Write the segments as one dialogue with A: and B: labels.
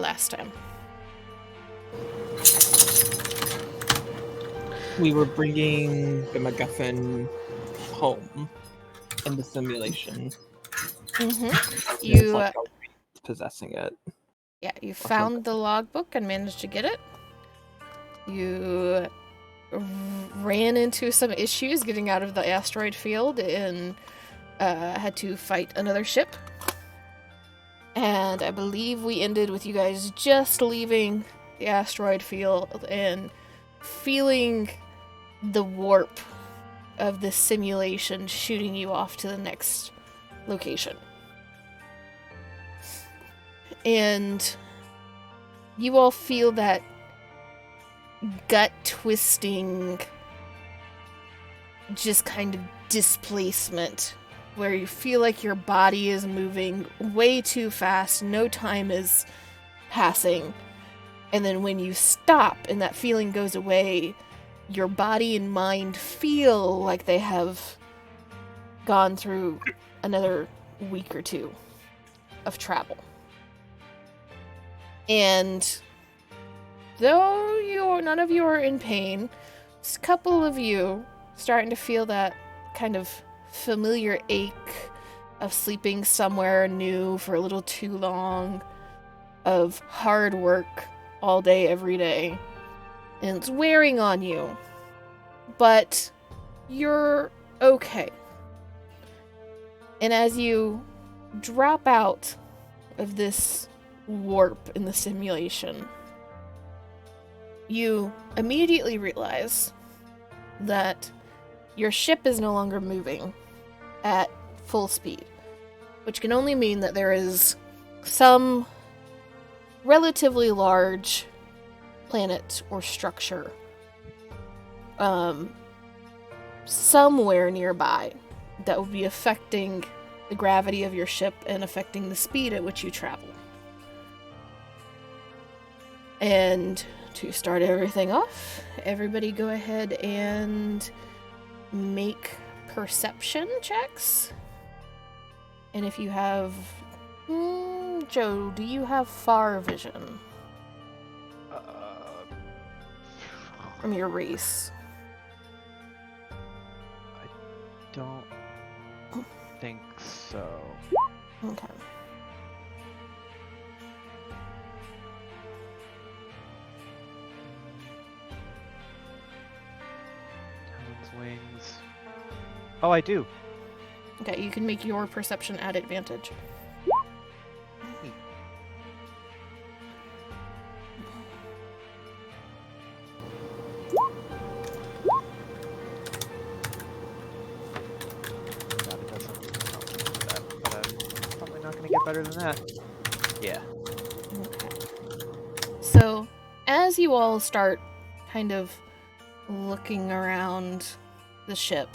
A: last time?
B: We were bringing the MacGuffin home in the simulation.
A: Mm-hmm.
B: It's like possessing it.
A: Yeah, you found the logbook and managed to get it. You ran into some issues getting out of the asteroid field and had to fight another ship. And I believe we ended with you guys just leaving the asteroid field and feeling the warp of the simulation shooting you off to the next location. And you all feel that gut-twisting, just kind of displacement, where you feel like your body is moving way too fast, no time is passing, and then when you stop and that feeling goes away, your body and mind feel like they have gone through another week or two of travel. And though none of you are in pain, just a couple of you starting to feel that kind of familiar ache of sleeping somewhere new for a little too long, of hard work all day, every day. And it's wearing on you. But you're okay. And as you drop out of this warp in the simulation, you immediately realize that your ship is no longer moving at full speed, which can only mean that there is some relatively large planet or structure somewhere nearby that would be affecting the gravity of your ship and affecting the speed at which you travel. And to start everything off, everybody go ahead and make perception checks. And if you have... Joe, do you have far vision? From your race?
C: I don't think so.
A: Okay.
C: Wings. Oh, I do.
A: Okay, you can make your perception at advantage.
C: Probably not going to get better than that. Yeah.
A: Okay. So, as you all start kind of looking around the ship,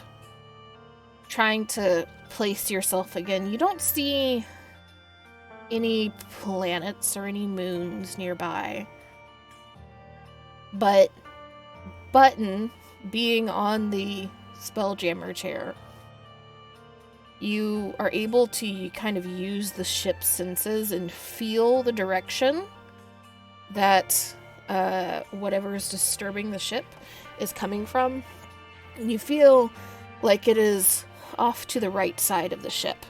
A: trying to place yourself again, you don't see any planets or any moons nearby. But Button, being on the Spelljammer chair, you are able to kind of use the ship's senses and feel the direction that whatever is disturbing the ship is coming from. And you feel like it is off to the right side of the ship.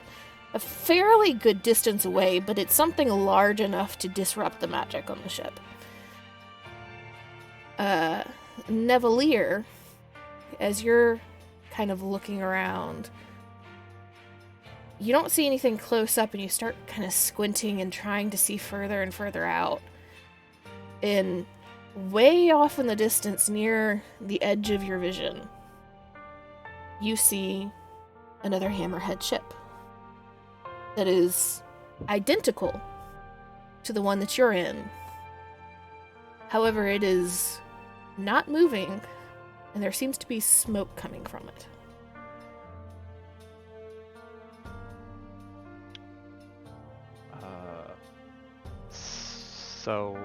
A: A fairly good distance away, but it's something large enough to disrupt the magic on the ship. Nevalier, as you're kind of looking around, you don't see anything close up and you start kind of squinting and trying to see further and further out. And way off in the distance, near the edge of your vision, you see another hammerhead ship that is identical to the one that you're in. However, it is not moving, and there seems to be smoke coming from it.
C: So,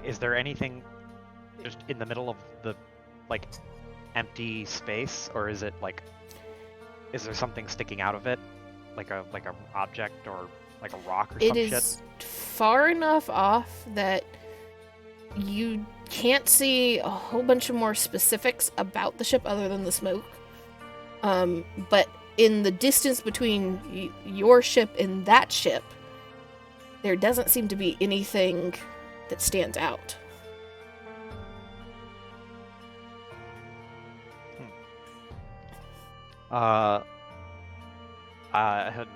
C: is there anything just in the middle of the, like, empty space, or is it like, is there something sticking out of it, like a object or Like a rock or
A: It
C: some
A: is far enough off that you can't see a whole bunch of more specifics about the ship other than the smoke. But in the distance between your ship and that ship, there doesn't seem to be anything that stands out.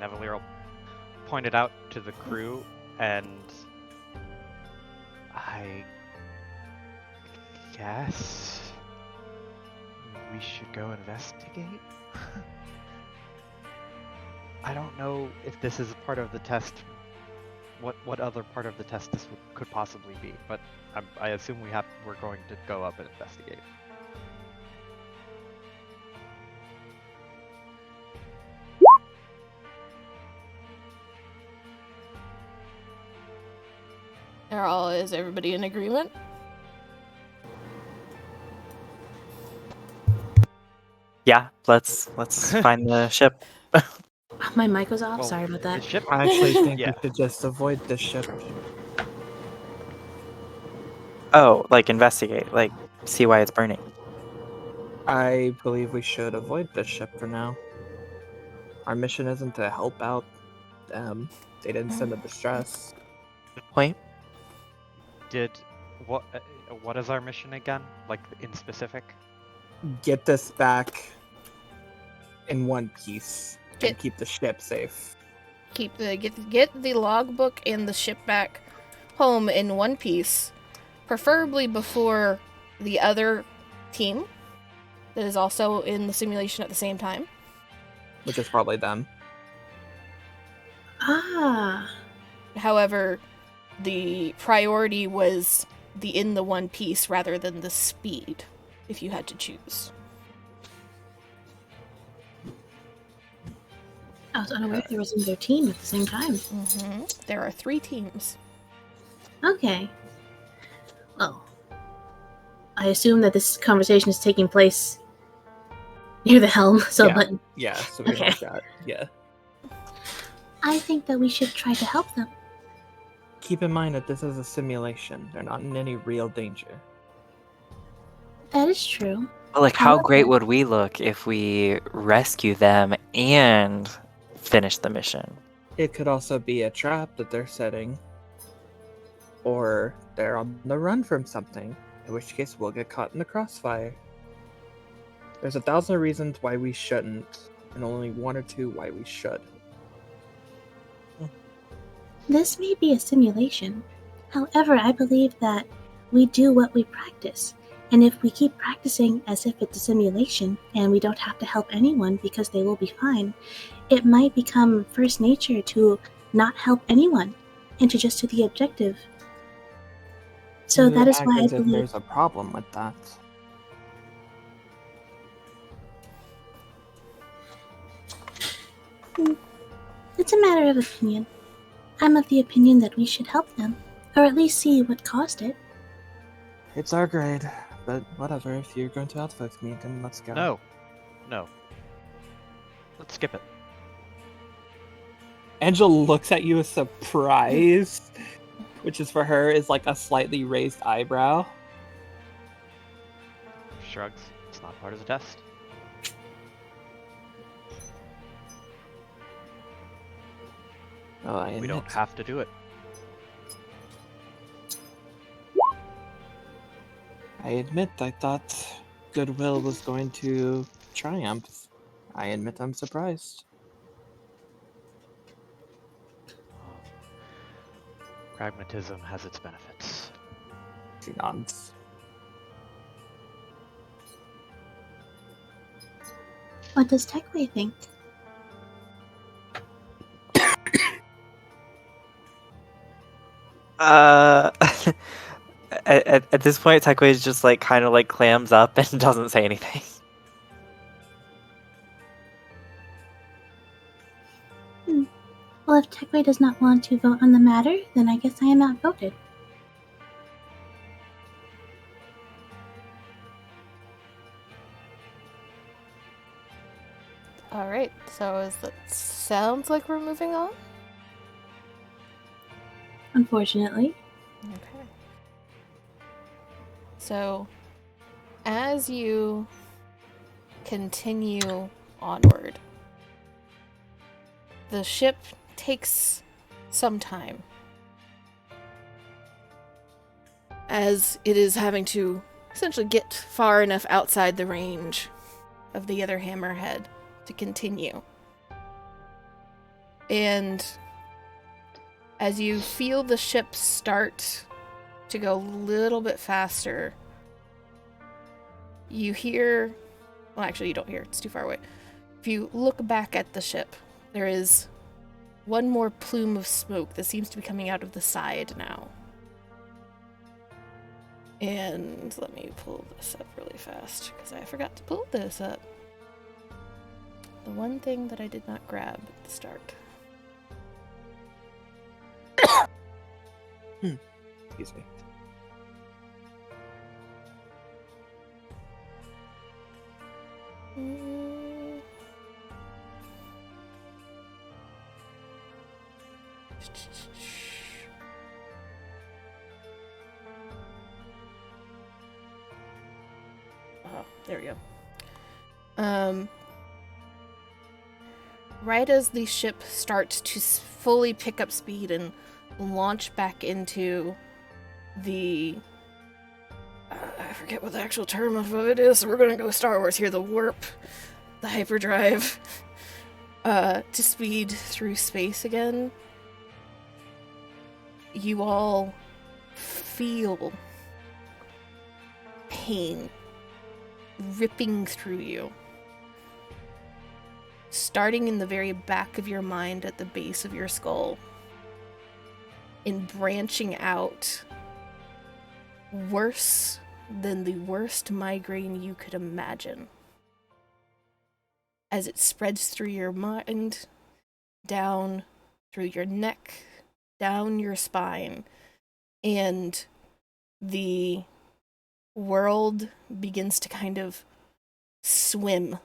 C: Neville pointed out to the crew, and I guess we should go investigate. I don't know if this is a part of the test. What other part of the test this could possibly be, but I assume we're going to go up and investigate.
A: Is everybody in agreement?
D: Yeah, let's find the ship.
E: My mic was off.
C: Well,
E: Sorry about
C: the
E: that.
C: ship.
B: I actually think
C: Yeah.
B: we should just avoid this ship.
D: Oh, like investigate, like see why it's burning.
B: I believe we should avoid this ship for now. Our mission isn't to help out them. They didn't send a distress.
D: Point.
C: What is our mission again? Like in specific?
B: Get this back in one piece and
A: Get-
B: keep the ship safe.
A: Get the logbook and the ship back home in one piece, preferably before the other team that is also in the simulation at the same time.
B: Which is probably them.
E: Ah,
A: However, the priority was the in the one piece rather than the speed, if you had to choose.
E: I was unaware there was another team at the same time.
A: Mm-hmm. There are 3 teams.
E: Okay. Well, I assume that this conversation is taking place near the helm, so
B: Yeah.
E: but
B: Yeah, so we
E: Okay.
B: have that. Yeah.
E: I think that we should try to help them.
B: Keep in mind that this is a simulation. They're not in any real danger.
E: That is true.
D: But like, how great
E: However-
D: would we look if we rescue them and finish the mission?
B: It could also be a trap that they're setting. Or they're on the run from something, in which case we'll get caught in the crossfire. There's 1,000 reasons why we shouldn't, and only 1 or 2 why we should.
E: This may be a simulation. However, I believe that we do what we practice. And if we keep practicing as if it's a simulation and we don't have to help anyone because they will be fine, it might become first nature to not help anyone and to just do the objective. So
B: You
E: that is
B: act
E: why I
B: as if
E: believe
B: there's a problem with that.
E: it's a matter of opinion. I'm of the opinion that we should help them, or at least see what caused it.
B: It's our grade, but whatever. If you're going to outfit me, then let's go.
C: No. Let's skip it.
B: Angel looks at you with surprise, which is for her is like a slightly raised eyebrow.
C: Shrugs. It's not part of the test.
B: Oh, I admit.
C: We don't have to do it.
B: I admit I thought goodwill was going to triumph. I admit I'm surprised.
C: Pragmatism has its benefits.
B: She nods.
E: What does Techway think?
D: At this point, Tekwe is just like kind of like clams up and doesn't say anything.
E: Well, if Techway does not want to vote on the matter, then I guess I am outvoted.
A: All right. So sounds like we're moving on?
E: Unfortunately.
A: Okay. So, as you continue onward, the ship takes some time, as it is having to essentially get far enough outside the range of the other hammerhead to continue. And as you feel the ship start to go a little bit faster, you hear... Well, actually, you don't hear. It's too far away. If you look back at the ship, there is one more plume of smoke that seems to be coming out of the side now. And let me pull this up really fast, because I forgot to pull this up. The one thing that I did not grab at the start.
B: Excuse me.
A: Oh, there we go. Right as the ship starts to fully pick up speed and launch back into the... I forget what the actual term of it is. We're gonna go Star Wars here. The warp, the hyperdrive, to speed through space again. You all feel pain ripping through you, starting in the very back of your mind at the base of your skull, and branching out worse than the worst migraine you could imagine, as it spreads through your mind, down through your neck, down your spine, and the world begins to kind of swim,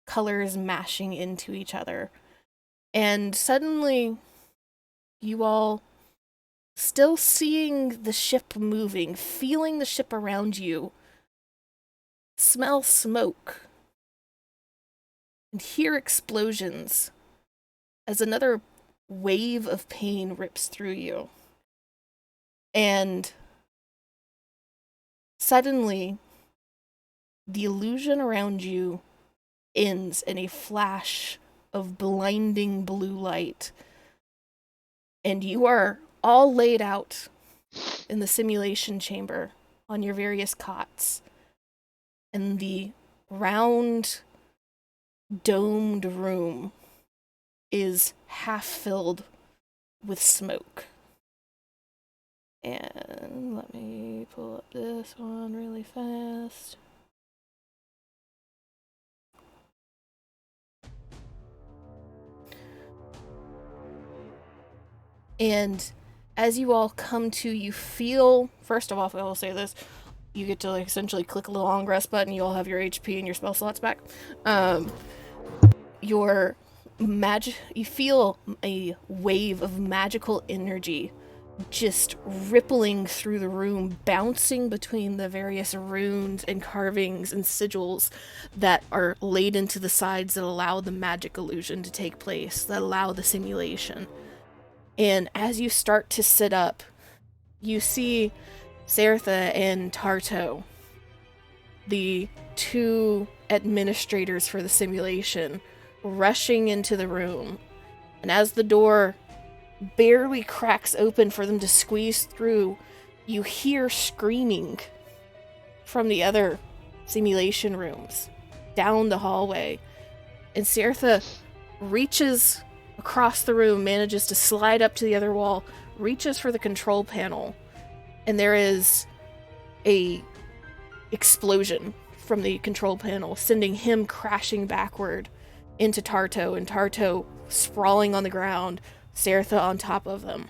A: colors mashing into each other. And suddenly, you all, still seeing the ship moving, feeling the ship around you, smell smoke, and hear explosions as another wave of pain rips through you. And suddenly, the illusion around you ends in a flash of blinding blue light, and you are all laid out in the simulation chamber on your various cots, and the round, domed room is half filled with smoke. And let me pull up this one really fast. And as you all come to, you feel, first of all, I will say this, you get to like essentially click a little long rest button, you all have your HP and your spell slots back. You feel a wave of magical energy just rippling through the room, bouncing between the various runes and carvings and sigils that are laid into the sides that allow the magic illusion to take place, that allow the simulation. And as you start to sit up, you see Sertha and Tarto, the two administrators for the simulation, rushing into the room. And as the door barely cracks open for them to squeeze through, you hear screaming from the other simulation rooms down the hallway. And Sertha reaches across the room, manages to slide up to the other wall, reaches for the control panel, and there is a explosion from the control panel, sending him crashing backward into Tarto, and Tarto sprawling on the ground, Sertha on top of them.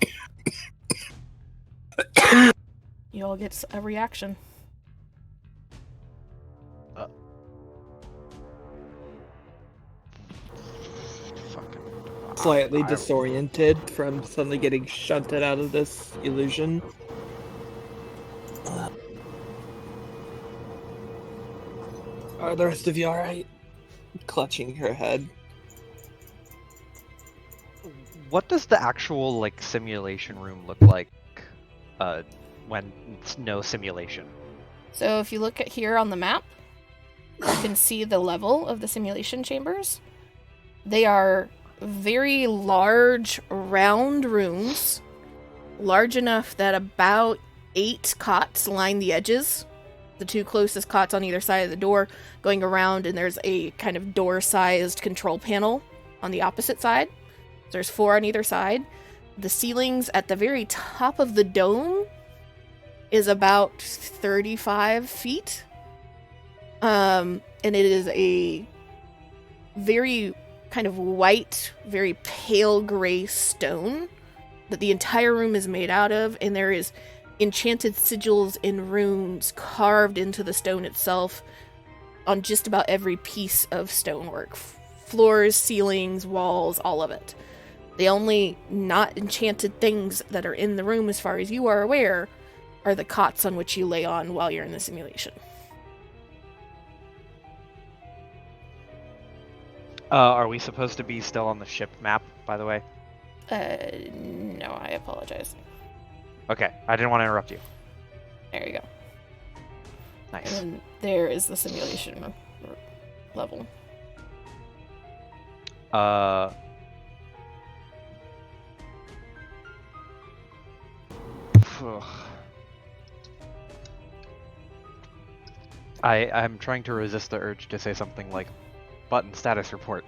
A: You all get a reaction.
C: Fucking
B: slightly
C: I-
B: disoriented from suddenly getting shunted out of this illusion. Are the rest of you alright? Clutching her head.
C: What does the actual like simulation room look like when it's no simulation?
A: So if you look at here on the map, you can see the level of the simulation chambers. They are very large, round rooms, large enough that about 8 cots line the edges. The 2 closest cots on either side of the door going around, and there's a kind of door-sized control panel on the opposite side. There's 4 on either side. The ceilings at the very top of the dome is about 35 feet. And it is a very kind of white, very pale gray stone that the entire room is made out of, and there is enchanted sigils in runes carved into the stone itself on just about every piece of stonework. Floors, ceilings, walls, all of it. The only not enchanted things that are in the room, as far as you are aware, are the cots on which you lay on while you're in the simulation.
C: Are we supposed to be still on the ship map, by the way?
A: No, I apologize.
C: Okay, I didn't want to interrupt you.
A: There you go.
C: Nice.
A: And then there is the simulation level.
C: I'm trying to resist the urge to say something like button status report.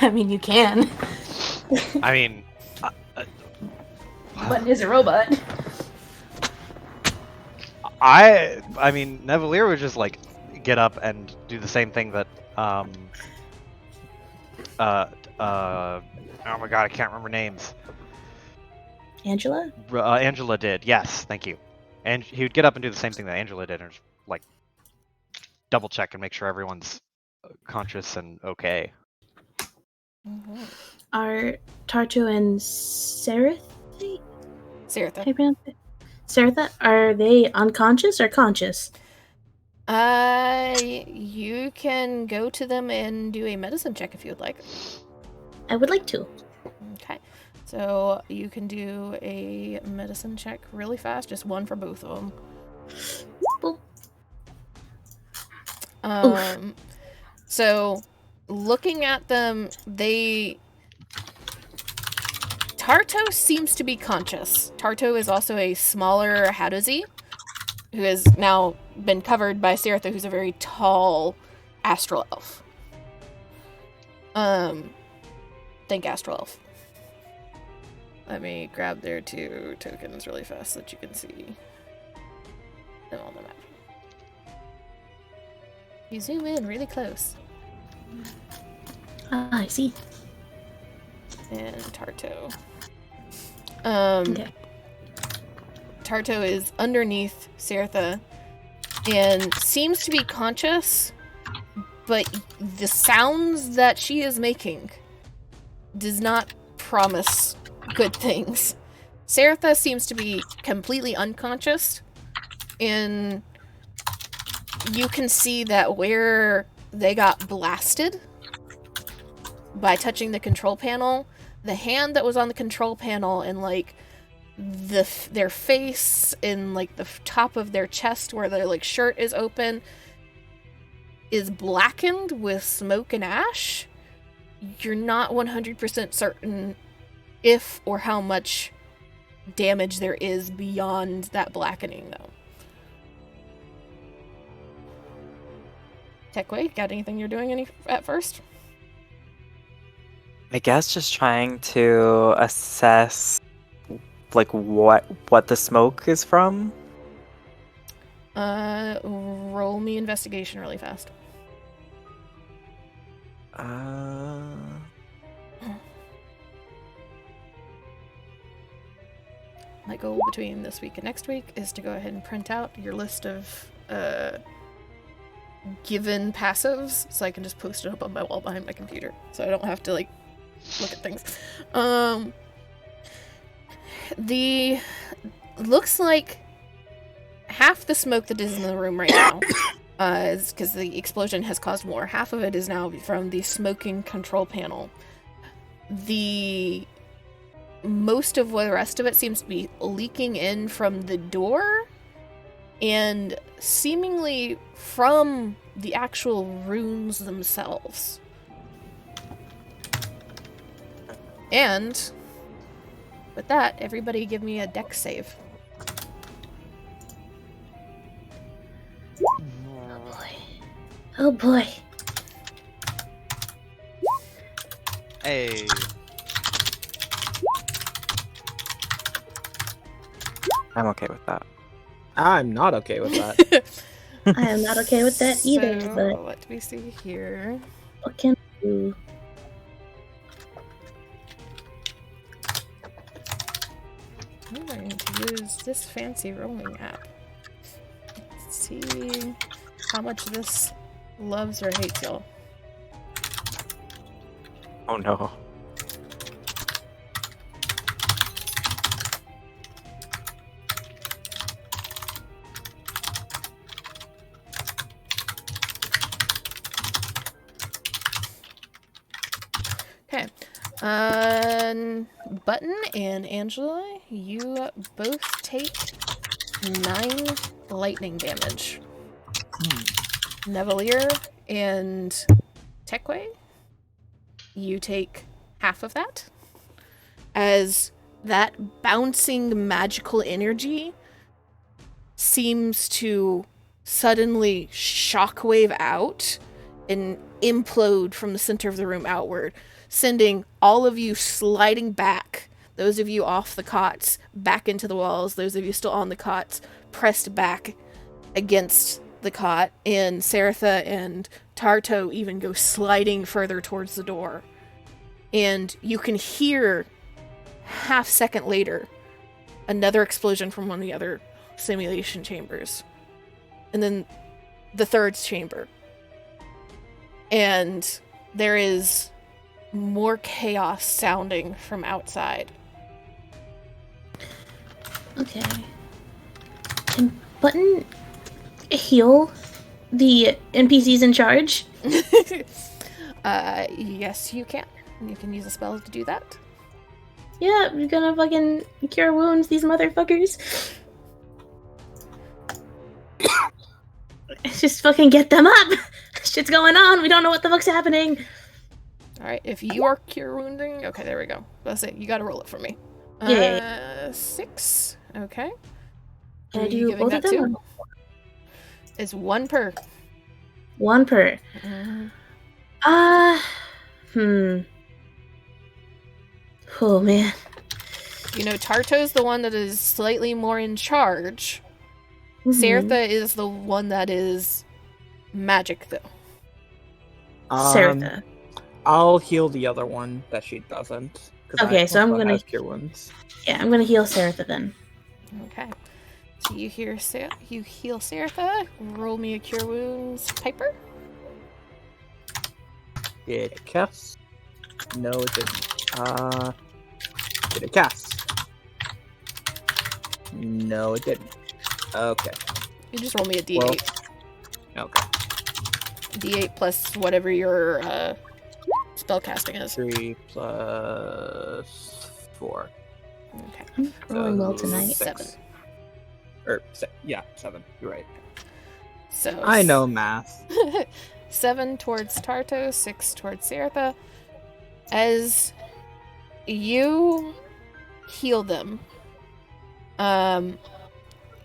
E: I mean, you can.
C: I mean,
E: Button is a robot.
C: I mean, Nevalier would just like get up and do the same thing that oh my god, I can't remember names.
E: Angela?
C: Angela did. Yes, thank you. And he would get up and do the same thing that Angela did, and just like double check and make sure everyone's conscious and okay.
A: Mm-hmm.
E: Are Tartu and Seraph?
A: Saratha.
E: How you pronounce it? Saratha, are they unconscious or conscious?
A: You can go to them and do a medicine check if you would like.
E: I would like to.
A: Okay. So you can do a medicine check really fast, just one for both of them.
E: Boop.
A: So looking at them, Tarto seems to be conscious. Tarto is also a smaller Hadozi, who has now been covered by Saratha, who's a very tall astral elf. Think astral elf. Let me grab their 2 tokens really fast so that you can see them on the map. You zoom in really close.
E: I see.
A: And Tarto.
E: Okay.
A: Tarto is underneath Saratha and seems to be conscious, but the sounds that she is making does not promise good things. Saratha seems to be completely unconscious, and you can see that where they got blasted by touching the control panel, the hand that was on the control panel and like their face and like the top of their chest where their like shirt is open is blackened with smoke and ash. You're not 100% certain if or how much damage there is beyond that blackening, though. Tekwe, got anything you're doing at first?
D: I guess just trying to assess like what the smoke is from.
A: Roll me investigation really fast. My goal between this week and next week is to go ahead and print out your list of given passives, so I can just post it up on my wall behind my computer, so I don't have to like look at things. The looks like half the smoke that is in the room right now is because the explosion has caused more. Half of it is now from the smoking control panel. Most of the rest of it seems to be leaking in from the door and seemingly from the actual runes themselves. And with that, everybody give me a dex save.
E: Oh boy.
C: Hey.
D: I'm okay with that.
B: I'm not okay with that.
E: I am not okay with that either,
A: So,
E: but
A: let me see here.
E: what can I do?
A: I'm going to use this fancy rolling app. Let's see how much this loves or hates y'all.
D: Oh no.
A: Okay. Button and Angela, you both take 9 lightning damage. Nevalier and Tekwe, you take half of that. As that bouncing magical energy seems to suddenly shockwave out and implode from the center of the room outward, sending all of you sliding back. Those of you off the cots, back into the walls. Those of you still on the cots, pressed back against the cot. And Saratha and Tarto even go sliding further towards the door. And you can hear, half second later, another explosion from one of the other simulation chambers. And then the third chamber. And there is more chaos sounding from outside.
E: Okay. Can Button heal the NPCs in charge?
A: Yes, you can. You can use a spell to do that.
E: Yeah, we're gonna fucking cure wounds, these motherfuckers. Just fucking get them up! Shit's going on, we don't know what the fuck's happening.
A: Alright, if you are cure wounding... Okay, there we go. That's it. You gotta roll it for me.
E: Yeah.
A: 6. Okay.
E: Can
A: Who
E: I
A: are you
E: do
A: giving
E: both of
A: that
E: them?
A: to? It's 1 per.
E: One per.
A: Mhm.
E: Oh man.
A: You know, Tarto's the one that is slightly more in charge.
E: Mhm.
A: Saratha is the one that is magic, though.
E: Saratha.
B: I'll heal the other one that she doesn't. 'Cause
E: Okay,
B: I
E: so I'm
B: also
E: gonna-
B: have cure wounds.
E: Yeah, I'm gonna heal Saratha then.
A: Okay. So you heal Saratha. Roll me a cure wounds, Piper.
B: Did it cast? No, it didn't. Did it cast? No, it didn't. Okay.
A: You just roll me a d8.
B: Okay.
A: D8 plus whatever your spell casting is.
B: 3 plus 4.
A: Okay.
E: I'm rolling well
B: So,
E: tonight.
A: 7.
B: Yeah, 7. You're right.
A: So
B: I know math.
A: 7 towards Tarto, 6 towards Saratha. As you heal them,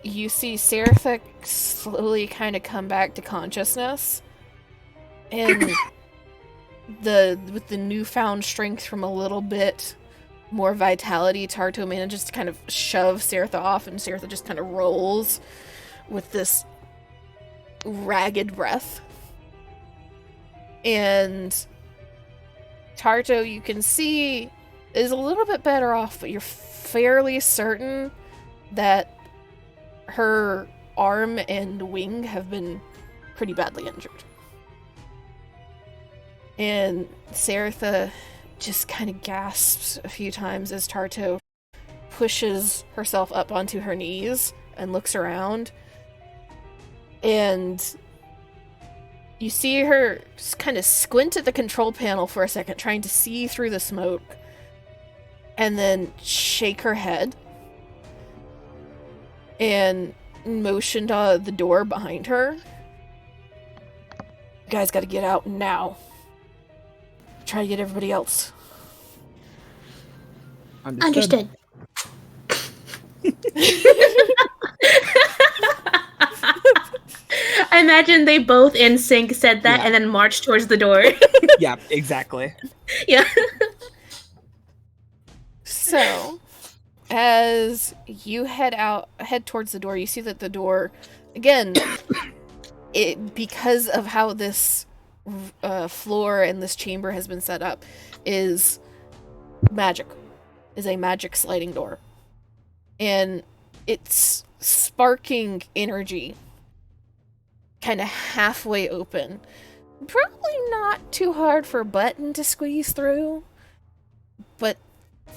A: you see Saratha slowly kind of come back to consciousness, and with the newfound strength from a little bit more vitality, Tarto manages to kind of shove Saratha off, and Saratha just kind of rolls with this ragged breath. And Tarto, you can see, is a little bit better off, but you're fairly certain that her arm and wing have been pretty badly injured. And Saratha just kind of gasps a few times as Tarto pushes herself up onto her knees and looks around. And you see her just kind of squint at the control panel for a second, trying to see through the smoke, and then shake her head and motion to the door behind her. You guys gotta get out now. Try to get everybody else.
E: Understood. I imagine they both in sync said that and then marched towards the door.
B: Yeah, exactly.
E: Yeah.
A: So, as you head towards the door, you see that the door, again, because of how this floor and this chamber has been set up, is a magic sliding door. And it's sparking energy kind of halfway open. Probably not too hard for a button to squeeze through, but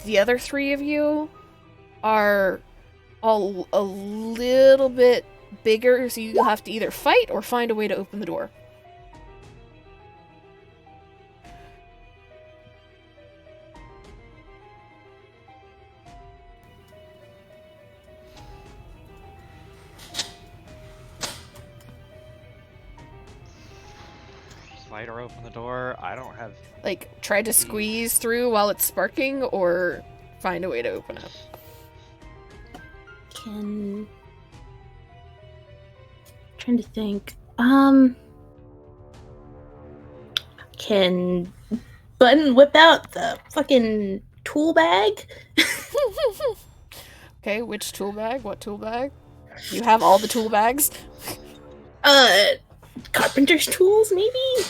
A: the other three of you are all a little bit bigger, so you'll have to either fight or find a way to open the door.
C: Fight or open the door. I don't have.
A: Like, try to squeeze through while it's sparking, or find a way to open it.
E: Trying to think. Can Button whip out the fucking tool bag?
A: Okay, which tool bag? What tool bag? You have all the tool bags?
E: Carpenter's tools, maybe?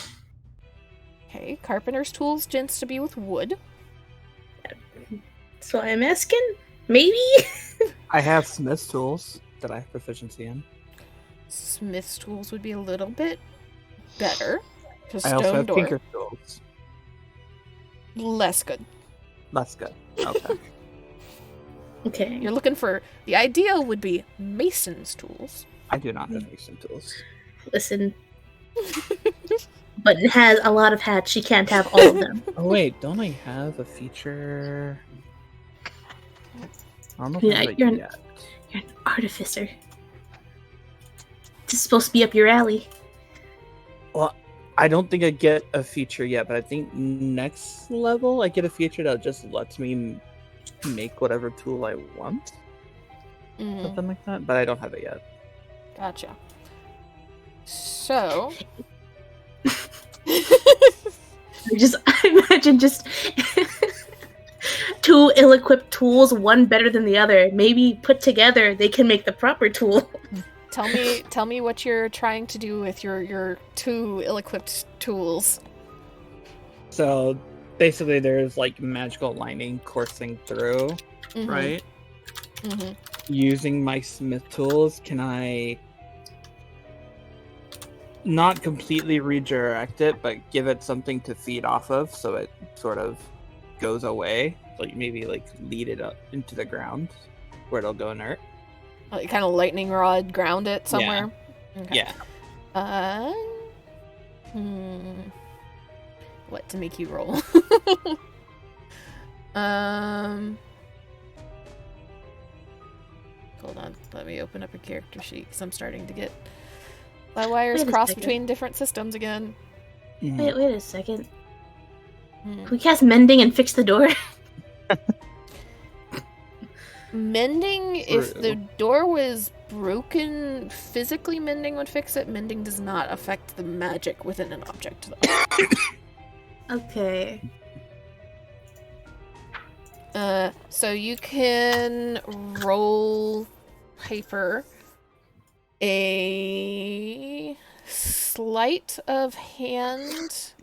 A: Okay, carpenter's tools tends to be with wood.
E: So I'm asking? Maybe?
B: I have Smith's tools that I have proficiency in.
A: Smith's tools would be a little bit better.
B: I
A: Stone
B: also have
A: door.
B: Tinker's tools.
A: Less good.
B: That's good. Okay.
E: Okay.
A: You're looking for... The ideal would be Mason's tools.
B: I do not have Mason tools.
E: Listen. Button has a lot of hats. She can't have all of them.
B: Oh wait, don't I have a feature? I don't know if I
E: Yeah,
B: have it
E: you're
B: yet.
E: an artificer. This is supposed to be up your alley.
B: Well, I don't think I get a feature yet, but I think next level I get a feature that just lets me make whatever tool I want.
A: Mm,
B: Something like that, but I don't have it yet.
A: gotcha. So...
E: I imagine just two ill-equipped tools, one better than the other. Maybe put together, they can make the proper tool.
A: Tell me what you're trying to do with your two ill-equipped tools.
B: So basically, there's like magical lightning coursing through,
A: Mhm,
B: right?
A: mhm.
B: Using my Smith tools, can I not completely redirect it, but give it something to feed off of so it sort of goes away? Like maybe like lead it up into the ground where it'll go inert.
A: Like, kind of lightning rod ground it somewhere? Okay.
B: Yeah.
A: What to make you roll? Hold on. Let me open up a character sheet, because I'm starting to get my wires
E: Wait a
A: crossed
E: second.
A: between different systems again.
B: Mhm.
E: Wait a second.
A: Hmm.
E: Can we cast mending and fix the door?
A: Mending, if the
B: True.
A: door was broken, physically mending would fix it. Mending does not affect the magic within an object, though.
E: Okay.
A: So you can roll Hyper a sleight of hand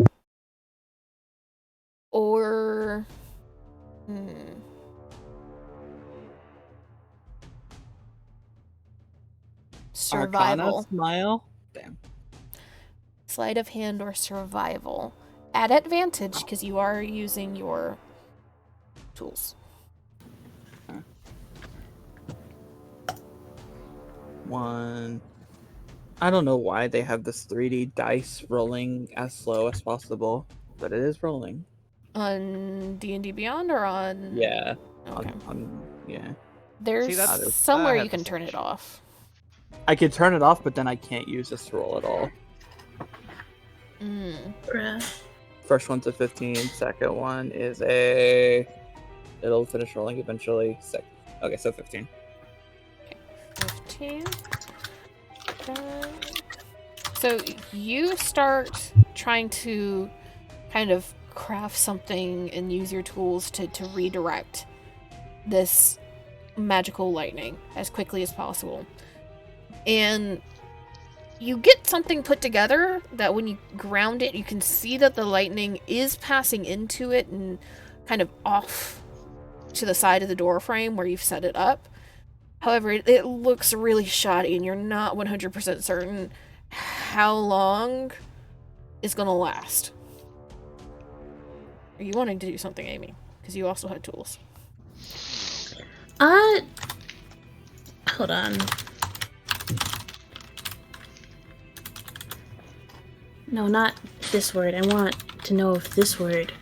A: or survival.
B: Arcana smile. Damn.
A: sleight of hand or survival. At advantage, because you are using your tools.
B: 1. I don't know why they have this 3D dice rolling as slow as possible, but it is rolling.
A: On D&D Beyond or on...
B: Yeah.
A: Okay.
B: Yeah.
A: There's
C: See, that's-
A: somewhere
C: I
A: you
C: had
A: can
C: this
A: turn it
C: issue.
A: off.
B: I could turn it off, but then I can't use this roll at all.
E: Bruh.
B: First one's a 15. Second one is a... It'll finish rolling eventually. Okay, so 15.
A: 15. So you start trying to kind of craft something and use your tools to redirect this magical lightning as quickly as possible. And you get something put together that when you ground it, you can see that the lightning is passing into it and kind of off to the side of the door frame where you've set it up. However, it looks really shoddy and you're not 100% certain how long it's going to last. Are you wanting to do something, Amy? Because you also have tools.
E: Hold on. No, not this word. I want to know if this word.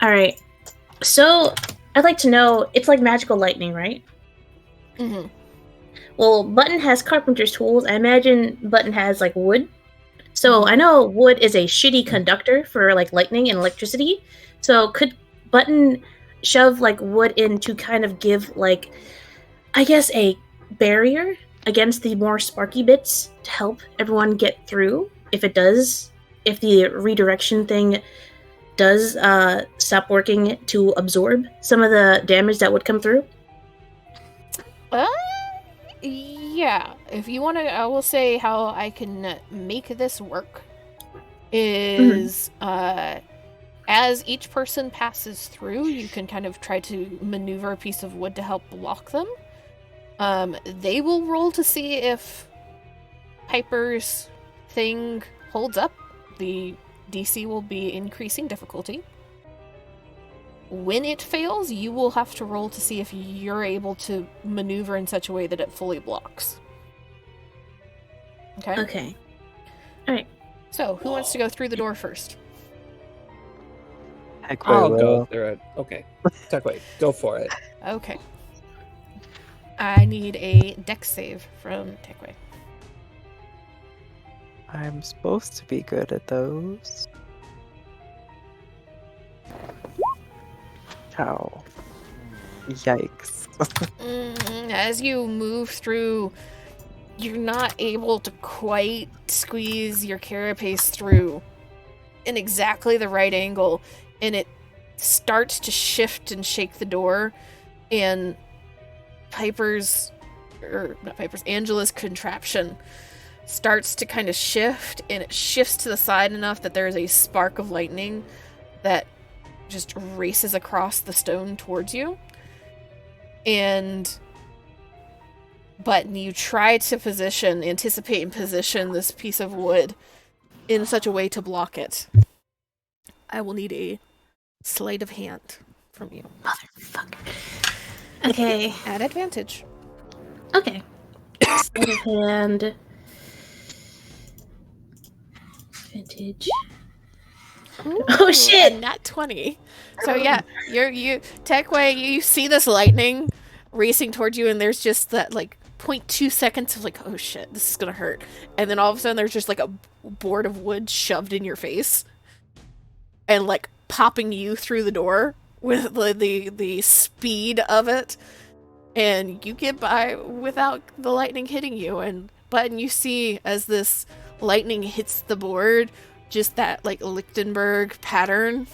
E: Alright. So, I'd like to know, it's like magical lightning, right?
A: Mm-hmm.
E: Well, Button has carpenter's tools. I imagine Button has, like, wood. So, I know wood is a shitty conductor for, like, lightning and electricity. So, could Button shove, like, wood in to kind of give, like, I guess a barrier against the more sparky bits to help everyone get through if the redirection thing does stop working to absorb some of the damage that would come through?
A: Yeah. If you want to, I will say how I can make this work is as each person passes through, you can kind of try to maneuver a piece of wood to help block them. They will roll to see if Piper's thing holds up. The DC will be increasing difficulty. When it fails, you will have to roll to see if you're able to maneuver in such a way that it fully blocks. Okay?
E: Okay. Alright.
A: So, who wants to go through the door first?
D: Heck,
B: I'll
D: will.
B: go through it. Okay. Techway, go for it.
A: Okay. I need a dex save from Techway.
D: I'm supposed to be good at those. Ow. Yikes.
A: As you move through, you're not able to quite squeeze your carapace through in exactly the right angle, and it starts to shift and shake the door, and Angela's contraption starts to kind of shift, and it shifts to the side enough that there is a spark of lightning that just races across the stone towards you. But you try to anticipate and position this piece of wood in such a way to block it. I will need a sleight of hand from you.
E: Motherfucker. Okay.
A: At advantage.
E: Okay. Sleight of hand. Vintage.
A: Ooh,
E: Oh, shit!
A: a nat 20. So yeah, you Techway, you see this lightning racing towards you, and there's just that like 0.2 seconds of like, oh shit, this is gonna hurt, and then all of a sudden there's just like a board of wood shoved in your face, and like popping you through the door with the speed of it, and you get by without the lightning hitting you. And Button, you see as this lightning hits the board, just that like Lichtenberg pattern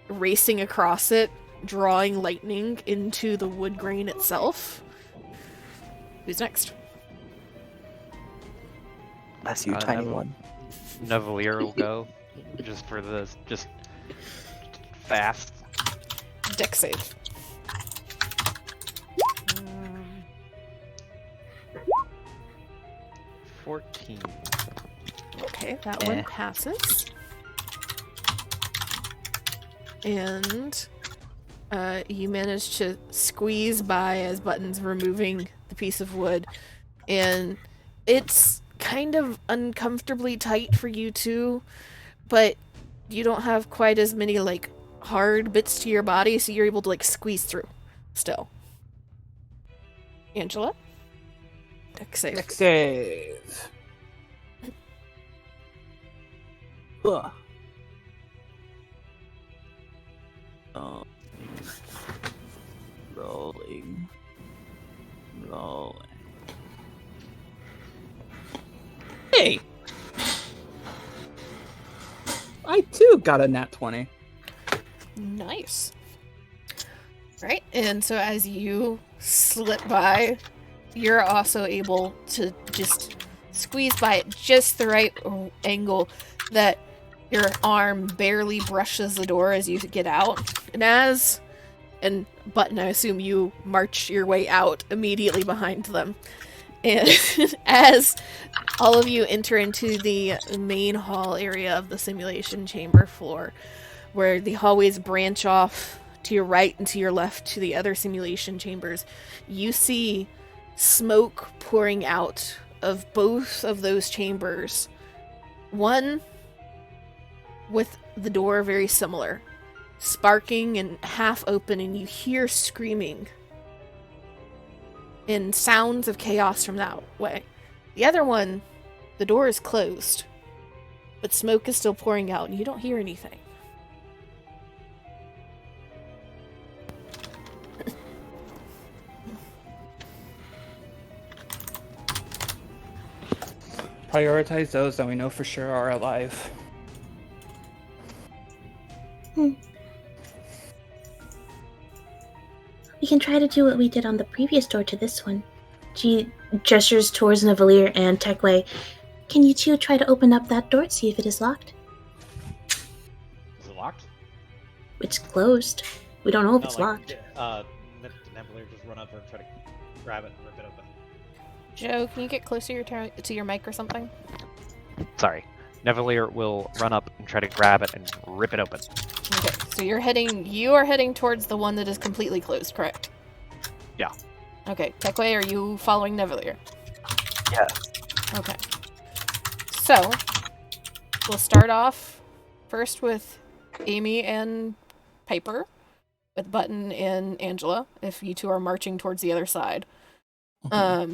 A: racing across it, drawing lightning into the wood grain itself. Who's next?
D: That's you,
C: Uh,
D: tiny
C: Neville.
D: one.
C: Nevelier will go. Just for this. Just fast.
A: Dex save.
C: 14.
A: Okay, that one
D: Eh.
A: passes. And you manage to squeeze by as Button's removing the piece of wood. And it's kind of uncomfortably tight for you too, but you don't have quite as many, like, hard bits to your body, so you're able to, like, squeeze through still. Angela? Dex save.
B: Next save. Ugh. Rolling. Hey! I too got a nat 20.
A: Nice. Right, and so as you slip by, you're also able to just squeeze by at just the right angle that your arm barely brushes the door as you get out. And Button, I assume you march your way out immediately behind them. And as all of you enter into the main hall area of the simulation chamber floor, where the hallways branch off to your right and to your left to the other simulation chambers, you see smoke pouring out of both of those chambers. One with the door very similar, sparking and half open, and you hear screaming and sounds of chaos from that way. The other one, the door is closed, but smoke is still pouring out and you don't hear anything.
B: Prioritize those that we know for sure are alive.
E: We can try to do what we did on the previous door to this one. She gestures towards Navalier and Techway. Can you two try to open up that door to see if it is locked?
C: Is it locked?
E: It's closed. We don't know if
C: No,
E: it's
C: like,
E: locked.
C: Nevalier just run up there and try to grab it and rip it open.
A: Joe, can you get closer to your mic or something?
C: Sorry. Nevalier will run up and try to grab it and rip it open.
A: Okay, so you are heading towards the one that is completely closed, correct?
C: Yeah.
A: Okay, Techway, are you following Nevalier?
D: Yes.
A: Okay. So, we'll start off first with Amy and Piper, with Button and Angela, if you two are marching towards the other side. As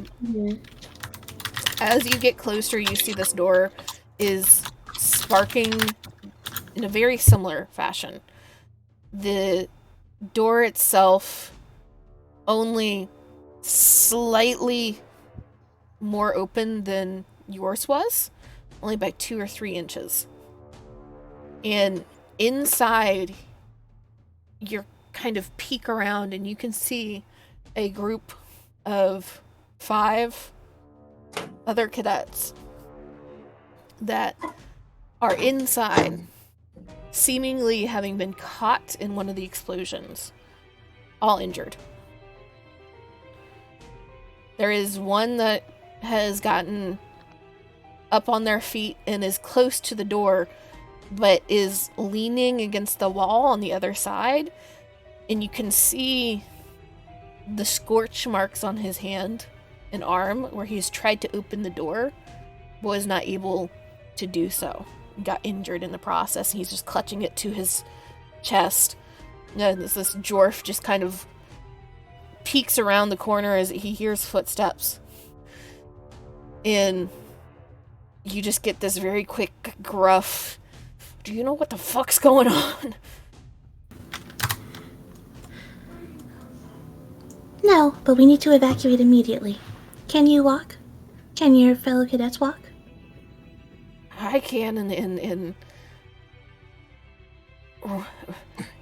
A: you get closer, you see this door is sparking in a very similar fashion. The door itself only slightly more open than yours was, only by 2 or 3 inches. And inside, you're kind of peek around and you can see a group of 5 other cadets that are inside, seemingly having been caught in one of the explosions, all injured. There is one that has gotten up on their feet and is close to the door, but is leaning against the wall on the other side, and you can see the scorch marks on his hand and arm where he's tried to open the door, but was not able to do so. Got injured in the process, and he's just clutching it to his chest. And this dwarf just kind of peeks around the corner as he hears footsteps. And you just get this very quick, gruff, "Do you know what the fuck's going on?"
E: No, but we need to evacuate immediately. Can you walk? Can your fellow cadets walk?
A: I can, and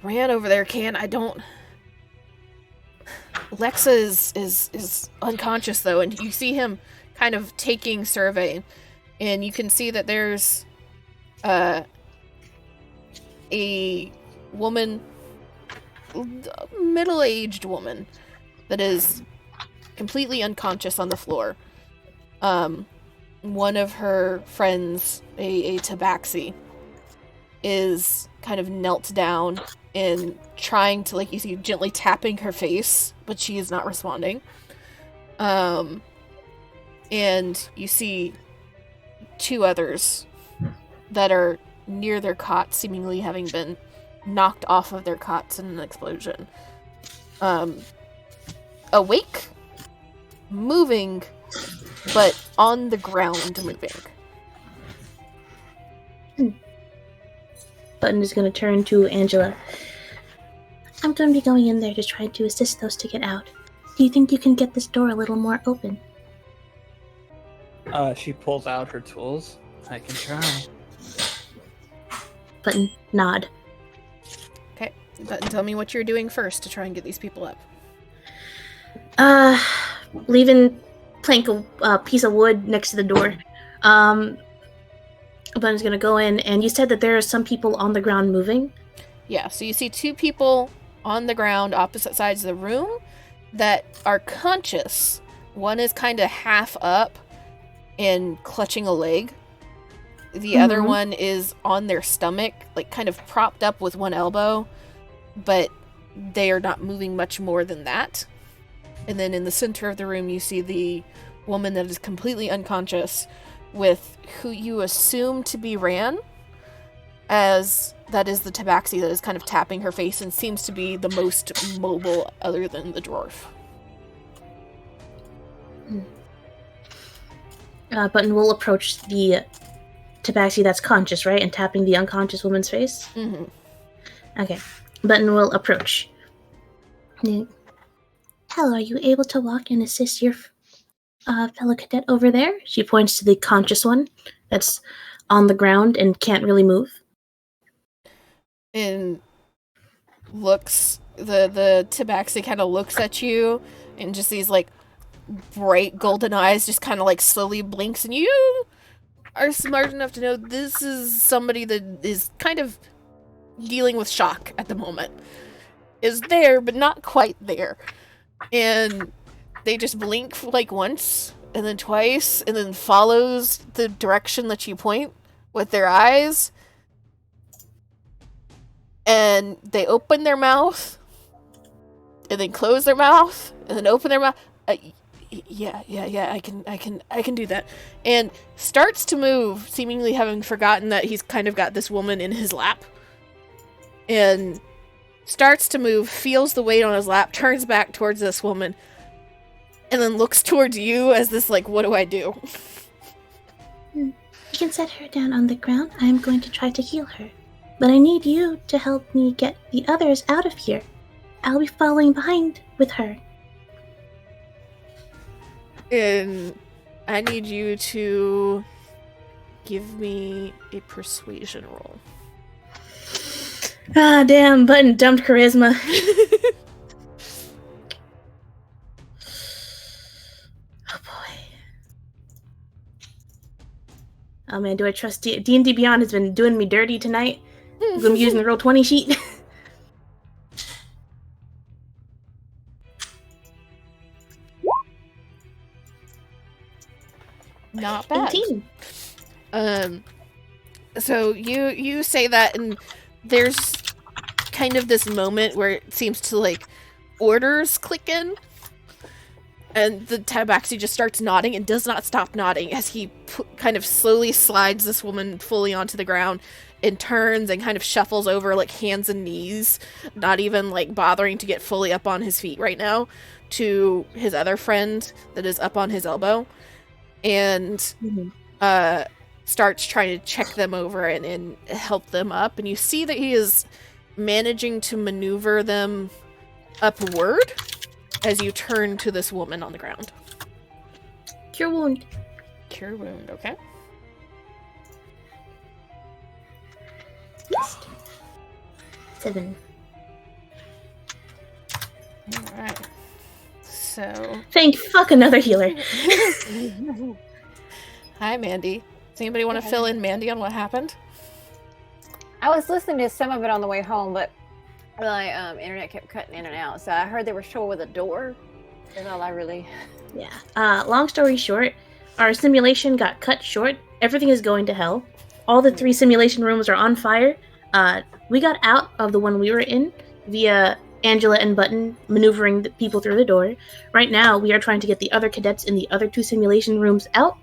A: Ran over there can. I don't. Lexa is unconscious though, and you see him kind of taking survey, and you can see that there's a woman, middle-aged woman, that is completely unconscious on the floor. one of her friends, a tabaxi, is kind of knelt down and trying to, like, you see, gently tapping her face, but she is not responding. And you see two others that are near their cots, seemingly having been knocked off of their cots in an explosion. Awake, moving, but on the ground moving.
E: Button is going to turn to Angela. I'm going to be going in there to try to assist those to get out. Do you think you can get this door a little more open?
B: She pulls out her tools. I can try.
E: Button, nod.
A: Okay, Button, tell me what you're doing first to try and get these people up.
E: Leaving plank a piece of wood next to the door. Button's gonna go in, and you said that there are some people on the ground moving?
A: Yeah, so you see two people on the ground opposite sides of the room that are conscious. One is kind of half up and clutching a leg. The other one is on their stomach, like kind of propped up with one elbow, but they are not moving much more than that. And then in the center of the room, you see the woman that is completely unconscious with who you assume to be Ran, as that is the tabaxi that is kind of tapping her face and seems to be the most mobile other than the dwarf.
E: Button will approach the tabaxi that's conscious, right? And tapping the unconscious woman's face?
A: Mm-hmm.
E: Okay. Button will approach. Hello, are you able to walk and assist your fellow cadet over there? She points to the conscious one that's on the ground and can't really move.
A: And looks, the tabaxi kind of looks at you and just these like bright golden eyes just kind of like slowly blinks, and you are smart enough to know this is somebody that is kind of dealing with shock at the moment. Is there, but not quite there. And they just blink like once, and then twice, and then follows the direction that you point with their eyes. And they open their mouth, and then close their mouth, and then open their mouth. Yeah, I can do that. And starts to move, seemingly having forgotten that he's kind of got this woman in his lap. And starts to move, feels the weight on his lap, turns back towards this woman, and then looks towards you as this, like, what do I do?
E: You can set her down on the ground. I am going to try to heal her. But I need you to help me get the others out of here. I'll be following behind with her.
A: And I need you to give me a persuasion roll.
E: Ah, damn, Button dumped charisma. Oh boy. Oh man, do I trust D&D Beyond has been doing me dirty tonight. I'm gonna be using the Roll20 sheet.
A: Not bad.
E: 18.
A: So you say that, and there's kind of this moment where it seems to, like, orders click in, and the tabaxi just starts nodding and does not stop nodding as he kind of slowly slides this woman fully onto the ground and turns and kind of shuffles over, like, hands and knees, not even, like, bothering to get fully up on his feet right now, to his other friend that is up on his elbow, and starts trying to check them over and help them up. And you see that he is managing to maneuver them upward as you turn to this woman on the ground.
E: Cure wound.
A: Cure wound, okay.
E: Seven.
A: Alright. So...
E: Thank fuck another healer.
A: Hi, Mandy. Does anybody want to fill in Mandy on what happened?
F: I was listening to some of it on the way home, but my internet kept cutting in and out. So I heard they were short with a door. That's all I really...
E: Yeah. Long story short, Our simulation got cut short. Everything is going to hell. All the 3 simulation rooms are on fire. We got out of the one we were in via Angela and Button maneuvering the people through the door. Right now, we are trying to get the other cadets in the other 2 simulation rooms out.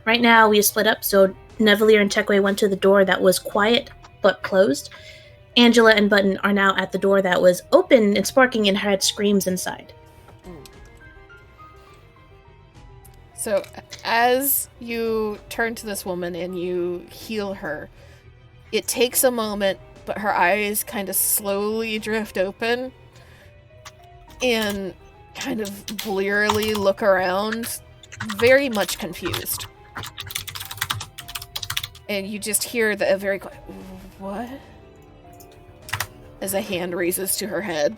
E: Right now, we have split up, so Nevalier and Techway went to the door that was quiet but closed. Angela and Button are now at the door that was open and sparking and had screams inside.
A: So, as you turn to this woman and you heal her, it takes a moment, but her eyes kind of slowly drift open and kind of blearily look around, very much confused. And you just hear a very quiet, what? As a hand raises to her head.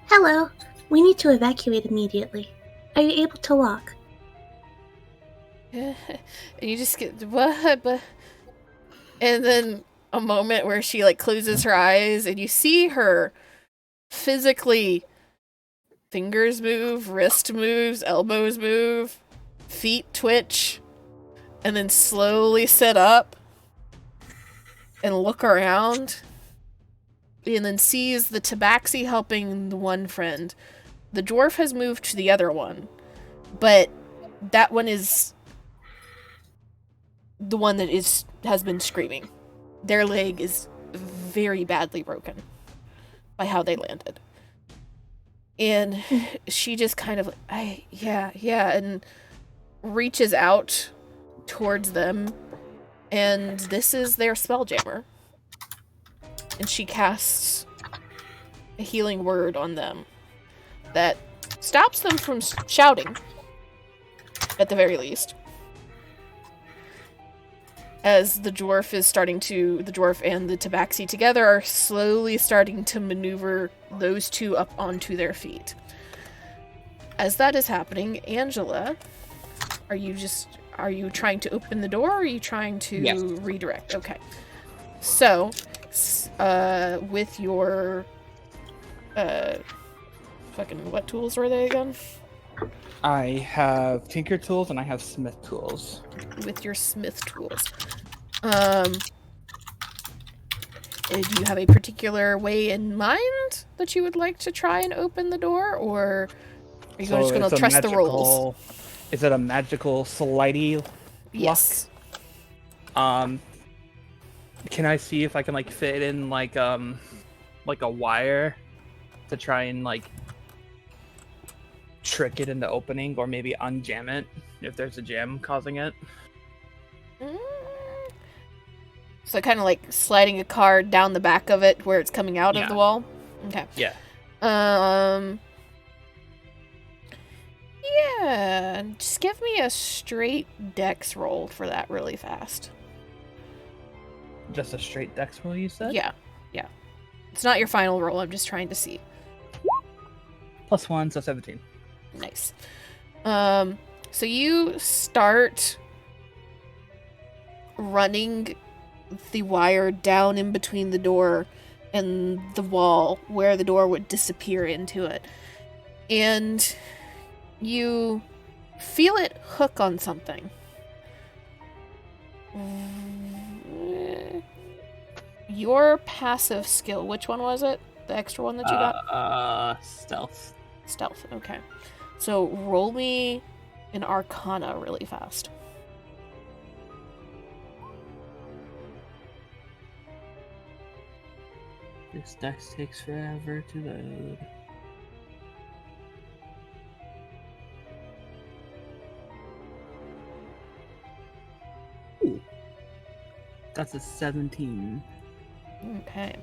E: Hello. We need to evacuate immediately. Are you able to walk?
A: And you just get, what? But... And then a moment where she, like, closes her eyes and you see her physically, fingers move, wrist moves, elbows move, feet twitch, and then slowly sit up and look around, and then sees the tabaxi helping the one friend. The dwarf has moved to the other one, but that one is the one that has been screaming. Their leg is very badly broken by how they landed. And she just kind of, yeah, and reaches out towards them, and this is their Spelljammer. And she casts a healing word on them that stops them from shouting, at the very least. As the dwarf and the tabaxi together are slowly starting to maneuver those 2 up onto their feet. As that is happening, Angela, are you trying to open the door, or are you trying to redirect? Okay. So, with your, what tools were they again?
B: I have tinker tools and I have smith tools.
A: With your smith tools. Do you have a particular way in mind that you would like to try and open the door, or are you just going to trust the rolls?
B: Is it a magical slidey
A: Yes.
B: lock? Can I see if I can fit in like a wire to try and trick it into opening, or maybe unjam it if there's a jam causing it?
A: So kind of sliding a card down the back of it where it's coming out of the wall? Okay.
B: Yeah.
A: Yeah, just give me a straight dex roll for that really fast.
B: Just a straight dex roll, you said?
A: Yeah. It's not your final roll, I'm just trying to see.
B: +1, so 17.
A: Nice. So you start running the wire down in between the door and the wall where the door would disappear into it. And you feel it hook on something. Your passive skill, which one was it? The extra one that you got?
B: Stealth.
A: Stealth, okay. So roll me an Arcana really fast.
B: This dex takes forever to load. Ooh. That's a 17.
A: Okay.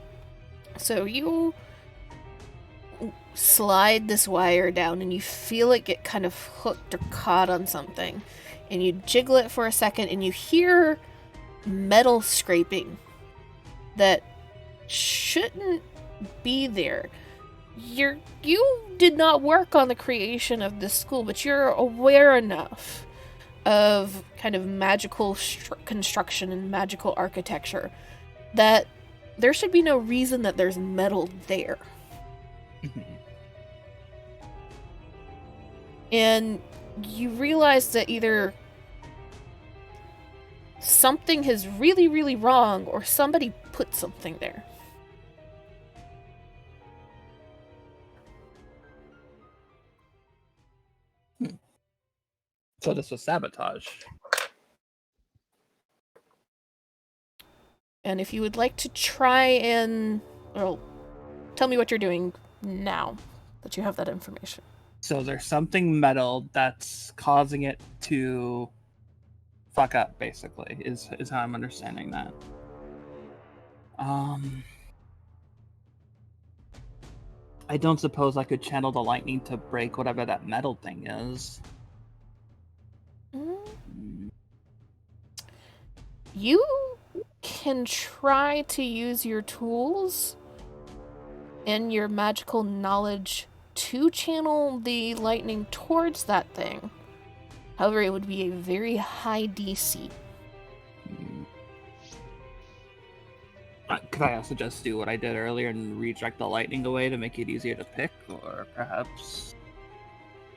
A: So you slide this wire down and you feel it get kind of hooked or caught on something. And you jiggle it for a second and you hear metal scraping that shouldn't be there. You did not work on the creation of this school, but you're aware enough of kind of magical construction and magical architecture that there should be no reason that there's metal there. And you realize that either something is really, really wrong or somebody put something there.
B: So this was sabotage.
A: And if you would like to try and, well, tell me what you're doing now that you have that information.
B: So there's something metal that's causing it to fuck up, basically, is how I'm understanding that. I don't suppose I could channel the lightning to break whatever that metal thing is.
A: You can try to use your tools and your magical knowledge to channel the lightning towards that thing. However, it would be a very high DC.
B: Could I also just do what I did earlier and redirect the lightning away to make it easier to pick, or perhaps...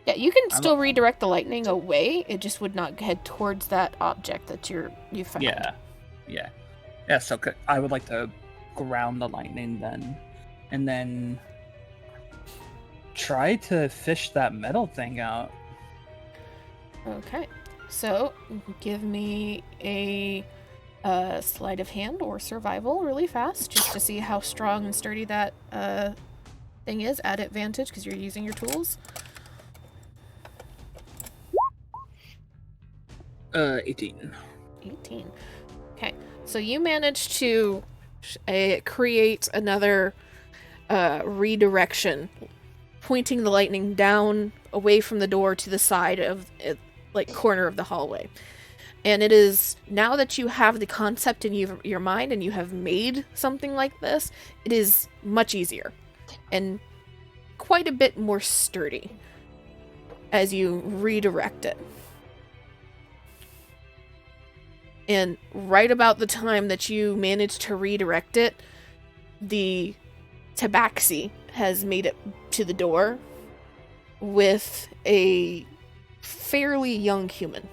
A: Yeah, you can still redirect the lightning away, it just would not head towards that object that you found.
B: Yeah, so I would like to ground the lightning then, and then try to fish that metal thing out.
A: Okay, so give me a sleight of hand or survival really fast, just to see how strong and sturdy that thing is at advantage, because you're using your tools.
B: 18.
A: 18. Okay, so you managed to create another redirection, pointing the lightning down away from the door to the side of it, like corner of the hallway. And it is, now that you have the concept in your mind and you have made something like this, it is much easier and quite a bit more sturdy as you redirect it. And right about the time that you manage to redirect it, the tabaxi has made it to the door with a fairly young human.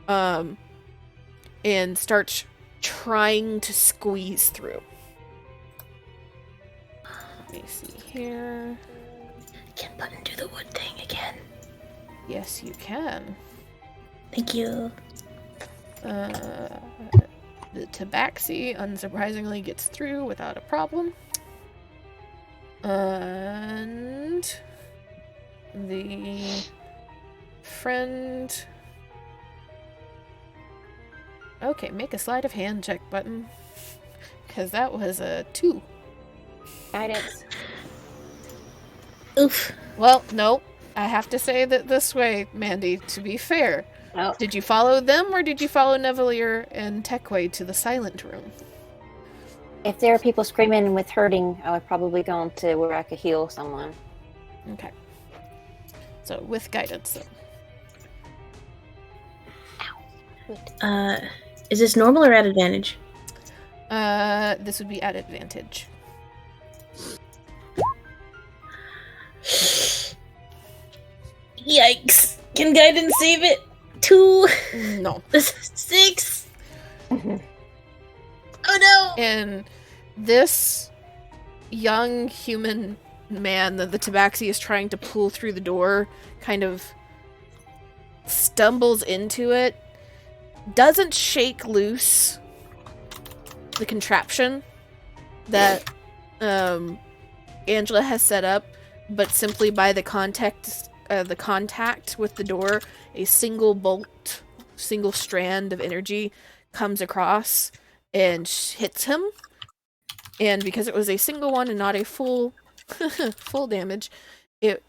A: And starts trying to squeeze through. Let me see here.
E: Can Button do the wood thing again?
A: Yes, you can.
E: Thank you.
A: The tabaxi, unsurprisingly, gets through without a problem. And the friend... Okay, make a sleight of hand check, Button. Because that was a 2.
F: Guidance.
E: Oof.
A: Well, no. I have to say that this way, Mandy, to be fair.
F: Oh.
A: Did you follow them, or did you follow Nevelier and Techway to the silent room?
F: If there are people screaming with hurting, I would probably go on to where I could heal someone.
A: Okay. So, with guidance,
E: Ow. Is this normal or at advantage?
A: this would be at advantage.
E: Yikes. Can guidance save it? 2.
A: No.
E: 6. Oh no!
A: And this young human man that the tabaxi is trying to pull through the door kind of stumbles into it, doesn't shake loose the contraption that Angela has set up, but simply by the contact with the door, a single bolt, single strand of energy comes across and hits him. And because it was a single one and not a full damage, it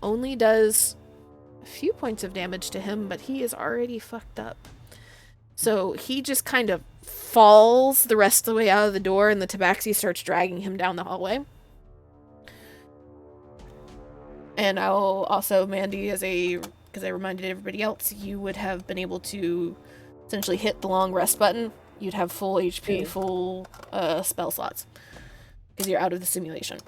A: only does a few points of damage to him, but he is already fucked up. So he just kind of falls the rest of the way out of the door, and the tabaxi starts dragging him down the hallway. And I'll also, Mandy, because I reminded everybody else, you would have been able to essentially hit the long rest button. You'd have full HP, full spell slots, because you're out of the simulation.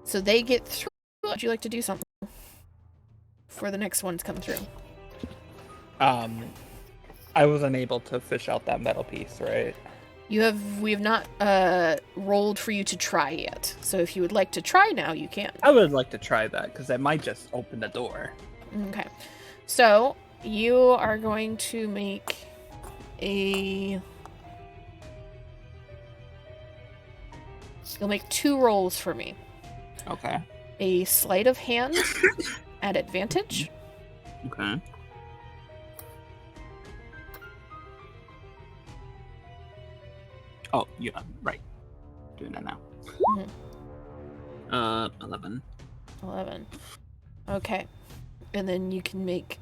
A: So they get through. Would you like to do something before the next ones come through?
B: I was unable to fish out that metal piece, right?
A: We have not rolled for you to try yet. So if you would like to try now, you can.
B: I would like to try that, because that might just open the door.
A: Okay. So you are going to make you'll make 2 rolls for me.
B: Okay.
A: A sleight of hand at advantage.
B: Okay. Oh, yeah, right. Doing that now. 11.
A: 11. Okay. And then you can make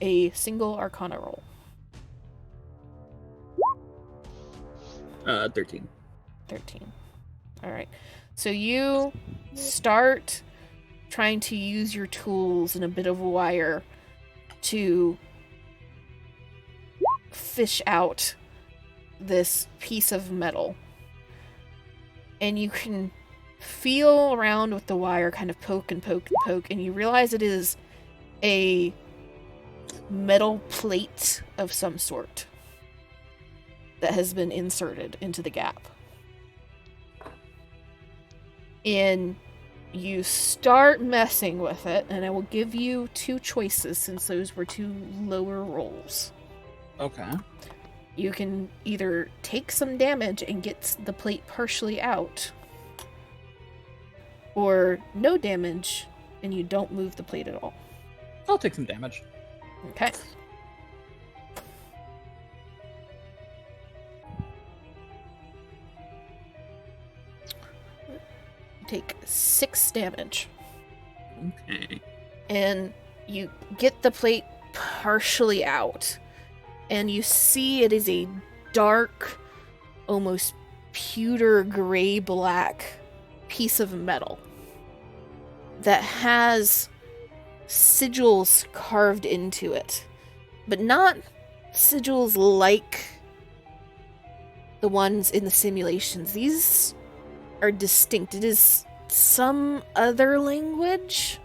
A: a single arcana roll.
B: 13.
A: 13. Alright. So you start trying to use your tools and a bit of wire to fish out this piece of metal. And you can feel around with the wire, kind of poke and poke and poke, and you realize it is a metal plate of some sort that has been inserted into the gap. And you start messing with it, and I will give you 2 choices since those were 2 lower rolls.
B: Okay.
A: You can either take some damage and get the plate partially out, or no damage and you don't move the plate at all.
B: I'll take some damage.
A: Okay. Take 6 damage.
B: Okay.
A: And you get the plate partially out, and you see it is a dark, almost pewter gray black piece of metal that has sigils carved into it, but not sigils like the ones in the simulations. These are distinct. It is some other language.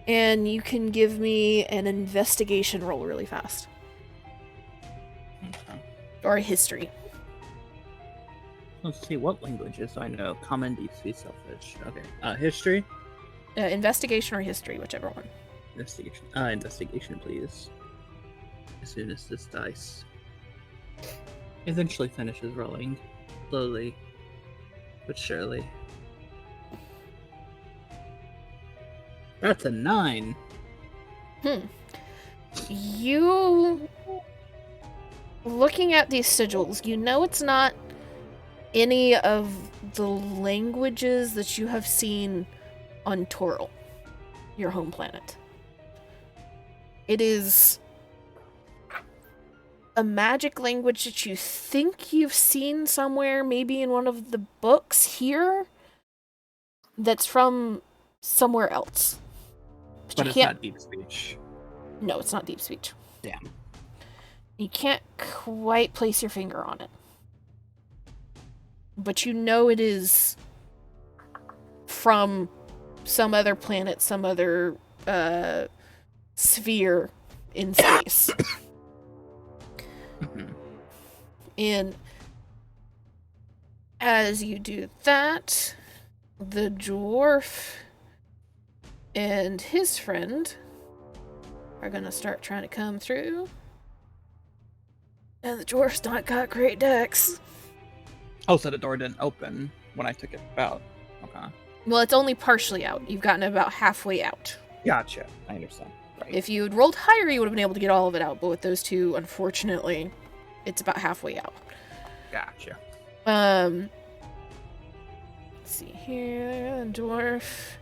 A: And you can give me an investigation roll really fast.
B: Okay.
A: Or a history.
B: Let's see, what languages do I know? Common, deep sea, selfish. Okay. History?
A: Investigation or history, whichever one.
B: Investigation. Investigation, please. As soon as this dice eventually finishes rolling. Slowly, but surely. That's a 9.
A: You... Looking at these sigils, you know it's not any of the languages that you have seen on Toril, your home planet. It is a magic language that you think you've seen somewhere, maybe in one of the books here, that's from somewhere else.
B: But
A: you
B: it's
A: can't...
B: not deep speech.
A: No, it's not deep speech.
B: Damn.
A: You can't quite place your finger on it. But you know it is from some other planet, some other sphere in space. And as you do that, the dwarf and his friend are gonna start trying to come through. And the dwarf's not got great decks.
B: Oh, so the door didn't open when I took it out. Okay.
A: Well, it's only partially out. You've gotten about halfway out.
B: Gotcha. I understand. Right.
A: If you had rolled higher, you would have been able to get all of it out. But with those 2, unfortunately, it's about halfway out.
B: Gotcha.
A: Let's see here, dwarf.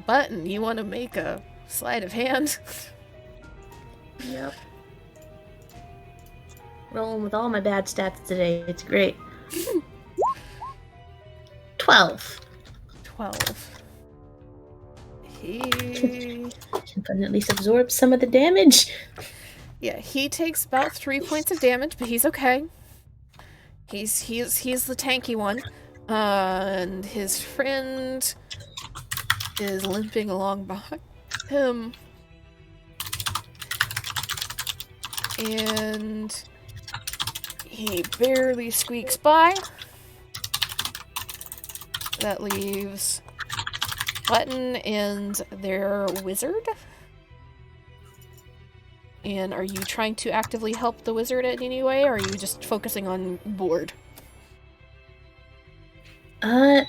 A: Button, you want to make a sleight of hand?
E: Yep. Rolling with all my bad stats today. It's great. 12.
A: 12. He...
E: Can at least absorb some of the damage.
A: Yeah, he takes about 3 points of damage, but he's okay. He's the tanky one. And his friend is limping along behind him. And he barely squeaks by. That leaves Button and their wizard. And are you trying to actively help the wizard in any way, or are you just focusing on board?
E: Trying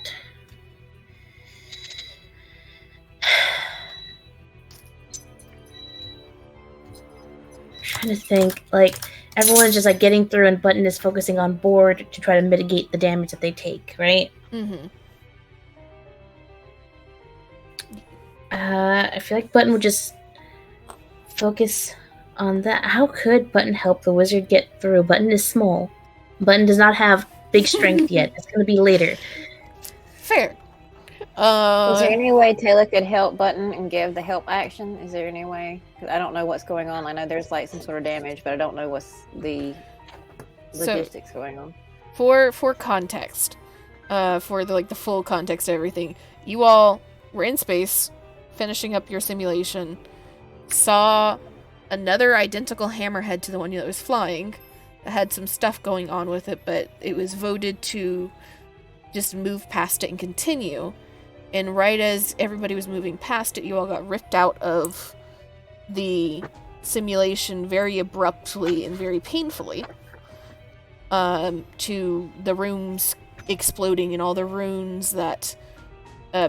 E: to think, like, everyone's just like getting through and Button is focusing on board to try to mitigate the damage that they take, right?
A: Mm-hmm.
E: I feel like Button would just focus on that. How could Button help the wizard get through? Button is small. Button does not have big strength yet. It's gonna be later.
A: Fair.
F: Is there any way Taylor could help Button and give the help action? Is there any way? 'Cause I don't know what's going on. I know there's like some sort of damage, but I don't know what's the logistics going on.
A: For context, for the full context of everything, you all were in space, finishing up your simulation, saw another identical hammerhead to the one that was flying. It had some stuff going on with it, but it was voted to just move past it and continue. And right as everybody was moving past it, you all got ripped out of the simulation very abruptly and very painfully, to the rooms exploding, and all the runes that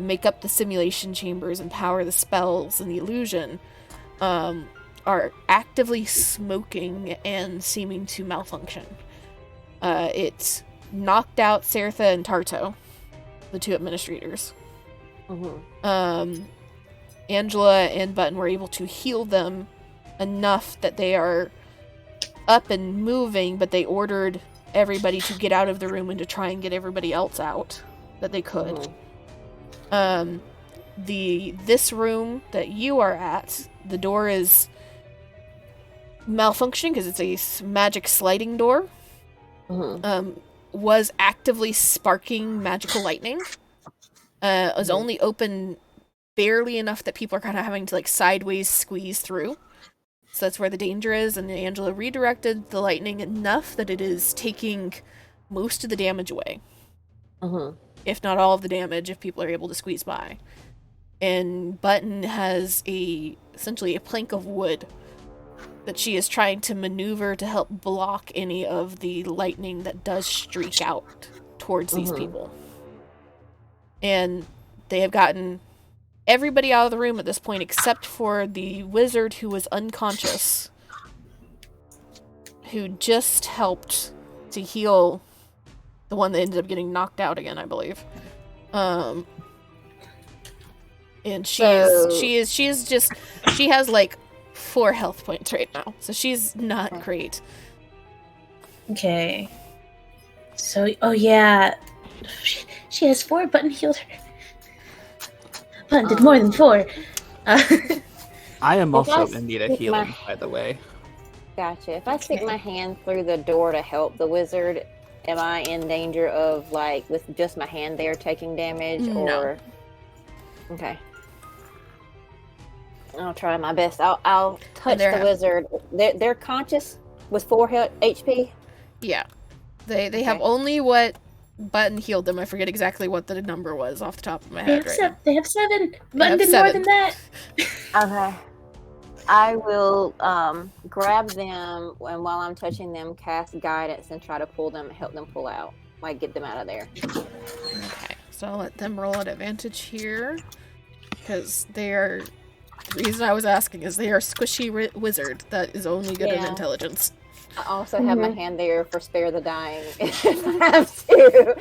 A: make up the simulation chambers and power the spells and the illusion are actively smoking and seeming to malfunction. It knocked out Sertha and Tarto, the two administrators.
F: Mm-hmm.
A: Angela and Button were able to heal them enough that they are up and moving, but they ordered everybody to get out of the room and to try and get everybody else out that they could. This room that you are at, the door is malfunctioning because it's a magic sliding door. Was actively sparking magical lightning. Was only open barely enough that people are kind of having to sideways squeeze through. So that's where the danger is, and Angela redirected the lightning enough that it is taking most of the damage away. If not all of the damage, if people are able to squeeze by. And Button has essentially a plank of wood that she is trying to maneuver to help block any of the lightning that does streak out towards these people. And they have gotten everybody out of the room at this point except for the wizard who was unconscious, who just helped to heal the one that ended up getting knocked out again, I believe. And she has 4 health points right now, so she's not great.
E: Okay. So, oh yeah, she has 4. Button healed her. Button did more than 4.
B: I am
F: If
B: also
F: I
B: in need of
F: stick
B: healing,
F: my-
B: by the way.
F: Gotcha. If I stick
E: Okay.
F: my hand through the door to help the wizard, am I in danger of with just my hand there taking damage?
A: No.
F: Or okay. I'll try my best. I'll touch
A: they're
F: the wizard. They're conscious with 4 HP.
A: Yeah. They have only what Button healed them. I forget exactly what the number was off the top of my
E: They
A: head
E: have,
A: right now.
E: they have 7. Button
A: have
E: did more
A: 7.
E: than that.
F: Okay. I will grab them, and while I'm touching them, cast guidance and try to help them pull out, get them out of there.
A: Okay, so I'll let them roll at advantage here, because they are. The reason I was asking is they are squishy wizard that is only good at
F: Yeah.
A: intelligence.
F: I also have my hand there for spare the dying if I have to.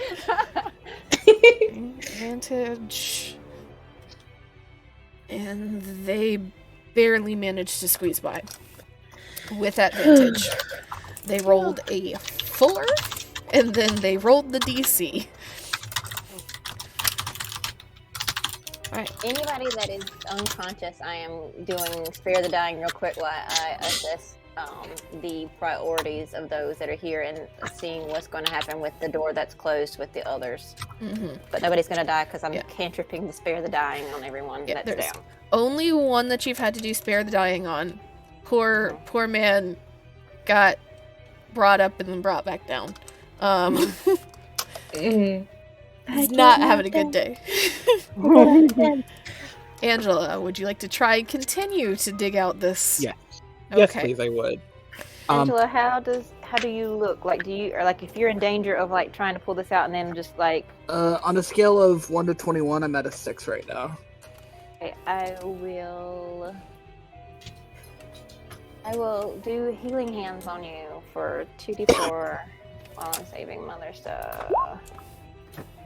A: Advantage. And they barely managed to squeeze by. With advantage. They rolled a 4, and then they rolled the DC. Alright.
F: Anybody that is unconscious, I am doing spare the dying real quick while I assess the priorities of those that are here and seeing what's going to happen with the door that's closed with the others.
A: Mm-hmm.
F: But nobody's going to die because I'm
A: Yeah.
F: cantripping to spare the dying on everyone that's
A: there's
F: down.
A: only one that you've had to do spare the dying on. Poor man got brought up and then brought back down. He's not having a good day. Angela, would you like to try and continue to dig out this?
B: Yeah. Yes,
A: Okay.
B: please, I would.
F: Angela, how do you look? Like, if you're in danger of like trying to pull this out and then just like?
B: On a scale of 1 to 21, I'm at a 6 right now.
F: Okay, I will do healing hands on you for 2d4 while I'm saving mother stuff.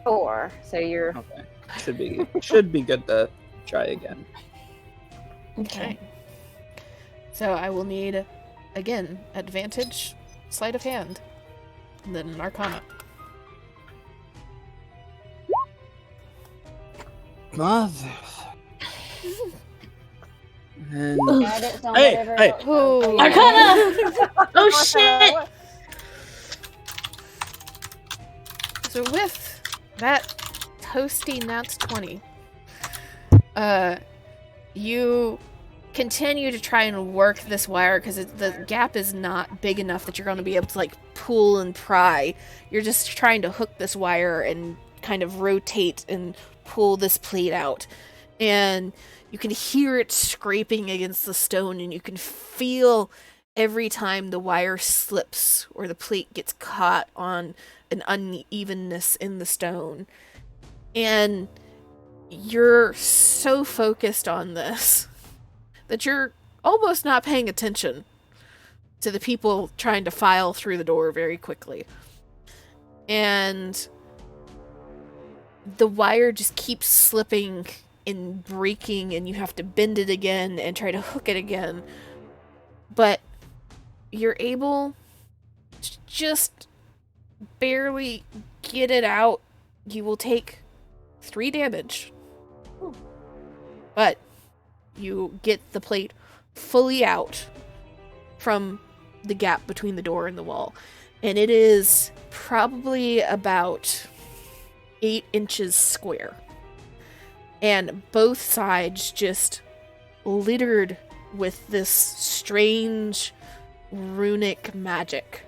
F: 4. So you're
B: Okay. Should be good to try again.
A: Okay. So I will need, again, advantage, sleight of hand, and then an arcana.
B: Mother. And
F: guidance on
B: Hey,
F: whatever.
B: hey.
A: Oh.
E: Arcana! Oh shit!
A: So with that toasty nat 20, you continue to try and work this wire because the gap is not big enough that you're going to be able to like pull and pry. You're just trying to hook this wire and kind of rotate and pull this plate out. And you can hear it scraping against the stone, and you can feel every time the wire slips or the plate gets caught on an unevenness in the stone. And you're so focused on this that you're almost not paying attention to the people trying to file through the door very quickly. And the wire just keeps slipping and breaking, and you have to bend it again and try to hook it again. But you're able to just barely get it out. You will take 3 damage. But you get the plate fully out from the gap between the door and the wall. And it is probably about 8 inches square. And both sides just littered with this strange runic magic.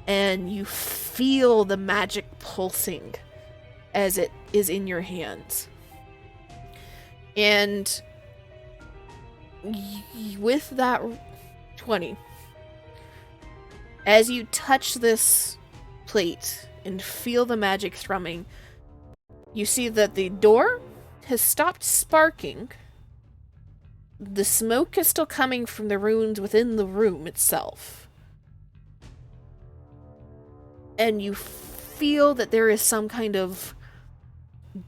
A: And you feel the magic pulsing as it is in your hands. And with that 20, as you touch this plate and feel the magic thrumming, you see that the door has stopped sparking. The smoke is still coming from the runes within the room itself. And you feel that there is some kind of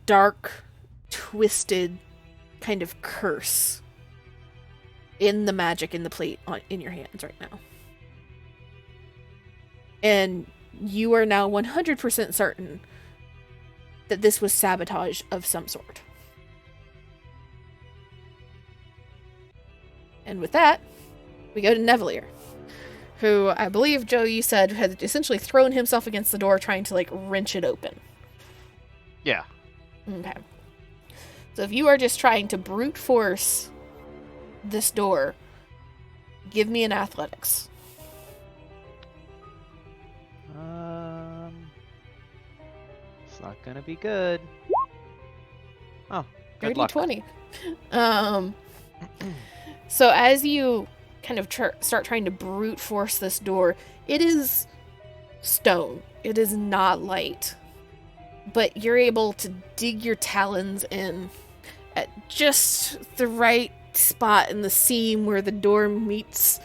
A: dark, twisted kind of curse in the magic in the plate in your hands right now. And you are now 100% certain that this was sabotage of some sort. And with that, we go to Nevelier, who I believe, Joe, you said had essentially thrown himself against the door trying to, like, wrench it open.
C: Yeah.
A: Okay. So if you are just trying to brute force this door, give me an athletics.
C: It's not gonna be good. Oh, good
A: Dirty
C: luck.
A: 20. So as you kind of start trying to brute force this door, it is stone. It is not light. But you're able to dig your talons in at just the right spot in the seam where the door meets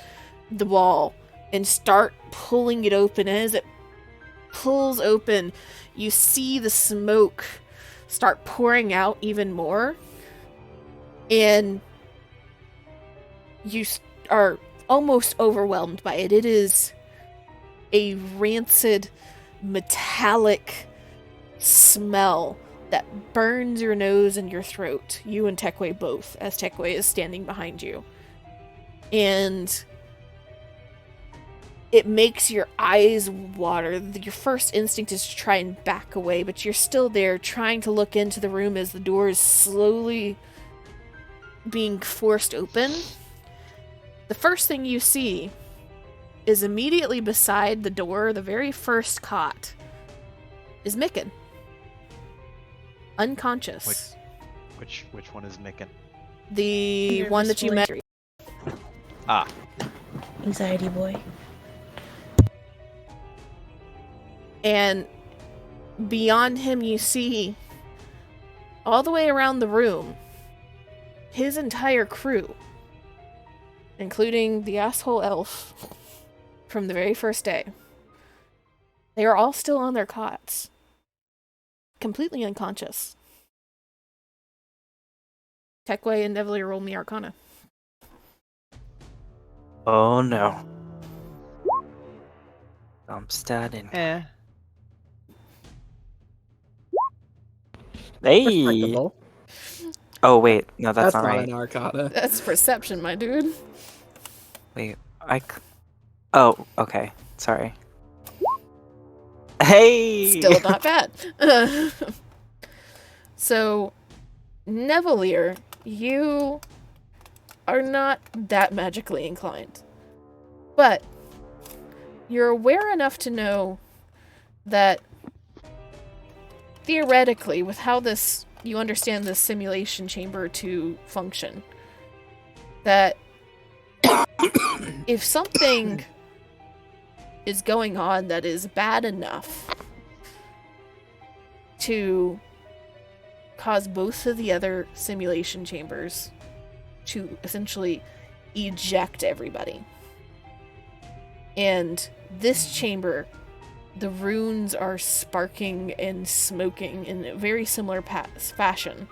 A: the wall and start pulling it open. And as it pulls open, you see the smoke start pouring out even more. And you are almost overwhelmed by it. It is a rancid, metallic smell that burns your nose and your throat. You and Tekwe both, as Tekwe is standing behind you. And it makes your eyes water. Your first instinct is to try and back away, but you're still there trying to look into the room as the door is slowly being forced open. The first thing you see is immediately beside the door, the very first cot, is Micken. Unconscious.
C: Which one is Micken?
A: The
E: Nervous
A: one that you
E: boy.
A: met.
C: Ah.
E: Anxiety boy.
A: And beyond him, you see, all the way around the room, his entire crew, including the asshole elf from the very first day. They are all still on their cots, completely unconscious. Techway and Neville roll me Arcana.
D: Oh no. I'm standing.
C: Eh.
D: Hey.
B: Respectable.
D: Oh wait, no, that's not
B: not
D: right.
B: an Arcana.
A: That's perception, my dude.
D: Wait, oh, okay. Sorry. Hey.
A: Still not bad. So, Neville, you are not that magically inclined. But you're aware enough to know that theoretically, with how you understand this simulation chamber to function, that if something is going on that is bad enough to cause both of the other simulation chambers to essentially eject everybody. And this chamber, the runes are sparking and smoking in a very similar fashion.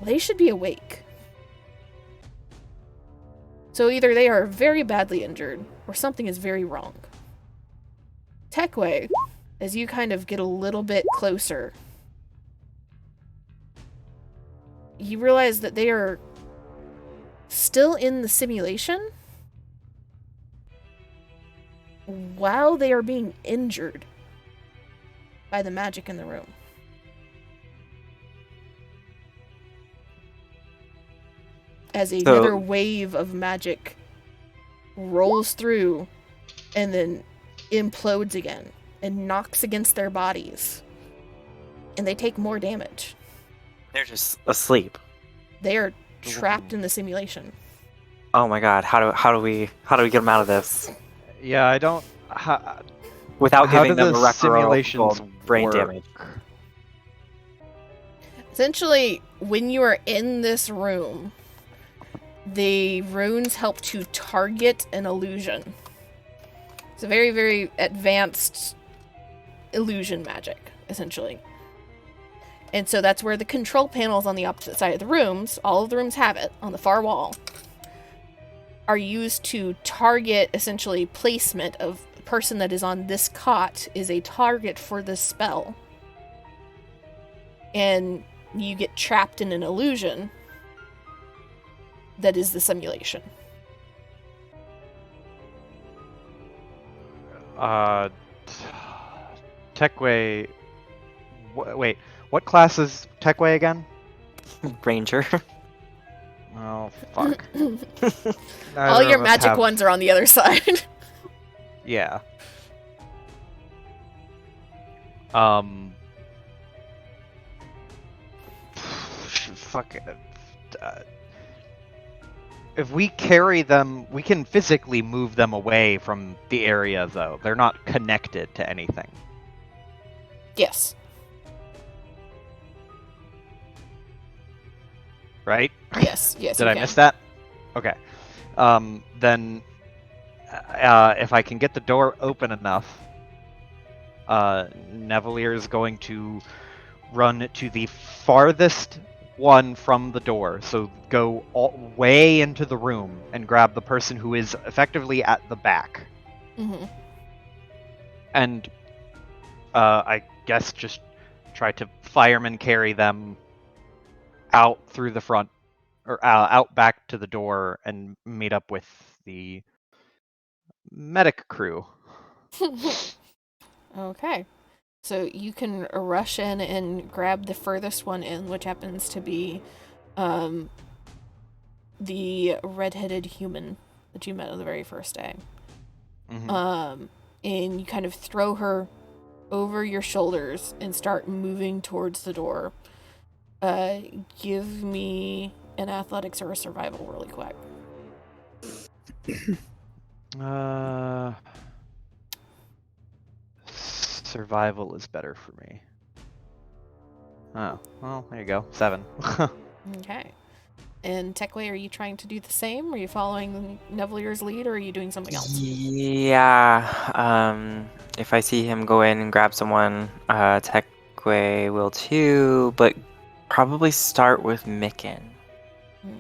A: They should be awake. So either they are very badly injured, or something is very wrong. Techway, as you kind of get a little bit closer, you realize that they are still in the simulation while they are being injured by the magic in the room. As another wave of magic rolls through and then implodes again and knocks against their bodies. And they take more damage.
D: They're just asleep.
A: They are trapped in the simulation.
D: Oh my god, how do we get them out of this?
C: Yeah, I don't.
D: Without
C: How
D: giving
C: do
D: them
C: the
D: a
C: simulations
D: brain
C: work?
D: damage.
A: Essentially, when you are in this room, the runes help to target an illusion. It's a very, very advanced illusion magic, essentially. And so that's where the control panels on the opposite side of the rooms, all of the rooms have it, on the far wall, are used to target, essentially, placement of the person that is on this cot is a target for this spell. And you get trapped in an illusion that is the simulation.
C: Techway. Wait, what class is Techway again?
D: Ranger.
C: Oh, fuck.
A: All your magic ones are on the other side.
C: Yeah. Fuck it. If we carry them, we can physically move them away from the area, though. They're not connected to anything.
A: Yes.
C: Right?
A: Yes, yes.
C: Did I miss that? Okay. Then, if I can get the door open enough, Nevelier is going to run to the farthest one from the door. So go way into the room and grab the person who is effectively at the back.
A: Mm-hmm.
C: And I guess just try to fireman carry them out through the front, or out back to the door and meet up with the medic crew.
A: Okay. So you can rush in and grab the furthest one in, which happens to be the red-headed human that you met on the very first day.
C: Mhm.
A: And you kind of throw her over your shoulders and start moving towards the door. Give me an athletics or a survival really quick.
C: Survival is better for me. Oh, well, there you go. 7.
A: Okay. And Techway, are you trying to do the same? Are you following Nevelier's lead, or are you doing something else?
D: Yeah. If I see him go in and grab someone, Techway will too, but probably start with Micken.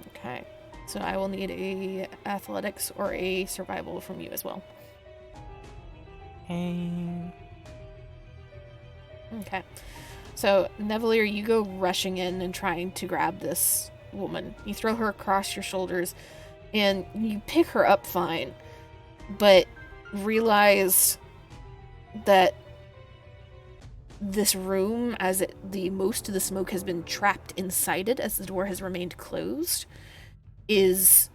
A: Okay. So I will need a athletics or a survival from you as well. Okay. So, Nevelier, you go rushing in and trying to grab this woman. You throw her across your shoulders, and you pick her up fine, but realize that this room, as the most of the smoke has been trapped inside it as the door has remained closed, is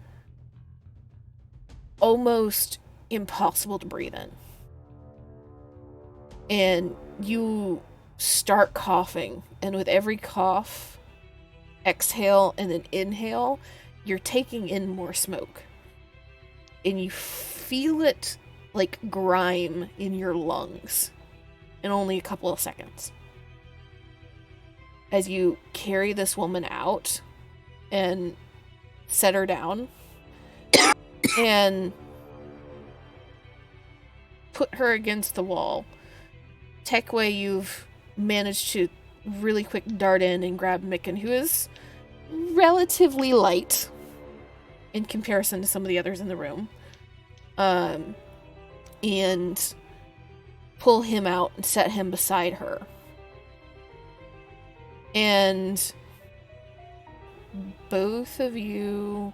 A: almost impossible to breathe in. And you start coughing, and with every cough, exhale, and then inhale, you're taking in more smoke. And you feel it like grime in your lungs in only a couple of seconds. As you carry this woman out and set her down and put her against the wall, Techway, you've managed to really quick dart in and grab Micken, who is relatively light in comparison to some of the others in the room, and pull him out and set him beside her. And both of you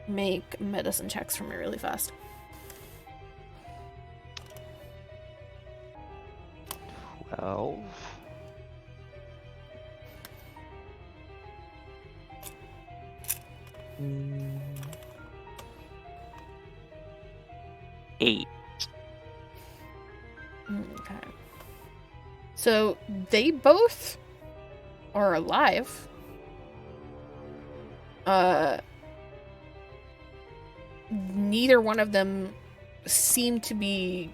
A: make medicine checks for me really fast.
C: 12.
D: Eight.
A: Okay. So they both are alive. Neither one of them seem to be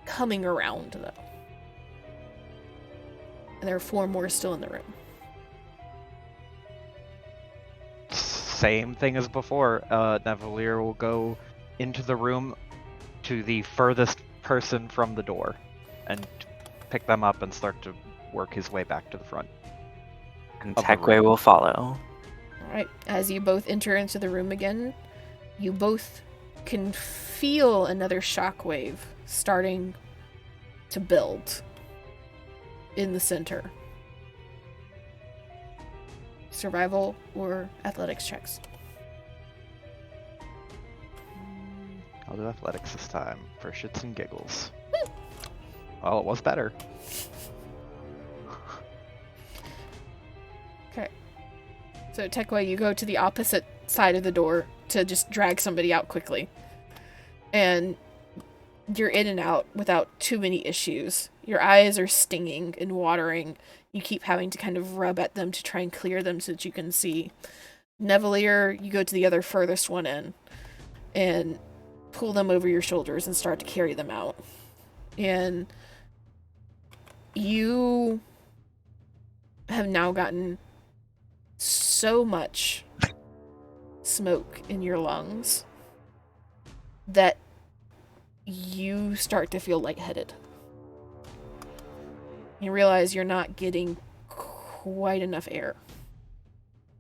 A: coming around, though. And there are 4 more still in the room.
C: Same thing as before. Nevelier will go into the room to the furthest person from the door and pick them up and start to work his way back to the front.
D: And
C: Of the
D: Techway
C: room.
D: will follow.
A: Alright, as you both enter into the room again, you both can feel another shockwave starting to build in the center. Survival or athletics checks?
C: I'll do athletics this time for shits and giggles. Well, it was better.
A: Okay. So, Techway, you go to the opposite side of the door to just drag somebody out quickly. And you're in and out without too many issues. Your eyes are stinging and watering. You keep having to kind of rub at them to try and clear them so that you can see. Nevelier, you go to the other furthest one in and pull them over your shoulders and start to carry them out. And you have now gotten so much smoke in your lungs that you start to feel lightheaded. You realize you're not getting quite enough air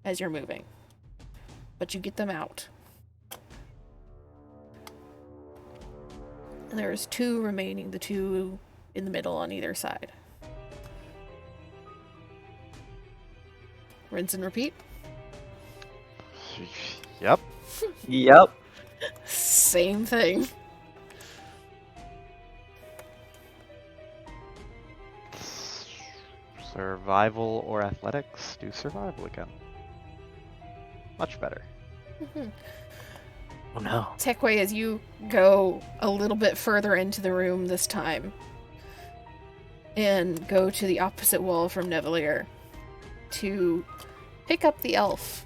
A: as you're moving, but you get them out. And there's 2 remaining, the 2 in the middle on either side. Rinse and repeat.
C: Yep.
D: Yep.
A: Same thing.
C: Survival or athletics? Do survival again. Much better.
D: Oh no.
A: Tekwe, as you go a little bit further into the room this time and go to the opposite wall from Nevalier to pick up the elf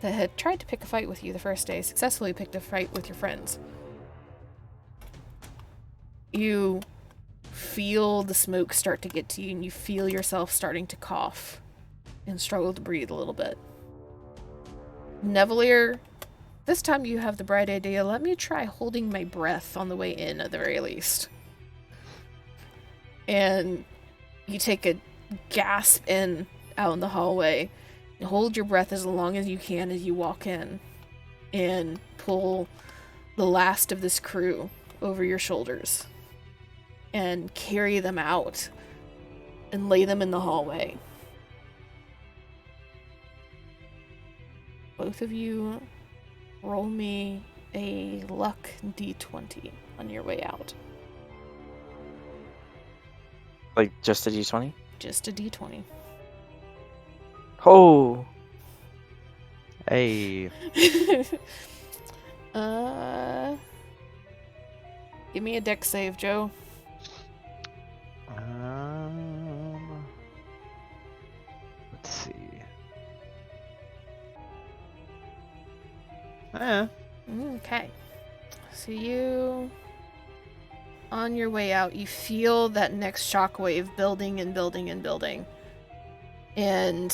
A: that had tried to pick a fight with you the first day, successfully picked a fight with your friends. You feel the smoke start to get to you, and you feel yourself starting to cough and struggle to breathe a little bit. Nevalier, this time you have the bright idea, let me try holding my breath on the way in at the very least. And you take a gasp in out in the hallway and hold your breath as long as you can as you walk in and pull the last of this crew over your shoulders and carry them out and lay them in the hallway. Both of you roll me a luck d20 on your way out.
D: Like just a d20?
A: Just a d20.
D: Oh!
C: Hey.
A: Give me a dex save, Joe.
C: Let's see.
A: Okay. So you, on your way out, you feel that next shockwave building and building and building. And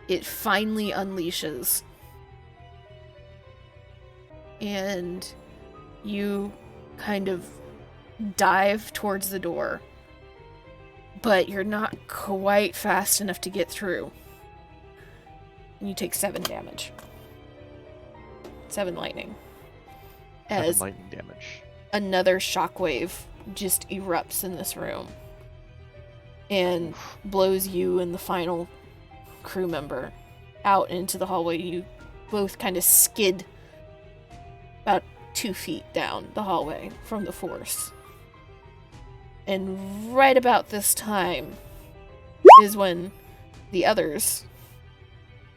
A: it finally unleashes. And you kind of dive towards the door. But you're not quite fast enough to get through. And you take 7 damage. 7 lightning.
C: 7 lightning damage.
A: Another shockwave just erupts in this room and blows you and the final crew member out into the hallway. You both kind of skid about 2 feet down the hallway from the force. And right about this time is when the others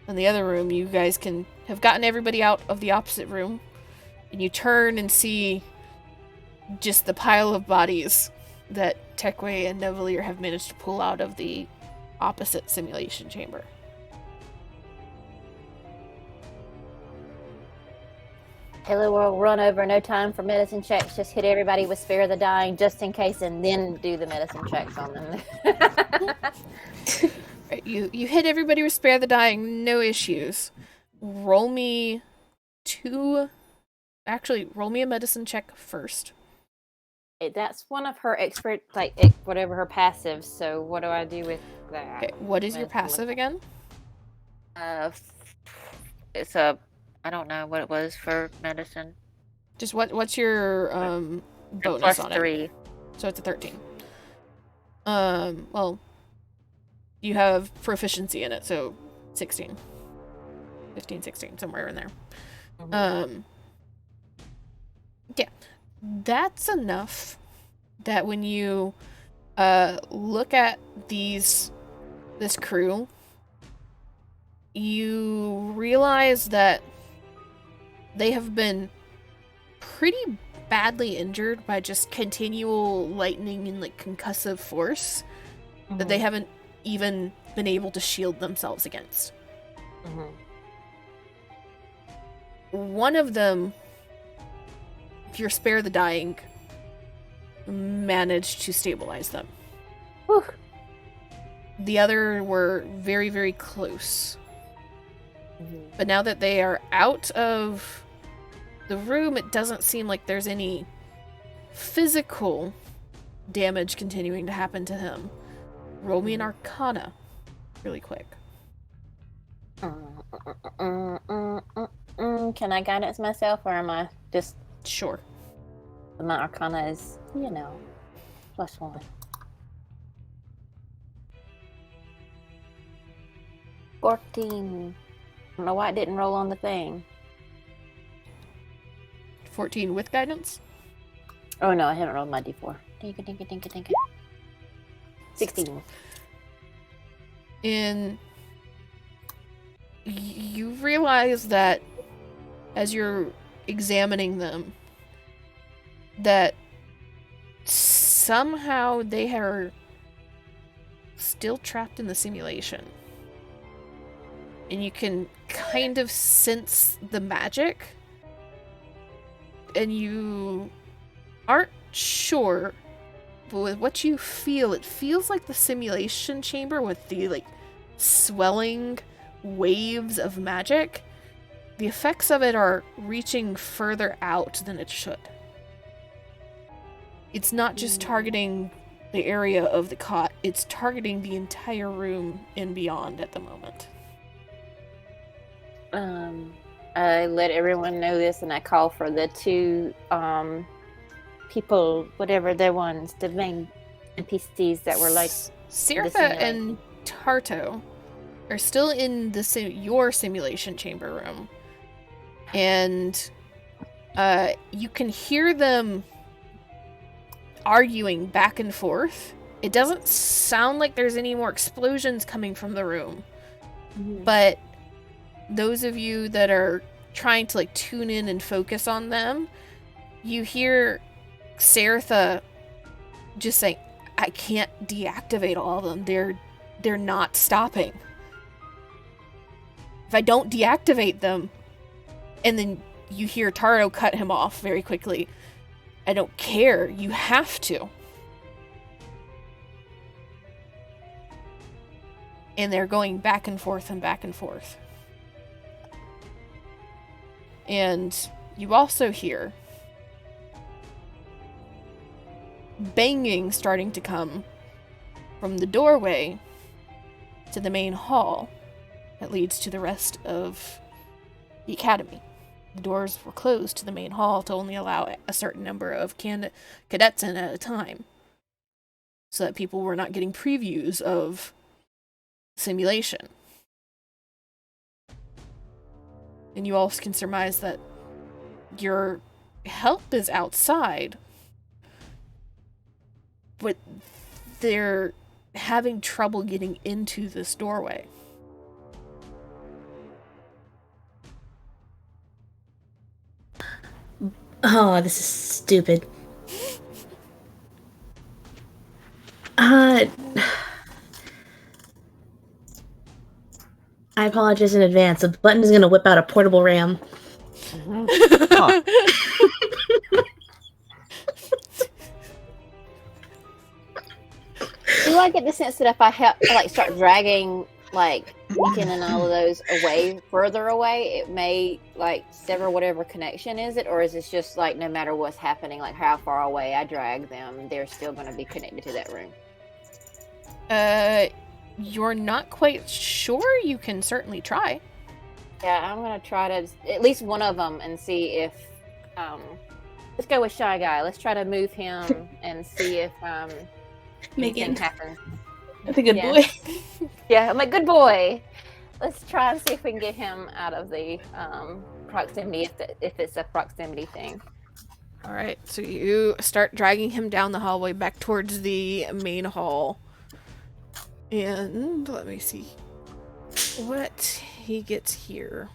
A: in the other room, you guys can have gotten everybody out of the opposite room, and you turn and see just the pile of bodies that Tekwe and Nevalier have managed to pull out of the opposite simulation chamber.
F: Taylor will run over, no time for medicine checks, just hit everybody with Spare the Dying just in case, and then do the medicine checks on them.
A: Right, you hit everybody with Spare the Dying, no issues. Roll me a medicine check first.
F: That's one of her expert, whatever her passives, so what do I do with that?
A: Okay, what is your passive again?
F: It's a, I don't know what it was for medicine.
A: Just what's your bonus
F: plus
A: on
F: 3.
A: it? So it's a 13. Well, you have proficiency in it, so 16. 15, 16, somewhere in there.
F: Mm-hmm.
A: Yeah. That's enough that when you look at this crew, you realize that they have been pretty badly injured by just continual lightning and concussive force that they haven't even been able to shield themselves against. One of them, if you're Spare the Dying, managed to stabilize them.
F: Whew.
A: The other were very, very close. But now that they are out of the room, it doesn't seem like there's any physical damage continuing to happen to him. Roll me an Arcana really quick.
F: Can I guidance myself, or am I just...
A: Sure.
F: My Arcana is, +1. 14. I don't know why it didn't roll on the thing.
A: 14 with guidance?
F: Oh no, I haven't rolled my d4. Dinka. 16.
A: And you realize that as you're examining them, that somehow they are still trapped in the simulation. And you can kind of sense the magic. And you aren't sure, but with what you feel, it feels like the simulation chamber with the, like, swelling waves of magic. The effects of it are reaching further out than it should. It's not just targeting the area of the cot, it's targeting the entire room and beyond at the moment.
F: I let everyone know this, and I call for the two people, whatever their ones, the main NPCs that were like
A: Sirtha and Tarto are still in the your simulation chamber room, and you can hear them arguing back and forth. It doesn't sound like there's any more explosions coming from the room, but those of you that are trying to, like, tune in and focus on them, you hear Sirtha just saying, I can't deactivate all of them. They're not stopping. If I don't deactivate them, and then you hear Taro cut him off very quickly, I don't care. You have to. And they're going back and forth and back and forth. And you also hear banging starting to come from the doorway to the main hall that leads to the rest of the academy. The doors were closed to the main hall to only allow a certain number of cadets in at a time, so that people were not getting previews of simulation. And you also can surmise that your help is outside, but they're having trouble getting into this doorway.
E: Oh, this is stupid. I apologize in advance. The button is going to whip out a portable RAM.
C: Huh.
F: Do I get the sense that if I start dragging like Deacon and all of those away, further away, it may like sever whatever connection is it, or is it just like no matter what's happening, like how far away I drag them, they're still going to be connected to that room?
A: You're not quite sure. You can certainly try.
F: Yeah, I'm going to try to at least one of them and see if let's go with Shy Guy. Let's try to move him and see if anything happens.
E: That's a good boy.
F: Yeah, I'm a good boy. Let's try and see if we can get him out of the proximity, if it's a proximity thing.
A: All right, so you start dragging him down the hallway back towards the main hall. And let me see what he gets here.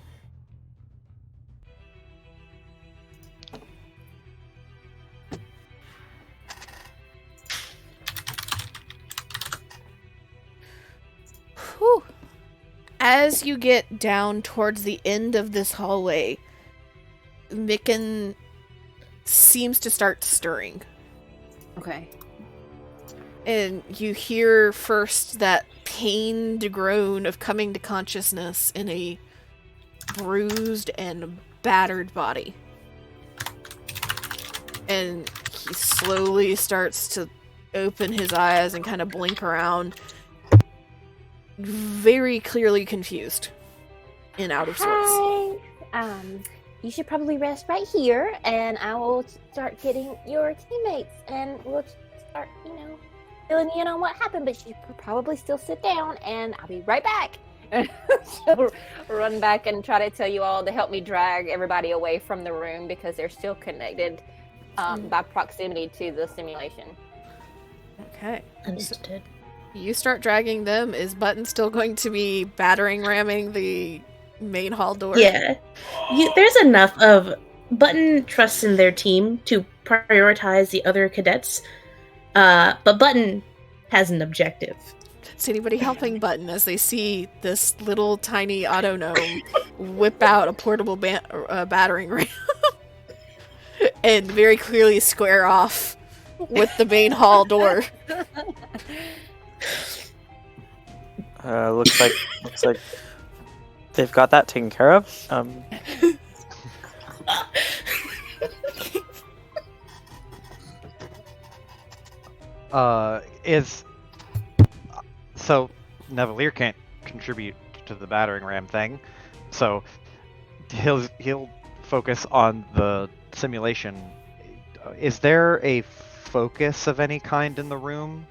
A: Whew. As you get down towards the end of this hallway, Micken seems to start stirring.
F: Okay.
A: And you hear first that pained groan of coming to consciousness in a bruised and battered body. And he slowly starts to open his eyes and kind of blink around, very clearly confused and out of sorts.
F: Hi. You should probably rest right here, and I will start getting your teammates, and we'll start, filling you in on what happened, but you should probably still sit down, and I'll be right back. She'll run back and try to tell you all to help me drag everybody away from the room because they're still connected by proximity to the simulation.
A: Okay.
E: Understood.
A: You start dragging them. Is Button still going to be battering ramming the main hall door?
E: Yeah. There's enough of Button trusts in their team to prioritize the other cadets, but Button has an objective.
A: Is anybody helping Button as they see this little tiny auto gnome whip out a portable battering ram and very clearly square off with the main hall door?
D: Looks like they've got that taken care of.
C: So Nevalier can't contribute to the battering ram thing, so he'll focus on the simulation. Is there a focus of any kind in the room?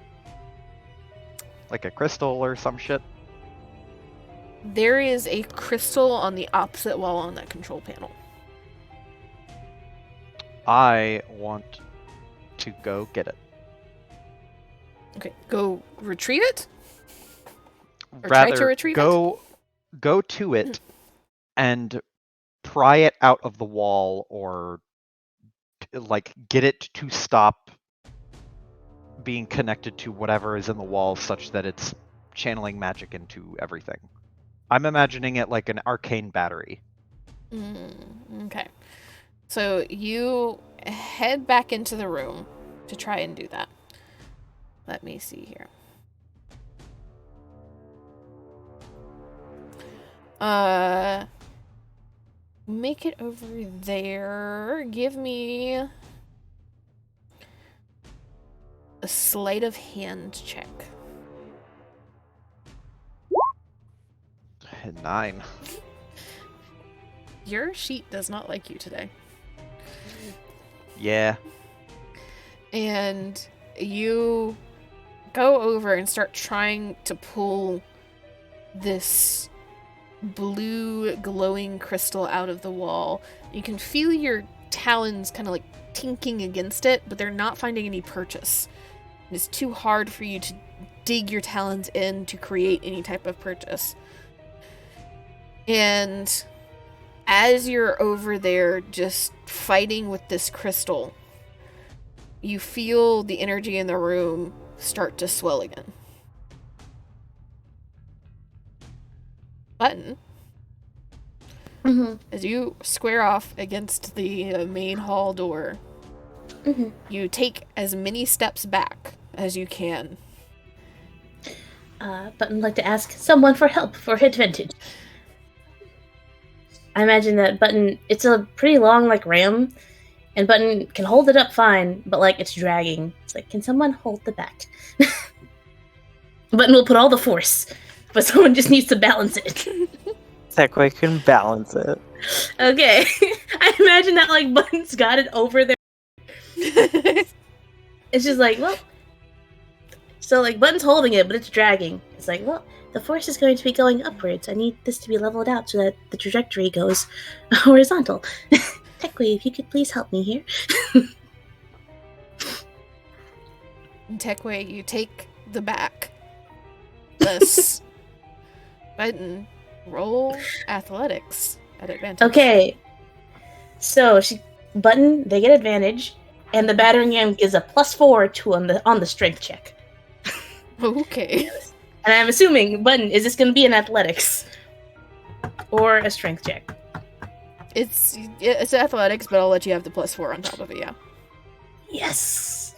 C: Like a crystal or some shit?
A: There is a crystal on the opposite wall on that control panel.
C: I want to go get it.
A: Okay, go retrieve it? Or try to retrieve
C: go to it and pry it out of the wall, or like get it to stop being connected to whatever is in the wall such that it's channeling magic into everything. I'm imagining it like an arcane battery.
A: Okay. So you head back into the room to try and do that. Let me see here. Make it over there. Give me a sleight of hand check.
C: 9.
A: Your sheet does not like you today.
C: Yeah.
A: And you go over and start trying to pull this blue glowing crystal out of the wall. You can feel your talons kind of like tinking against it, but they're not finding any purchase. It's too hard for you to dig your talons in to create any type of purchase. And as you're over there just fighting with this crystal, you feel the energy in the room start to swell again. Button.
E: Mm-hmm.
A: As you square off against the main hall door, you take as many steps back as you can.
E: Button would like to ask someone for help for advantage. I imagine that Button, it's a pretty long, like, ram, and Button can hold it up fine, but, like, it's dragging. It's like, can someone hold the back? Button will put all the force, but someone just needs to balance it.
D: Techway can balance it.
E: Okay. I imagine that, like, Button's got it over there. It's just like, well... So, like, Button's holding it, but it's dragging. It's like, well, the force is going to be going upwards. I need this to be leveled out so that the trajectory goes horizontal. Techway, if you could please help me here.
A: Techway, you take the back. This Button, roll athletics at advantage.
E: Okay. So, Button, they get advantage, and the battering ram gives a +4 to on the strength check.
A: Okay.
E: And I'm assuming, Button, is this going to be an athletics? Or a strength check?
A: It's athletics, but I'll let you have the +4 on top of it, yeah.
E: Yes!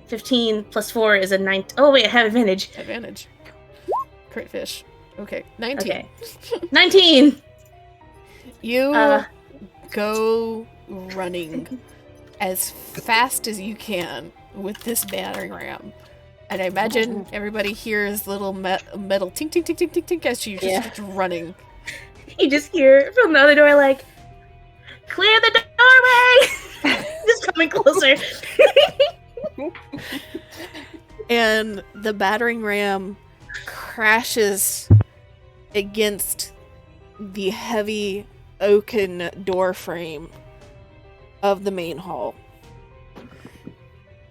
E: 15 +4 is a 19. Oh, wait, I have advantage.
A: Advantage. Crit fish. Okay, 19.
E: Okay. 19!
A: You go running as fast as you can with this battering ram. And I imagine everybody hears little metal tink, tink, tink, tink, tink, tink as she just keeps running.
E: You just hear from the other door, like, clear the doorway! Just coming closer.
A: And the battering ram crashes against the heavy oaken door frame of the main hall.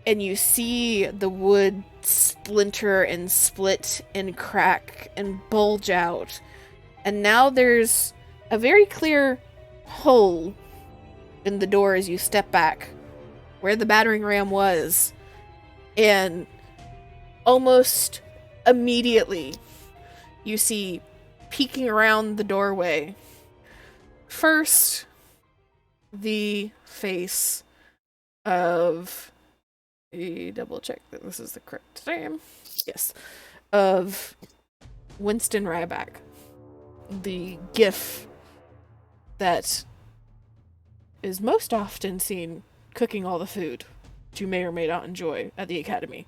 A: and you see the wood splinter and split and crack and bulge out. And now there's a very clear hole in the door as you step back, where the battering ram was. And almost immediately, you see, peeking around the doorway, first, the face of... double check that this is the correct name. Yes. Of Winston Ryback. The gif that is most often seen cooking all the food that you may or may not enjoy at the academy.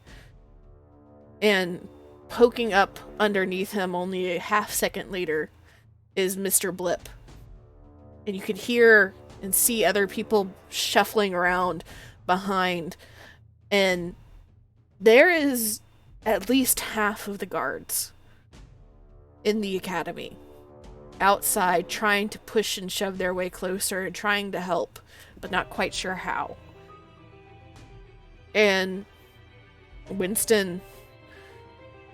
A: And poking up underneath him only a half second later is Mr. Blip. And you can hear and see other people shuffling around behind. And there is at least half of the guards in the academy outside trying to push and shove their way closer and trying to help, but not quite sure how. And Winston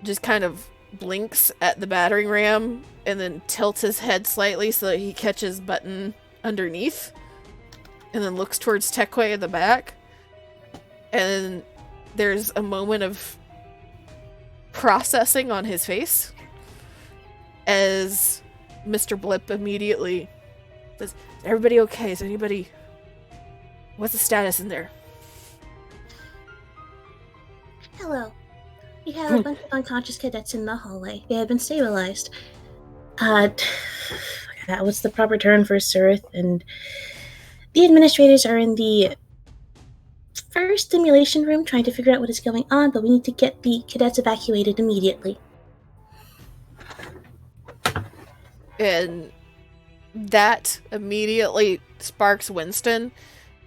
A: just kind of blinks at the battering ram and then tilts his head slightly so that he catches Button underneath, and then looks towards Tekwe in the back. And there's a moment of processing on his face as Mr. Blip immediately says, "Is everybody okay? Is anybody... What's the status in there?"
E: Hello. We have a bunch of unconscious cadets in the hallway. They have been stabilized. What's the proper term for Sirith? And the administrators are in the first simulation room trying to figure out what is going on, but we need to get the cadets evacuated immediately.
A: And that immediately sparks Winston,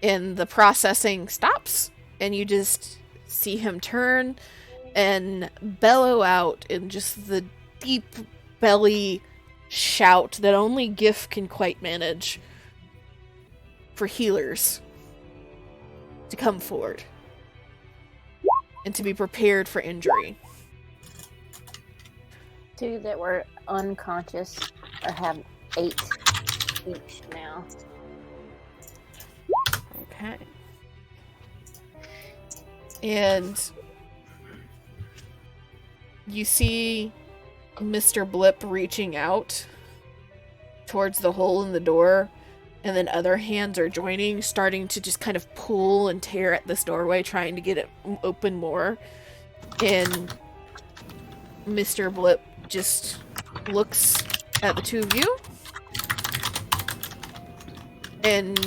A: and the processing stops, and you just see him turn and bellow out in just the deep belly shout that only GIF can quite manage for healers to come forward and to be prepared for injury.
F: Two that were unconscious have 8 each now.
A: Okay. And you see Mr. Blip reaching out towards the hole in the door, and then other hands are joining, starting to just kind of pull and tear at this doorway, trying to get it open more. And Mr. Blip just looks at the two of you and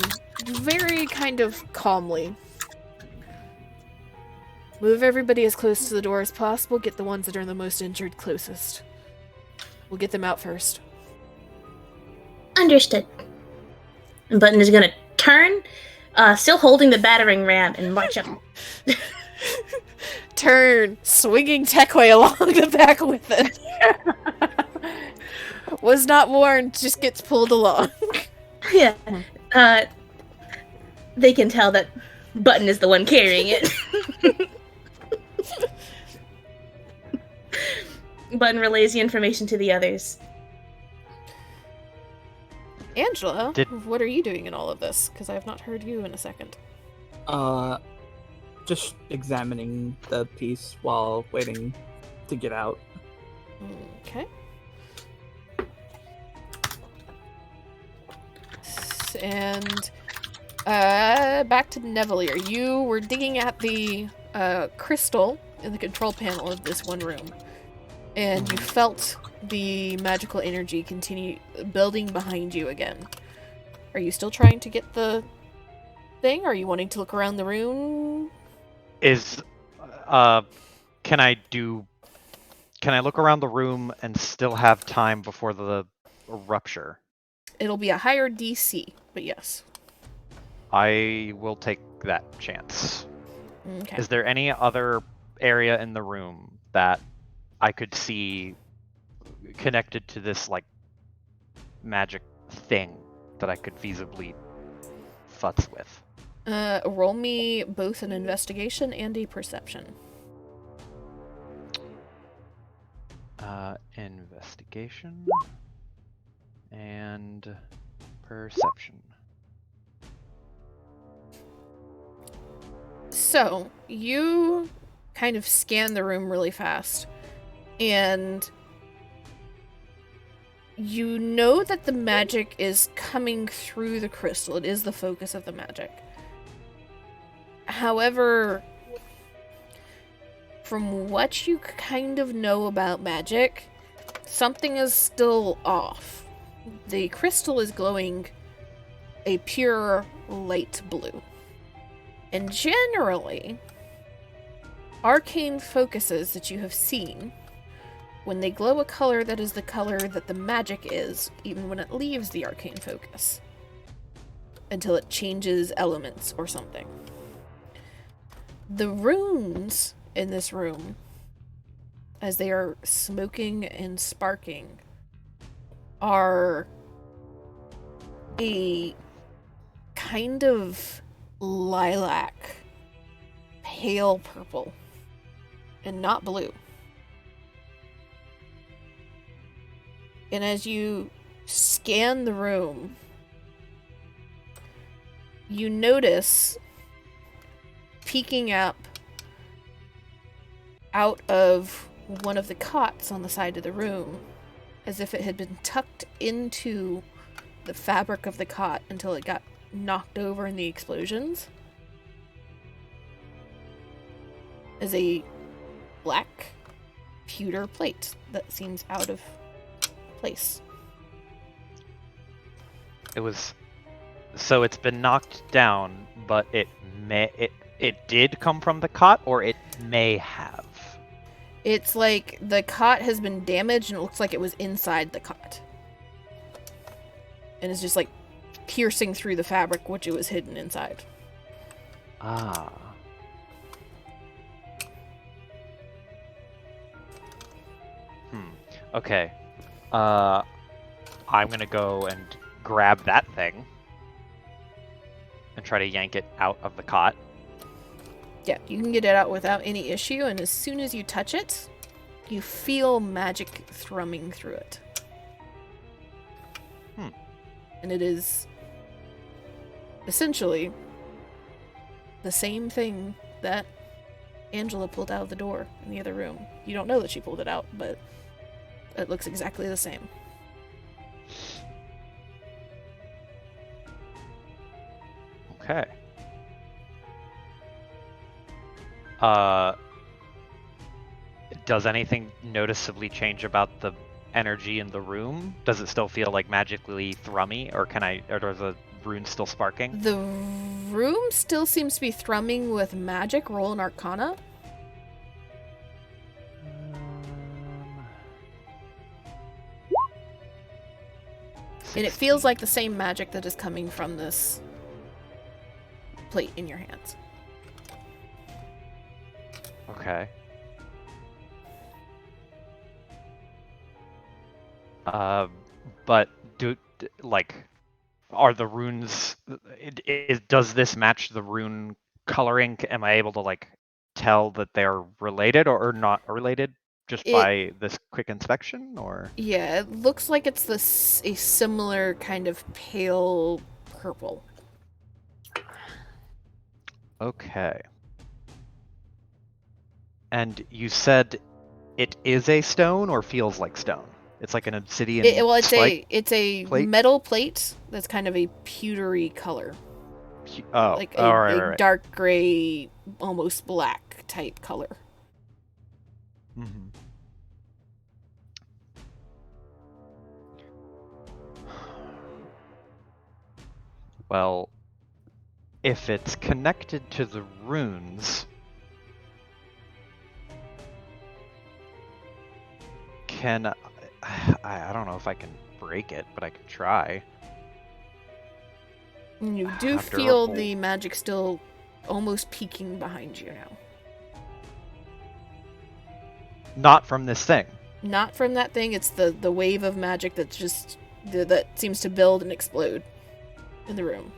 A: very kind of calmly, "Move everybody as close to the door as possible. Get the ones that are the most injured closest. We'll get them out first."
E: Understood. And Button is gonna turn, still holding the battering ram, and march up.
A: Turn, swinging Tekwe along the back with it. Was not warned, just gets pulled along.
E: Yeah. They can tell that Button is the one carrying it. Button relays the information to the others.
A: Angela, what are you doing in all of this? Because I have not heard you in a second.
B: Just examining the piece while waiting to get out.
A: Okay. And back to Nevelier. You were digging at the crystal in the control panel of this one room, and you felt the magical energy continue building behind you again. Are you still trying to get the thing? Are you wanting to look around the room?
C: Can I look around the room and still have time before the rupture?
A: It'll be a higher DC, but yes.
C: I will take that chance.
A: Okay.
C: Is there any other area in the room that I could see connected to this, like, magic thing that I could feasibly futz with?
A: Roll me both an investigation and a perception.
C: Investigation and perception.
A: So, you kind of scan the room really fast, and you know that the magic is coming through the crystal. It is the focus of the magic. However, from what you kind of know about magic, something is still off. The crystal is glowing a pure light blue. And generally, arcane focuses that you have seen, when they glow a color that is the color that the magic is, even when it leaves the arcane focus, until it changes elements or something. The runes in this room, as they are smoking and sparking, are a kind of lilac, pale purple, and not blue. And as you scan the room, you notice peeking up out of one of the cots on the side of the room, as if it had been tucked into the fabric of the cot until it got knocked over in the explosions, is a black pewter plate that seems out of place.
C: So it's been knocked down, but it did come from the cot, or it may have.
A: It's like the cot has been damaged and it looks like it was inside the cot. And it's just like piercing through the fabric which it was hidden inside.
C: Ah. Okay. I'm gonna go and grab that thing and try to yank it out of the cot.
A: Yeah, you can get it out without any issue, and as soon as you touch it, you feel magic thrumming through it. And it is essentially the same thing that Angela pulled out of the door in the other room. You don't know that she pulled it out, but it looks exactly the same.
C: Okay. Does anything noticeably change about the energy in the room? Does it still feel like magically thrummy, or are the runes still sparking?
A: The room still seems to be thrumming with magic. Roll an Arcana. And it feels like the same magic that is coming from this plate in your hands.
C: Okay. But are the runes? Does this match the rune coloring? Am I able to tell that they're related or not related just by this quick inspection, or?
A: Yeah, it looks like it's a similar kind of pale purple.
C: Okay. And you said it is a stone or feels like stone? It's like an obsidian.
A: It's a
C: plate?
A: metal plate that's kind of a pewtery color.
C: Oh,
A: like
C: a
A: dark gray, almost black type color.
C: Mm-hmm. Well, if it's connected to the runes, I don't know if I can break it, but I can try.
A: You do feel the magic still almost peeking behind you now.
C: Not from this thing.
A: Not from that thing. It's the wave of magic that's just that seems to build and explode in the room.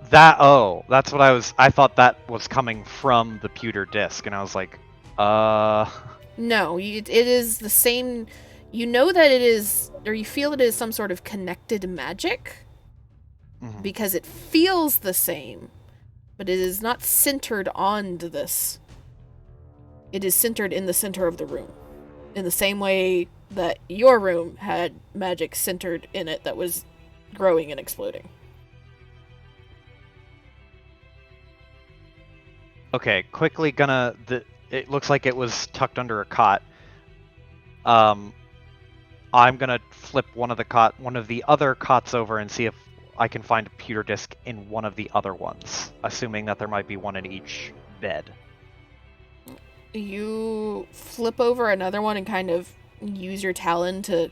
C: That's what I thought that was coming from the pewter disc, and I was like,
A: No, it is the same. You know that it is, or you feel it is some sort of connected magic because it feels the same, but it is not centered on this. It is centered in the center of the room, in the same way that your room had magic centered in it that was growing and exploding.
C: Okay, quickly it looks like it was tucked under a cot. I'm gonna flip one of the other cots over and see if I can find a pewter disc in one of the other ones, assuming that there might be one in each bed.
A: You flip over another one and kind of use your talon to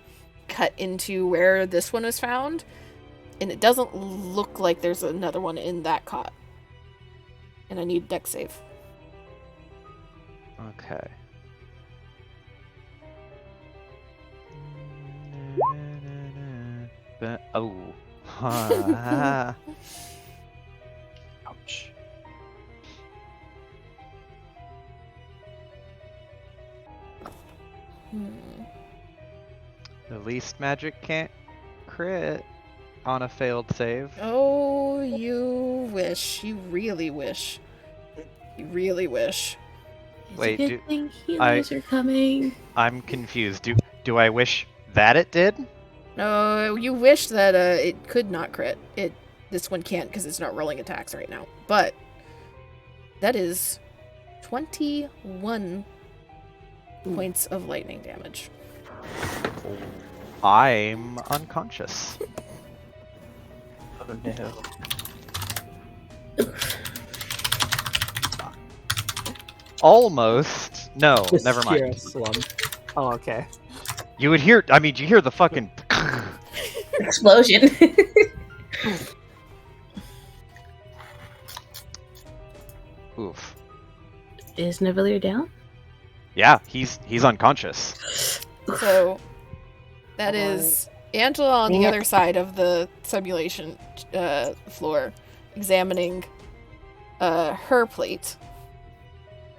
A: cut into where this one was found, and it doesn't look like there's another one in that cot. And I need dex save.
C: Okay. Oh.
D: Ouch.
C: The least magic can't crit on a failed save.
A: Oh, you wish. You really wish. You really wish.
E: It's
C: Wait,
E: a good thing healers are coming.
C: I'm confused. Do I wish that it did?
A: No, you wish that it could not crit. This one can't because it's not rolling attacks right now. But that is 21 points of lightning damage.
C: I'm unconscious.
D: Oh no.
C: Almost. No,
B: Just
C: never
B: hear
C: mind.
B: a slump. Oh, okay.
C: You would hear. I mean, you hear the fucking.
E: Explosion.
C: Oof.
E: Is Navalier down?
C: Yeah, he's unconscious.
A: So that is Angela on the other side of the simulation floor, examining her plate.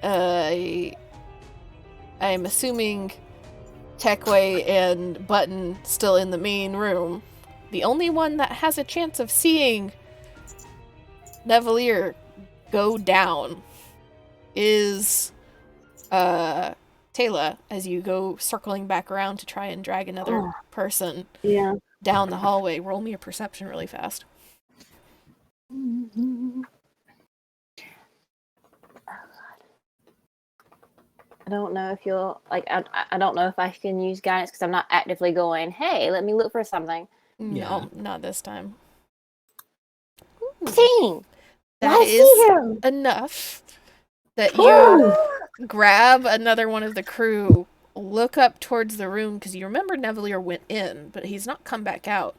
A: I'm assuming Techway and Button still in the main room. The only one that has a chance of seeing Nevalier go down is Taylor, as you go circling back around to try and drag another person down the hallway. Roll me a perception really fast.
F: I don't know if you'll I don't know if I can use guidance because I'm not actively going, hey, let me look for something.
A: No, not this time.
F: 15.
A: That is enough that you grab another one of the crew, look up towards the room, because you remember Nevalier went in, but he's not come back out,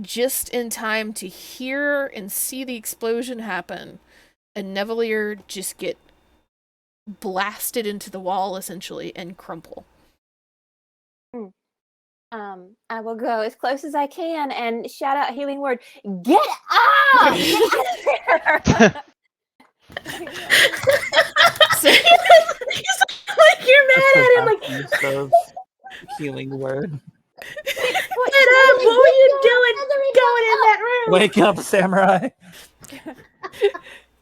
A: just in time to hear and see the explosion happen, and Nevalier just get blasted into the wall, essentially, and crumple.
F: I will go as close as I can and shout out a healing word. Get up! Get out of there!
E: Like you're mad at him. Like,
B: use of healing word.
E: get up! What were you doing going in that room?
B: Wake up, samurai!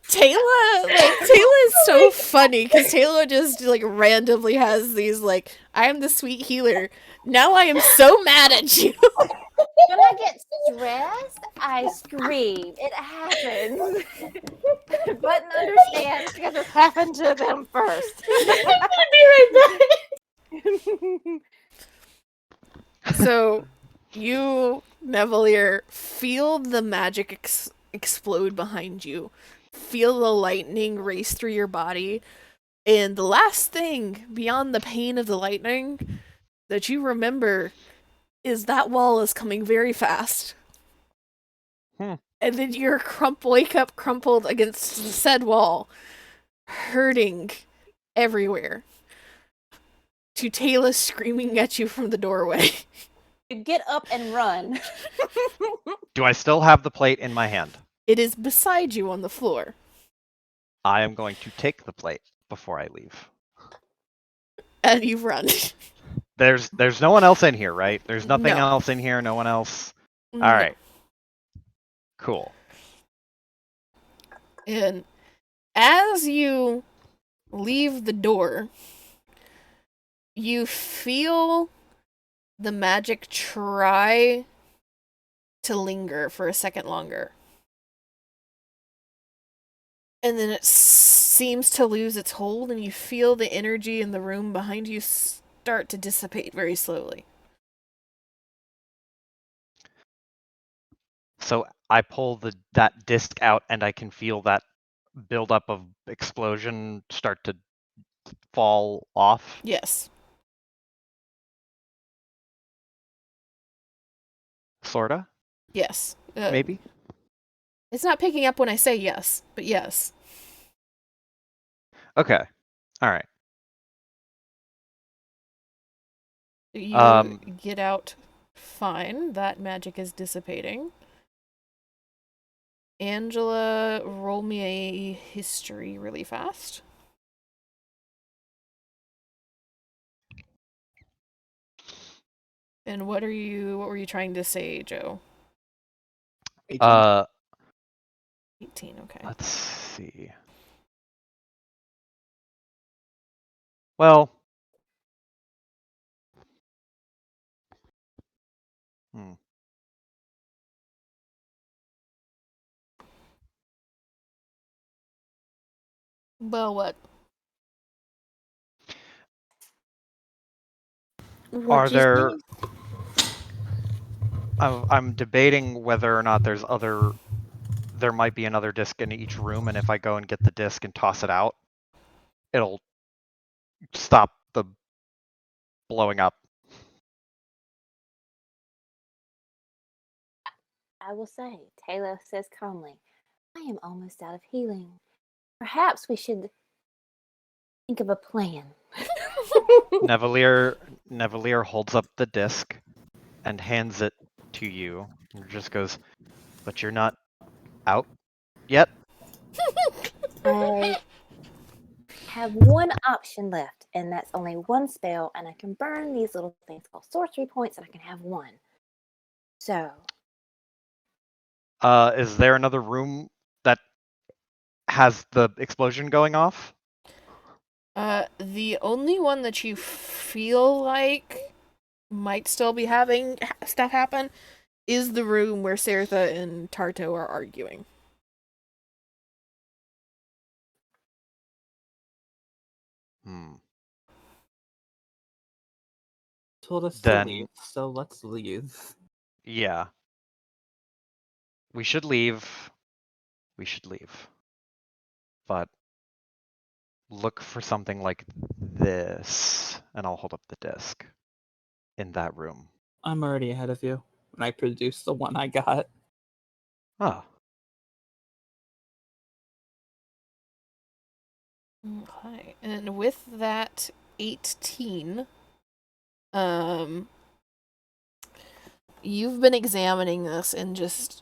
A: Taylor is so funny because Taylor just like randomly has these like, I am the sweet healer. Now I am so mad at you.
F: When I get stressed, I scream. It happens. Button understands because it's happened to them first.
E: I'm gonna be right back.
A: So you, Nevalier, feel the magic explode behind you. Feel the lightning race through your body. And the last thing beyond the pain of the lightning that you remember is that wall is coming very fast. And then you wake up crumpled against the said wall, hurting everywhere. To Taylor screaming at you from the doorway.
F: You get up and run.
C: Do I still have the plate in my hand?
A: It is beside you on the floor.
C: I am going to take the plate before I leave.
A: And you run.
C: There's no one else in here, right? There's nothing
A: No.
C: else in here, no one else. All
A: No.
C: right. Cool.
A: And as you leave the door, you feel the magic try to linger for a second longer. And then it seems to lose its hold, and you feel the energy in the room behind you start to dissipate very slowly.
C: So I pull that disc out, and I can feel that buildup of explosion start to fall off.
A: Yes.
C: Sorta,
A: Yes.
C: maybe.
A: It's not picking up when I say yes, but yes.
C: Okay. All right.
A: You get out fine. That magic is dissipating. Angela, roll me a history really fast. And what were you trying to say, Joe?
B: 18.
A: 18, okay.
C: Let's see. Well,
A: Well, what?
C: are
E: What'd you
C: there?
E: say?
C: I'm debating whether or not there might be another disc in each room, and if I go and get the disc and toss it out, it'll stop the blowing up.
F: I will say, Taylor says calmly, I am almost out of healing. Perhaps we should think of a plan.
C: Nevalier holds up the disc and hands it to you, and just goes, "But you're not out yet."
F: I have one option left, and that's only one spell, and I can burn these little things called sorcery points, and I can have one. So,
C: Is there another room that has the explosion going off?
A: The only one that you feel like might still be having stuff happen is the room where Sertha and Tarto are arguing.
B: Told us
C: Then-
B: to leave, so let's leave.
C: Yeah. We should leave. But look for something like this, and I'll hold up the disc in that room.
B: I'm already ahead of you, and I produced the one I got.
C: Oh.
A: Okay. And with that 18, you've been examining this and just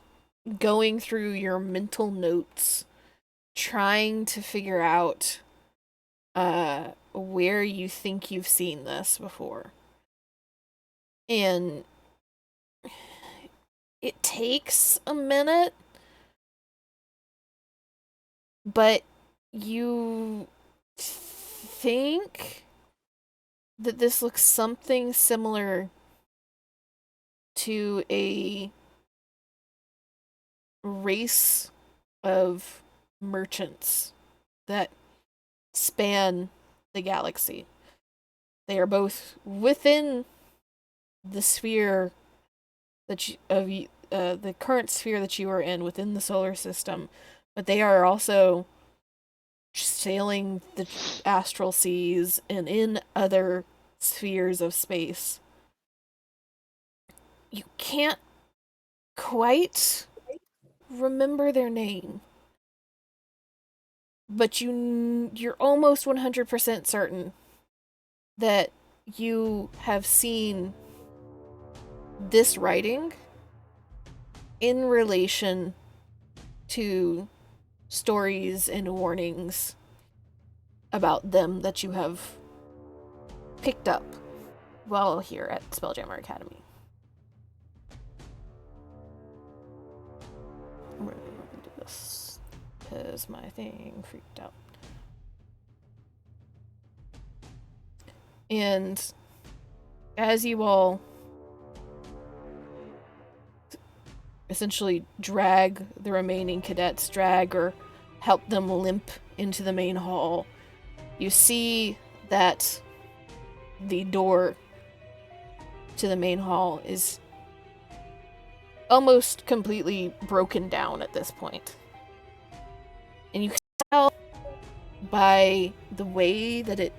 A: going through your mental notes, trying to figure out where you think you've seen this before. And it takes a minute, but you think that this looks something similar to a race of merchants that span the galaxy. They are both within the sphere that the current sphere that you are in within the solar system, but they are also sailing the astral seas and in other spheres of space. You can't quite remember their name, but you're almost 100% certain that you have seen this writing in relation to stories and warnings about them that you have picked up while here at Spelljammer Academy. I'm going to do this because my thing freaked out. And as you all essentially drag the remaining cadets, drag or help them limp into the main hall, you see that the door to the main hall is almost completely broken down at this point. And you can tell by the way that it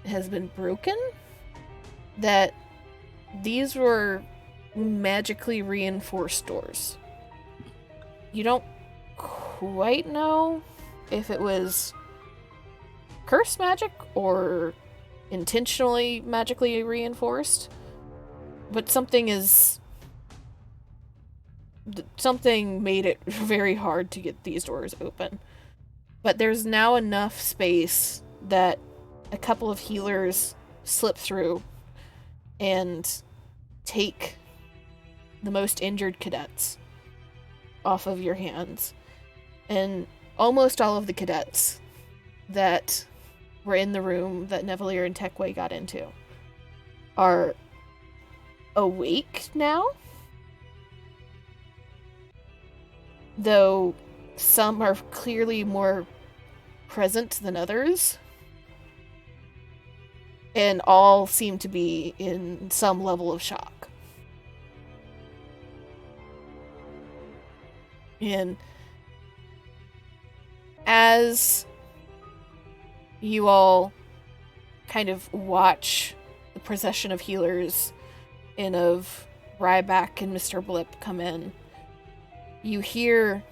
A: has been broken that these were magically reinforced doors. You don't quite know if it was curse magic or intentionally magically reinforced, but something made it very hard to get these doors open. But there's now enough space that a couple of healers slip through and take the most injured cadets off of your hands. And almost all of the cadets that were in the room that Nevalier and Tekwe got into are awake now. Though some are clearly more present than others. And all seem to be in some level of shock. And as you all kind of watch the procession of healers and of Ryback and Mr. Blip come in, you hear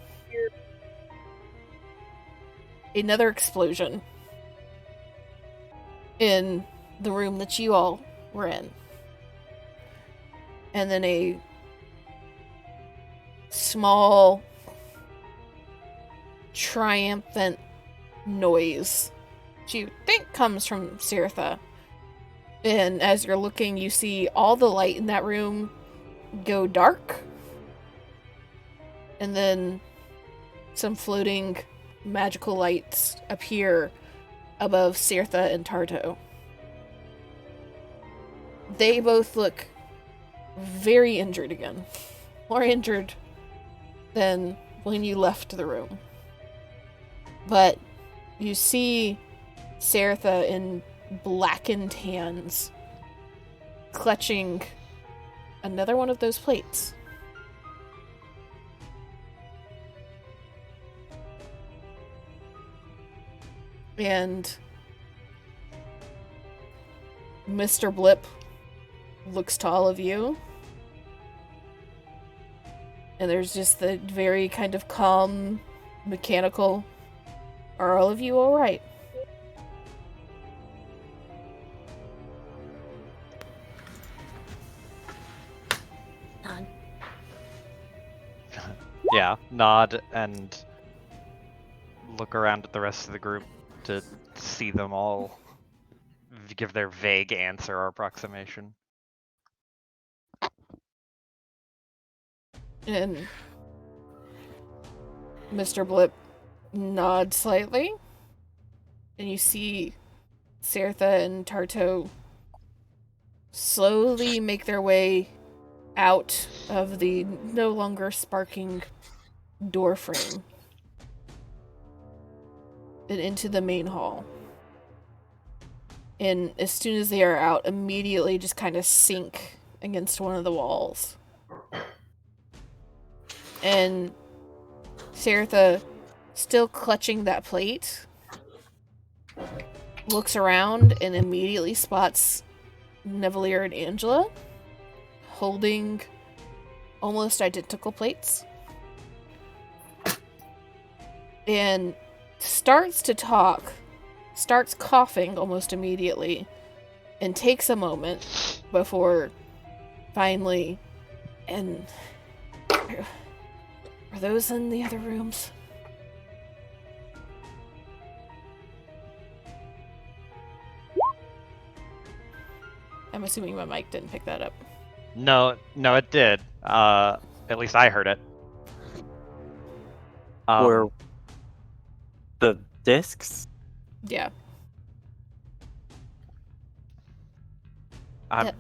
A: another explosion in the room that you all were in. And then a small, triumphant noise that you think comes from Sirtha. And as you're looking, you see all the light in that room go dark. And then some floating magical lights appear above Sirtha and Tarto. They both look very injured again. More injured than when you left the room. But you see Sirtha in blackened hands clutching another one of those plates. And Mr. Blip looks to all of you. And there's just the very kind of calm, mechanical, are all of you alright?
E: Nod.
C: Yeah, nod and look around at the rest of the group to see them all give their vague answer or approximation.
A: And Mr. Blip nods slightly. And you see Sirtha and Tarto slowly make their way out of the no longer sparking door frame and into the main hall. And as soon as they are out, immediately just kind of sink against one of the walls. And Sirtha, still clutching that plate, looks around and immediately spots Nevalier and Angela holding almost identical plates. And starts to talk, starts coughing almost immediately, and takes a moment before finally, and are those in the other rooms? I'm assuming my mic didn't pick that up.
C: No, it did. At least I heard it.
D: Or the discs?
A: Yeah.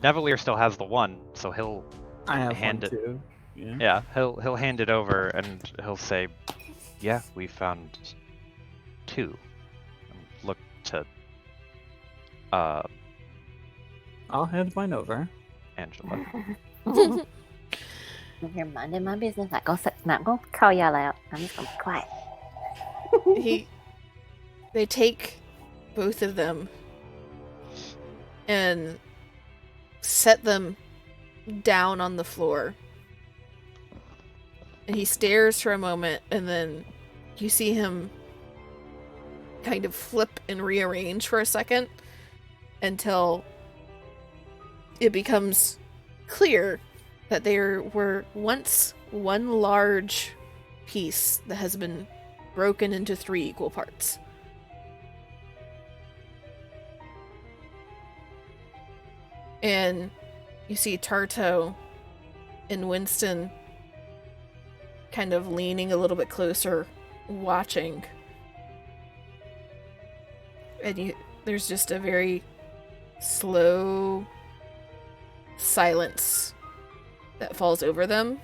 C: Nevalier still has the one, so he'll
B: I have
C: hand
B: one
C: it.
B: too. Yeah.
C: Yeah, he'll hand it over and he'll say, "Yeah, we found 2." And look to
B: I'll hand mine over.
C: Angela.
F: You're minding my business. Not gonna call y'all out. I'm just gonna be quiet.
A: They take both of them and set them down on the floor. And he stares for a moment, and then you see him kind of flip and rearrange for a second until it becomes clear that there were once one large piece that has been broken into 3 equal parts. And you see Tarto and Winston kind of leaning a little bit closer, watching. And there's just a very slow silence that falls over them.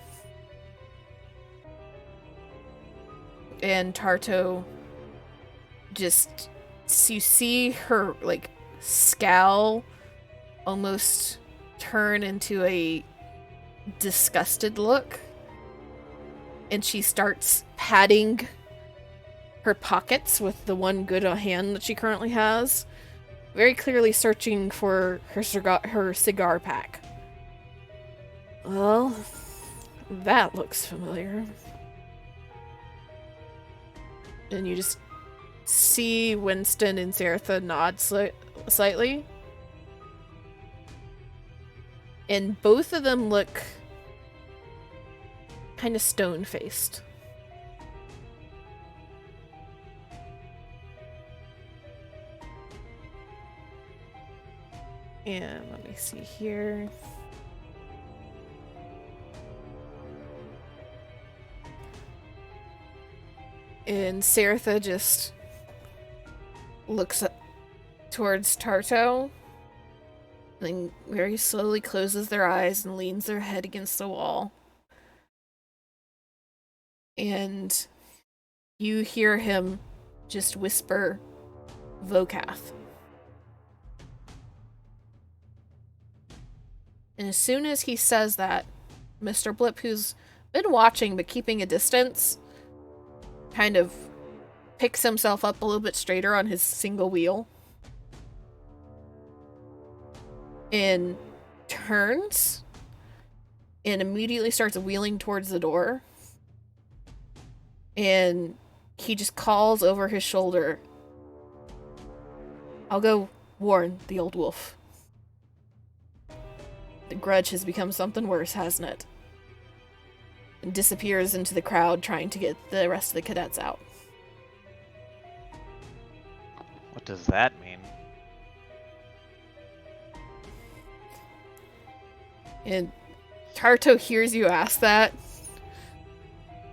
A: And Tarto just, you see her like scowl almost turn into a disgusted look, and she starts patting her pockets with the one good hand that she currently has, very clearly searching for her cigar pack. Well, that looks familiar. And you just see Winston and Saratha nod slightly. And both of them look kind of stone-faced. And let me see here. And Saratha just looks up towards Tarto, then very slowly closes their eyes and leans their head against the wall. And you hear him just whisper, Vokath. And as soon as he says that, Mr. Blip, who's been watching but keeping a distance, kind of picks himself up a little bit straighter on his single wheel and turns and immediately starts wheeling towards the door. And he just calls over his shoulder, I'll go warn the old wolf. The grudge has become something worse, hasn't it? And disappears into the crowd, trying to get the rest of the cadets out.
C: What does that mean?
A: And Tarto hears you ask that,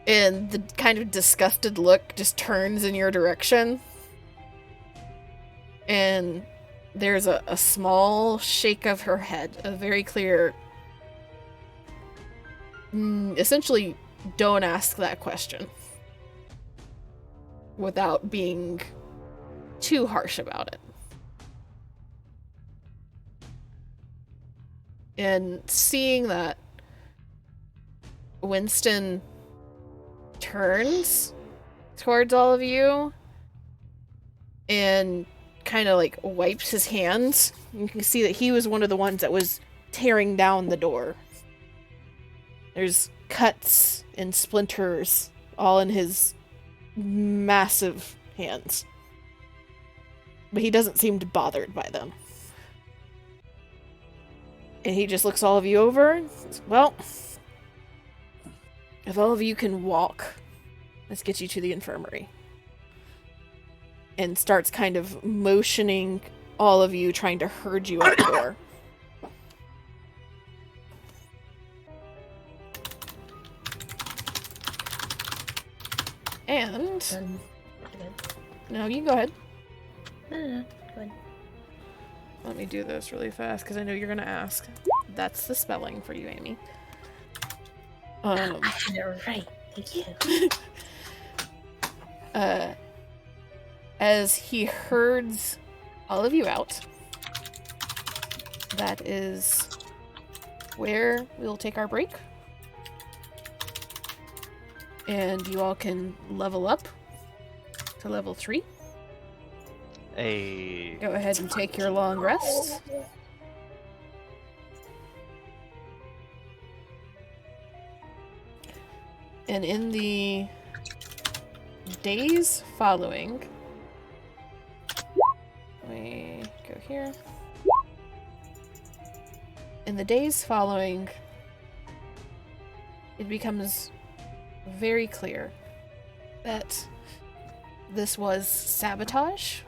A: and the kind of disgusted look just turns in your direction. And there's a small shake of her head, a very clear, essentially, don't ask that question, without being too harsh about it. And seeing that, Winston turns towards all of you and kind of like wipes his hands. You can see that he was one of the ones that was tearing down the door. There's cuts and splinters all in his massive hands. But he doesn't seem bothered by them. And he just looks all of you over and says, well, if all of you can walk, let's get you to the infirmary. And starts kind of motioning all of you, trying to herd you out the door.
E: Done.
A: No, you can go ahead.
E: No, go ahead.
A: Let me do this really fast because I know you're going to ask. That's the spelling for you, Amy.
E: I had it right. Thank you.
A: As he herds all of you out, that is where we'll take our break. And you all can level up to level 3. Go ahead and take your long rest. And in the days following, we go here. In the days following, it becomes very clear that this was sabotage,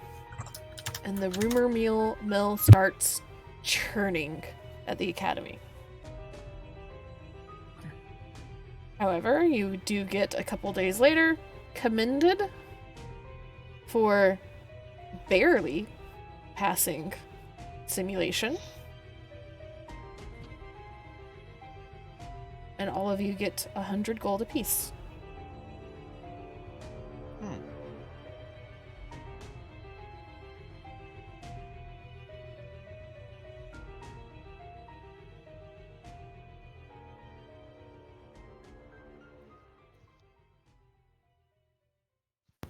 A: and the rumor mill starts churning at the academy. However, you do get a couple days later commended for barely passing simulation. And all of you get 100 gold apiece.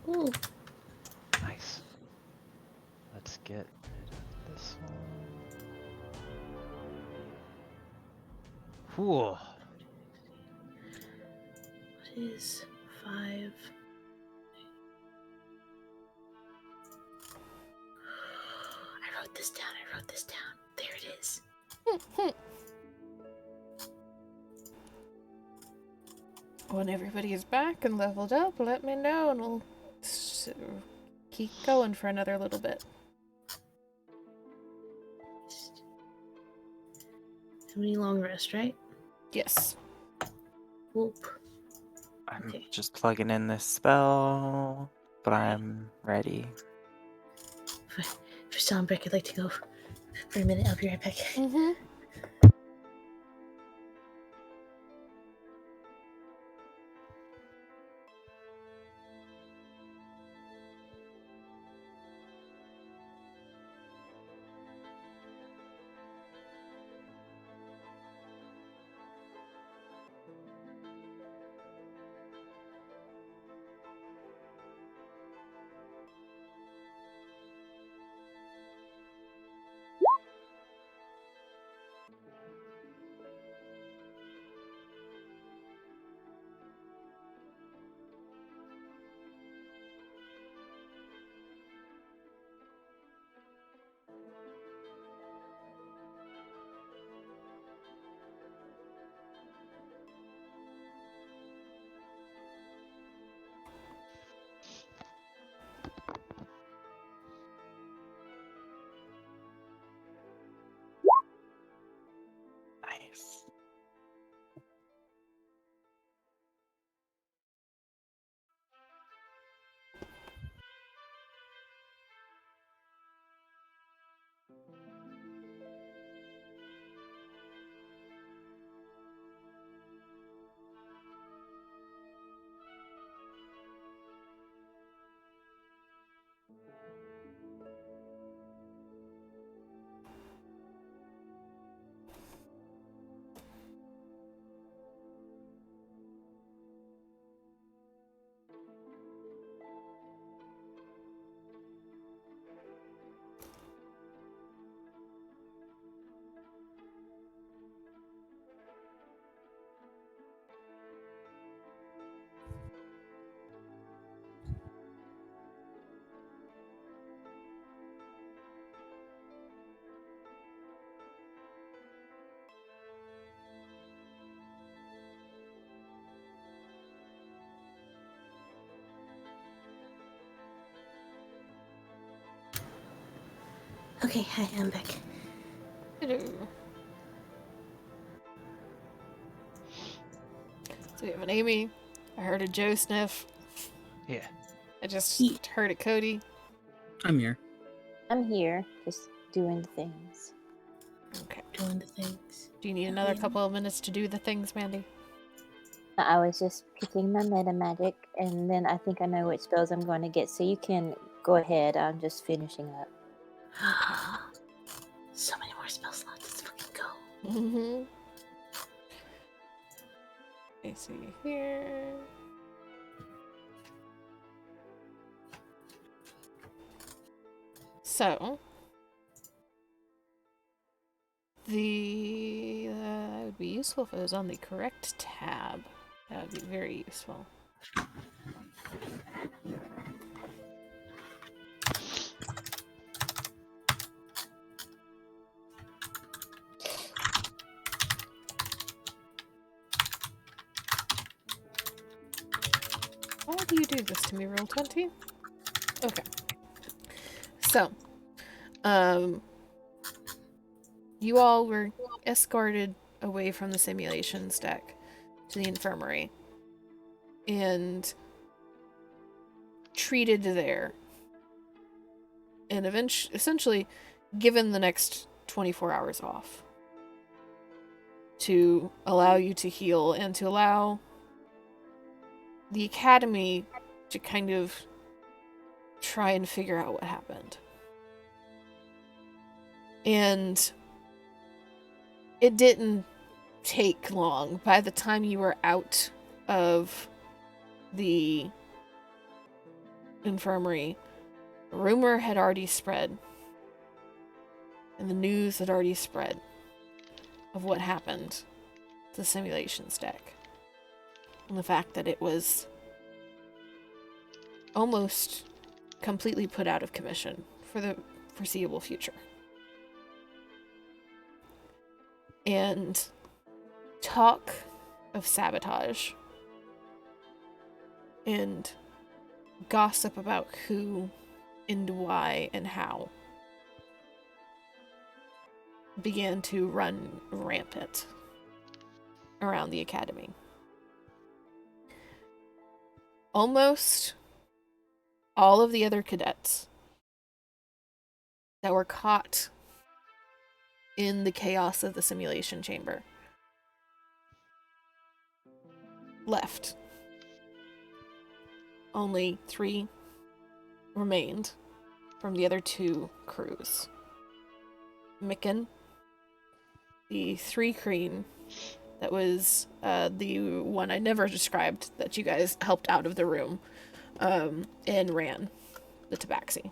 E: Ooh.
C: Nice. Let's get rid of this one. Whew.
E: What is 5? I wrote this down. There it is.
A: When everybody is back and leveled up, let me know and we'll keep going for another little bit.
E: How many long rest, right?
A: Yes.
E: Whoop.
D: I'm
E: Okay.
D: just plugging in this spell, but I'm ready.
E: For sound break, I'd like to go for a minute. I'll be right back.
A: Mm-hmm.
D: Nice.
E: Okay, hi, I'm back.
A: Hello. So we have an Amy. I heard a Joe sniff.
C: Yeah.
A: I just heard it, Cody.
G: I'm here.
F: I'm here, just doing things.
A: Okay.
E: Doing the things.
A: Do you need another couple of minutes to do the things, Mandy?
F: I was just picking my meta magic, and then I think I know which spells I'm going to get. So you can go ahead. I'm just finishing up.
E: So many more spell slots. Let's fucking go.
A: Mm-hmm. I see here. So, that would be useful if it was on the correct tab. That would be very useful. Why do you do this to me, Roll20? Okay. So, you all were escorted away from the simulations deck to the infirmary and treated there, and essentially given the next 24 hours off to allow you to heal and to allow the academy to kind of try and figure out what happened. And it didn't take long. By the time you were out of the infirmary, rumor had already spread, and the news had already spread of what happened to the simulations deck. And the fact that it was almost completely put out of commission for the foreseeable future. And talk of sabotage and gossip about who and why and how began to run rampant around the academy. Almost all of the other cadets that were caught in the chaos of the simulation chamber left. Only 3 remained from the other 2 crews. Micken, the 3 Kreen, that was the one I never described that you guys helped out of the room, and ran the tabaxi.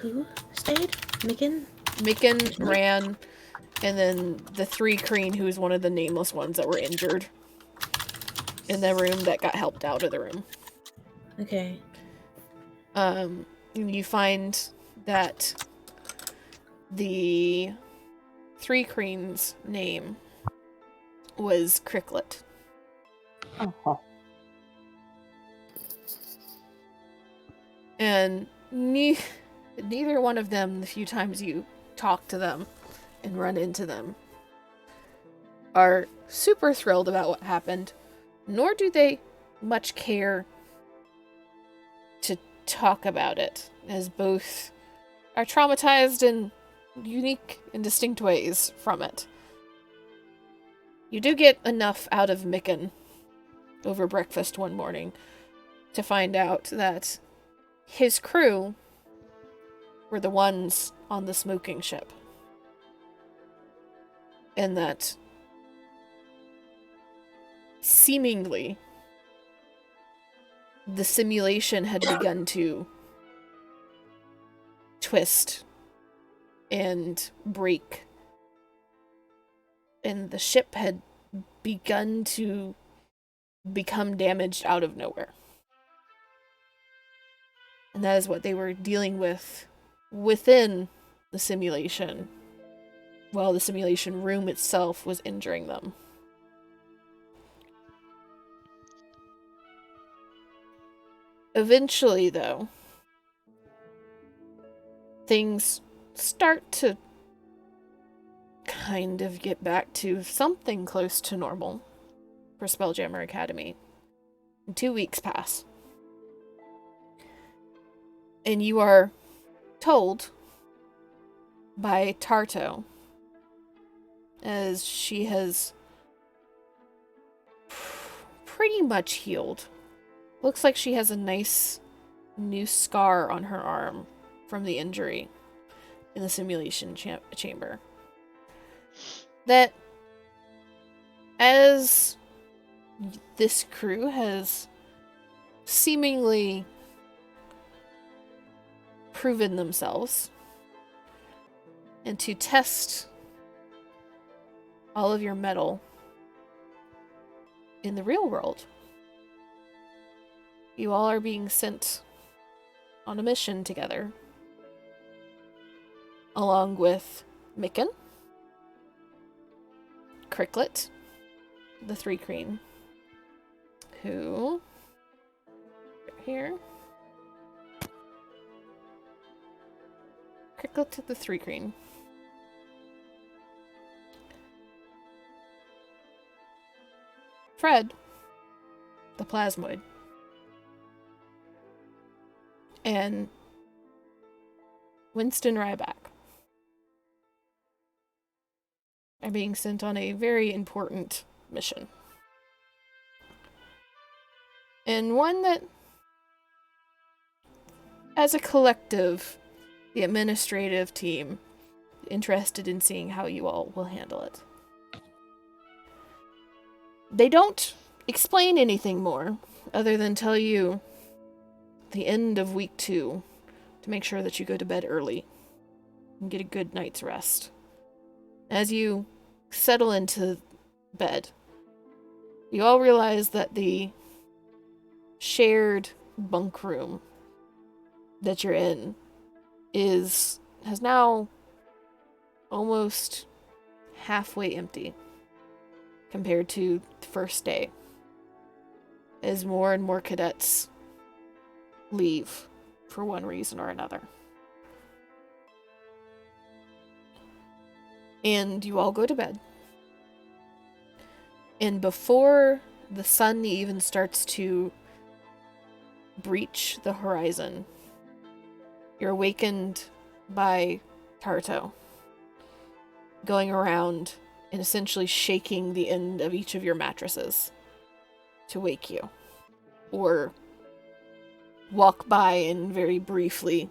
E: Who stayed? Micken?
A: Micken ran, and then the 3 Kreen, who was one of the nameless ones that were injured in the room that got helped out of the room.
E: Okay.
A: You find that the 3 Kreen's name was Cricklet.
F: Oh.
A: And neither one of them, the few times you talk to them and run into them, are super thrilled about what happened, nor do they much care to talk about it, as both are traumatized in unique and distinct ways from it. You do get enough out of Micken over breakfast one morning to find out that his crew were the ones on the smoking ship. And that seemingly the simulation had begun to twist and break, and the ship had begun to become damaged out of nowhere. And that is what they were dealing with within the simulation, while the simulation room itself was injuring them. Eventually, though, things start to kind of get back to something close to normal for Spelljammer Academy. 2 weeks pass. And you are told by Tarto, as she has pretty much healed. Looks like she has a nice new scar on her arm from the injury in the simulation chamber. That as this crew has seemingly proven themselves, and to test all of your mettle in the real world, you all are being sent on a mission together, along with Micken, Cricklet, the Three Crane, who here. Cricklet to the Three Crane. Fred, the Plasmoid. And Winston Ryback are being sent on a very important mission. And one that, as a collective, the administrative team, interested in seeing how you all will handle it. They don't explain anything more, other than tell you the end of week 2 to make sure that you go to bed early and get a good night's rest. As you settle into bed, you all realize that the shared bunk room that you're in has now almost halfway empty compared to the first day, as more and more cadets leave for one reason or another. And you all go to bed. And before the sun even starts to breach the horizon, you're awakened by Tarto going around and essentially shaking the end of each of your mattresses to wake you, or walk by and very briefly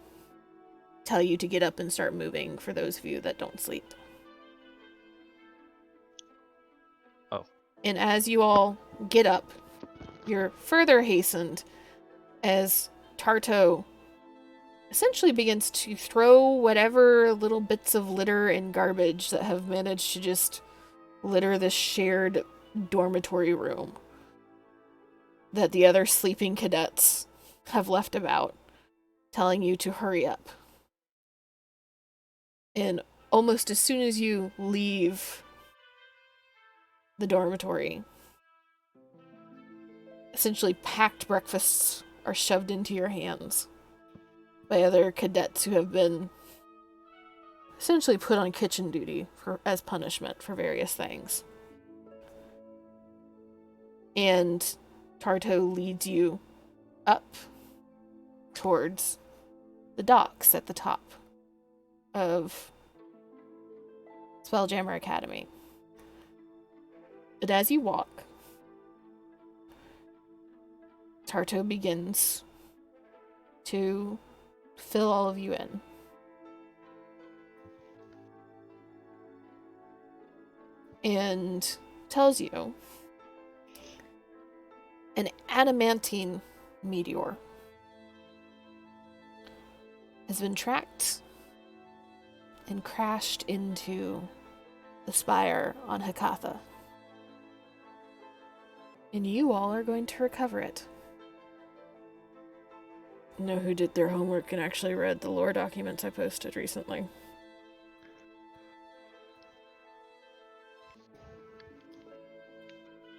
A: tell you to get up and start moving for those of you that don't sleep.
C: Oh.
A: And as you all get up, you're further hastened as Tarto essentially begins to throw whatever little bits of litter and garbage that have managed to just litter this shared dormitory room that the other sleeping cadets have left about, telling you to hurry up. And almost as soon as you leave the dormitory, essentially packed breakfasts are shoved into your hands by other cadets who have been essentially put on kitchen duty as punishment for various things. And Tarto leads you up towards the docks at the top of Spelljammer Academy. But as you walk, Tarto begins to fill all of you in. And tells you an adamantine meteor has been tracked and crashed into the spire on Hakatha. And you all are going to recover it. You know who did their homework and actually read the lore documents I posted recently?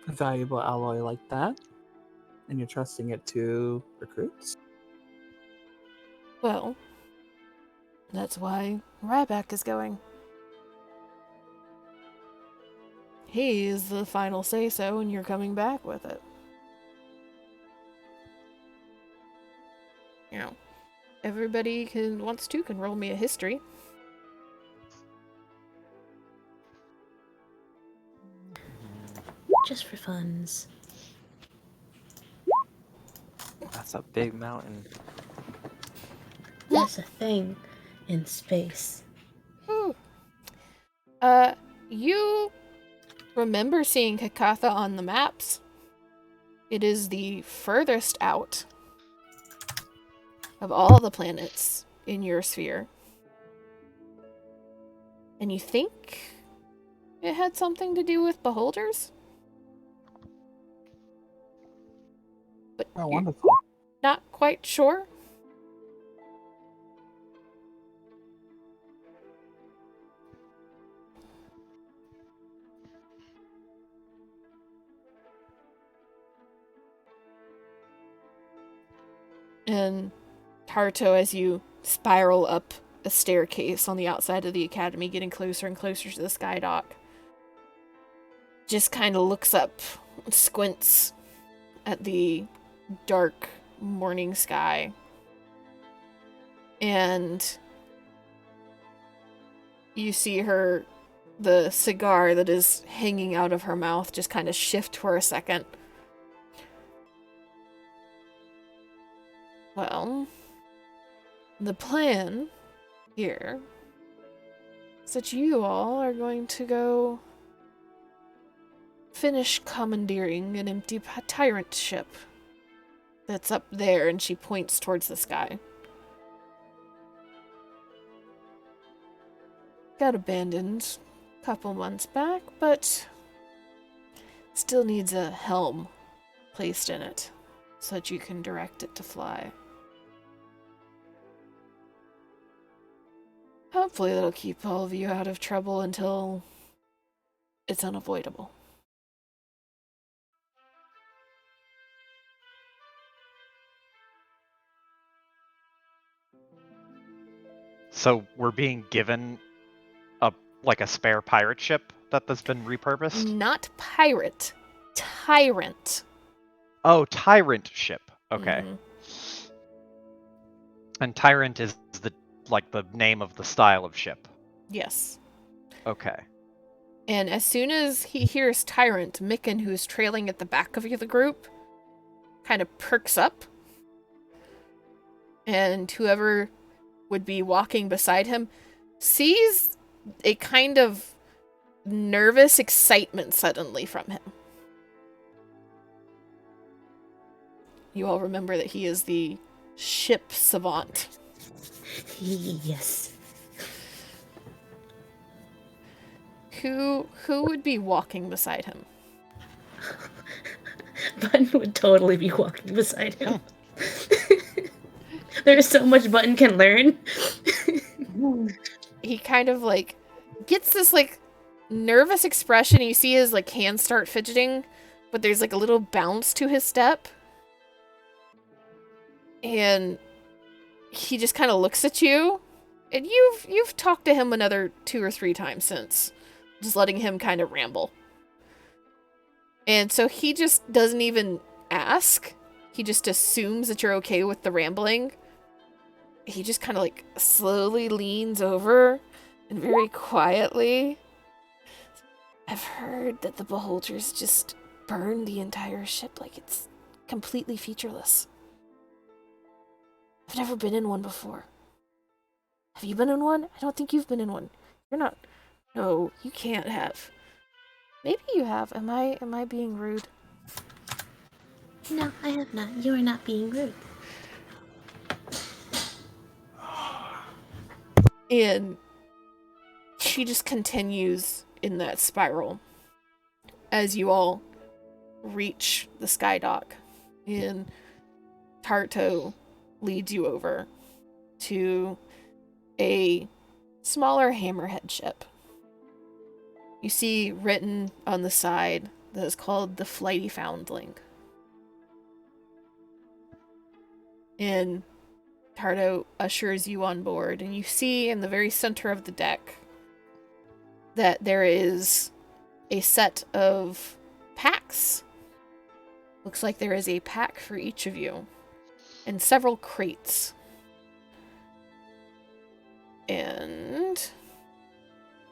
B: A valuable alloy like that, and you're trusting it to recruits?
A: Well, that's why Ryback is going. He is the final say-so, and you're coming back with it. you know, everybody can roll me a history.
E: Just for funs.
D: That's a big mountain.
E: That's a thing in space.
A: Ooh. You remember seeing Hakatha on the maps. It is the furthest out of all the planets in your sphere. And you think it had something to do with beholders? But
B: Oh,
A: you're
B: wonderful.
A: not quite sure? And Tarto, as you spiral up a staircase on the outside of the academy, getting closer and closer to the sky dock, just kind of looks up, squints at the dark morning sky, and you see the cigar that is hanging out of her mouth just kind of shift for a second. Well, the plan here is that you all are going to go finish commandeering an empty tyrant ship that's up there, and she points towards the sky. Got abandoned a couple months back, but still needs a helm placed in it so that you can direct it to fly. Hopefully that'll keep all of you out of trouble until it's unavoidable.
C: So we're being given a spare pirate ship that's been repurposed?
A: Not pirate. Tyrant.
C: Oh, tyrant ship. Okay.
A: Mhm.
C: And tyrant is the name of the style of ship.
A: Yes.
C: Okay.
A: And as soon as he hears Tyrant, Micken, who is trailing at the back of the group, kind of perks up. And whoever would be walking beside him sees a kind of nervous excitement suddenly from him. You all remember that he is the ship savant.
E: Yes.
A: Who would be walking beside him?
E: Button would totally be walking beside him. There's so much Button can learn.
A: He kind of gets this nervous expression. You see his hands start fidgeting, but there's a little bounce to his step. And he just kind of looks at you. And you've talked to him another 2 or 3 times since, just letting him kind of ramble. And so he just doesn't even ask. He just assumes that you're okay with the rambling. He just kind of slowly leans over and very quietly, I've heard that the beholders just burn the entire ship it's completely featureless. I've never been in one before. Have you been in one? I don't think you've been in one. You're not. No, you can't have. Maybe you have. Am I being rude?
E: No, I have not. You are not being rude.
A: And she just continues in that spiral as you all reach the sky dock. And Tarto leads you over to a smaller hammerhead ship. You see written on the side that is called the Flighty Foundling. And Tardo ushers you on board, and you see in the very center of the deck that there is a set of packs. Looks like there is a pack for each of you. and several crates. And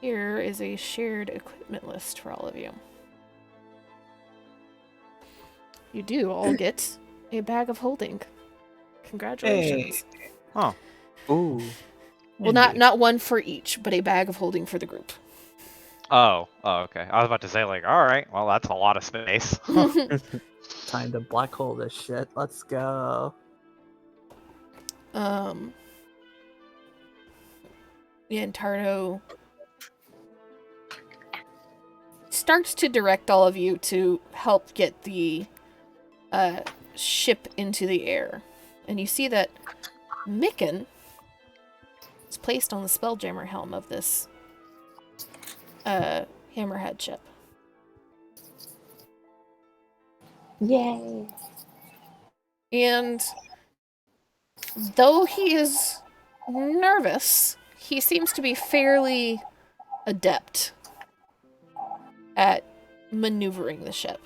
A: here is a shared equipment list for all of you. You do all get a bag of holding. Congratulations.
C: Oh,
D: Ooh.
A: Well, not one for each, but a bag of holding for the group.
C: oh, okay. I was about to say, like, all right, well, that's a lot of space.
B: Time to black hole this shit. Let's go.
A: And Tardo starts to direct all of you to help get the ship into the air. And you see that Micken is placed on the Spelljammer helm of this hammerhead ship.
F: Yay.
A: And though he is nervous, he seems to be fairly adept at maneuvering the ship.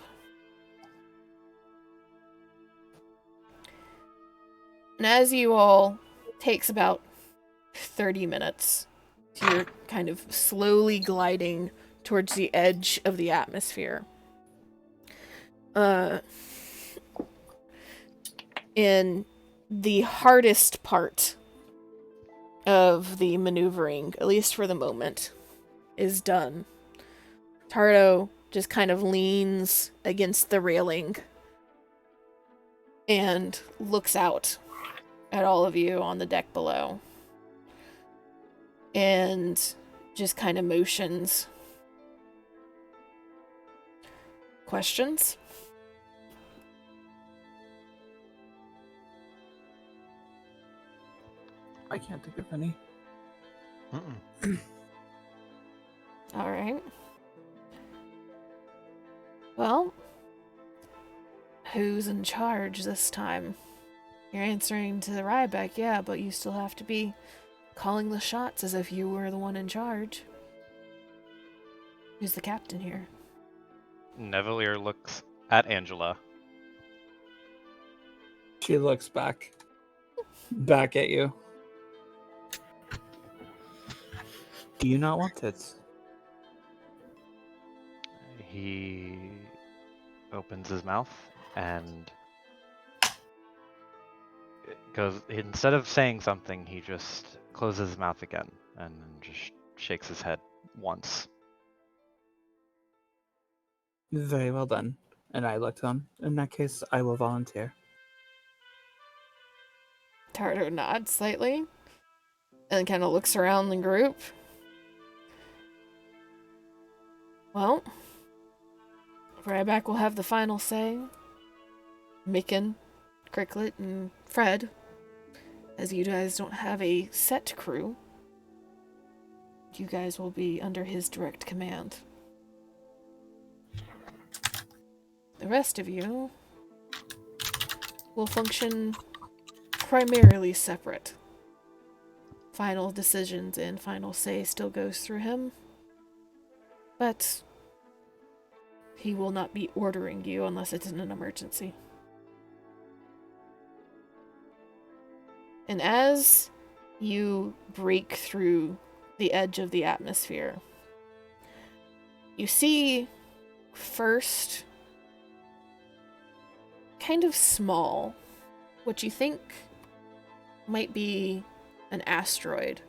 A: And as you all takes about 30 minutes, you're kind of slowly gliding towards the edge of the atmosphere. In the hardest part of the maneuvering, at least for the moment, is done. Tardo just kind of leans against the railing and looks out at all of you on the deck below. And just kind of motions. Questions?
B: I can't think of any.
A: All right. Well, who's in charge this time? You're answering to the Ryback, yeah, but you still have to be calling the shots as if you were the one in charge. Who's the captain here?
C: Nevalier looks at Angela.
B: She looks back at you. Do you not want it?
C: He opens his mouth and goes, instead of saying something, he just closes his mouth again and just shakes his head once.
B: Very well done. And I looked on. In that case, I will volunteer.
A: Tardo nods slightly and kind of looks around the group. Well, Ryback will have the final say. Micken, Cricklet, and Fred, as you guys don't have a set crew, you guys will be under his direct command. The rest of you will function primarily separate. Final decisions and final say still goes through him, but he will not be ordering you unless it's in an emergency. And as you break through the edge of the atmosphere, you see first, kind of small, what you think might be an asteroid.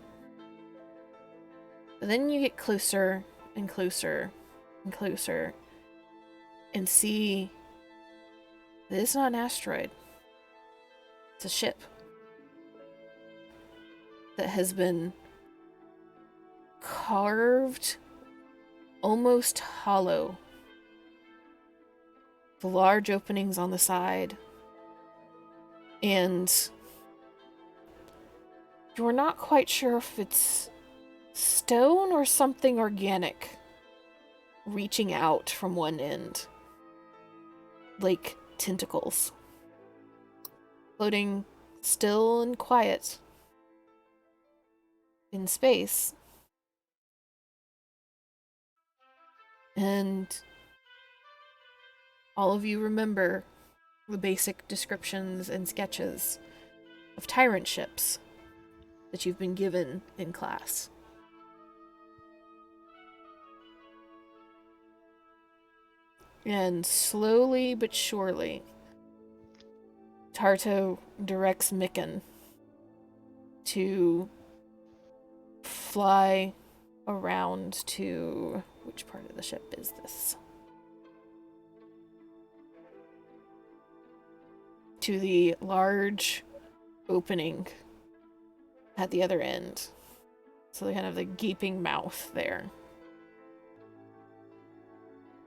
A: But then you get closer and closer and closer and see that it's not an asteroid. It's a ship that has been carved almost hollow. The large openings on the side. And you're not quite sure if it's stone or something organic reaching out from one end. Like tentacles. Floating still and quiet in space. And all of you remember the basic descriptions and sketches of tyrant ships that you've been given in class. And slowly but surely, Tarto directs Mikan to fly around to... Which part of the ship is this? To the large opening at the other end. So they kind of the gaping mouth there.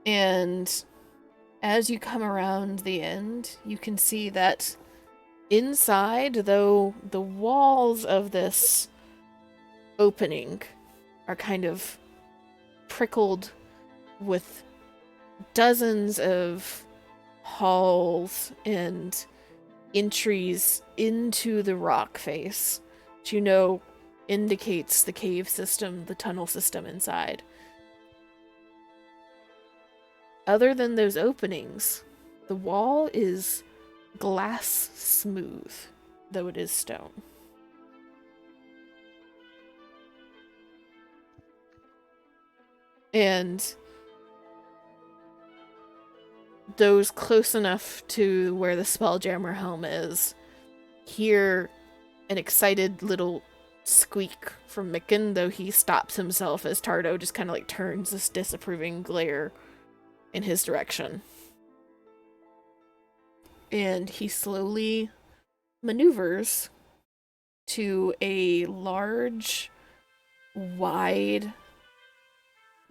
A: And as you come around the end, you can see that inside, though the walls of this opening are kind of prickled with dozens of halls and entries into the rock face, which you know indicates the cave system, the tunnel system inside. Other than those openings, the wall is glass smooth, though it is stone. And those close enough to where the Spelljammer helm is hear an excited little squeak from Mikan, though he stops himself as Tardo just kind of like turns this disapproving glare in his direction. And he slowly maneuvers to a large, wide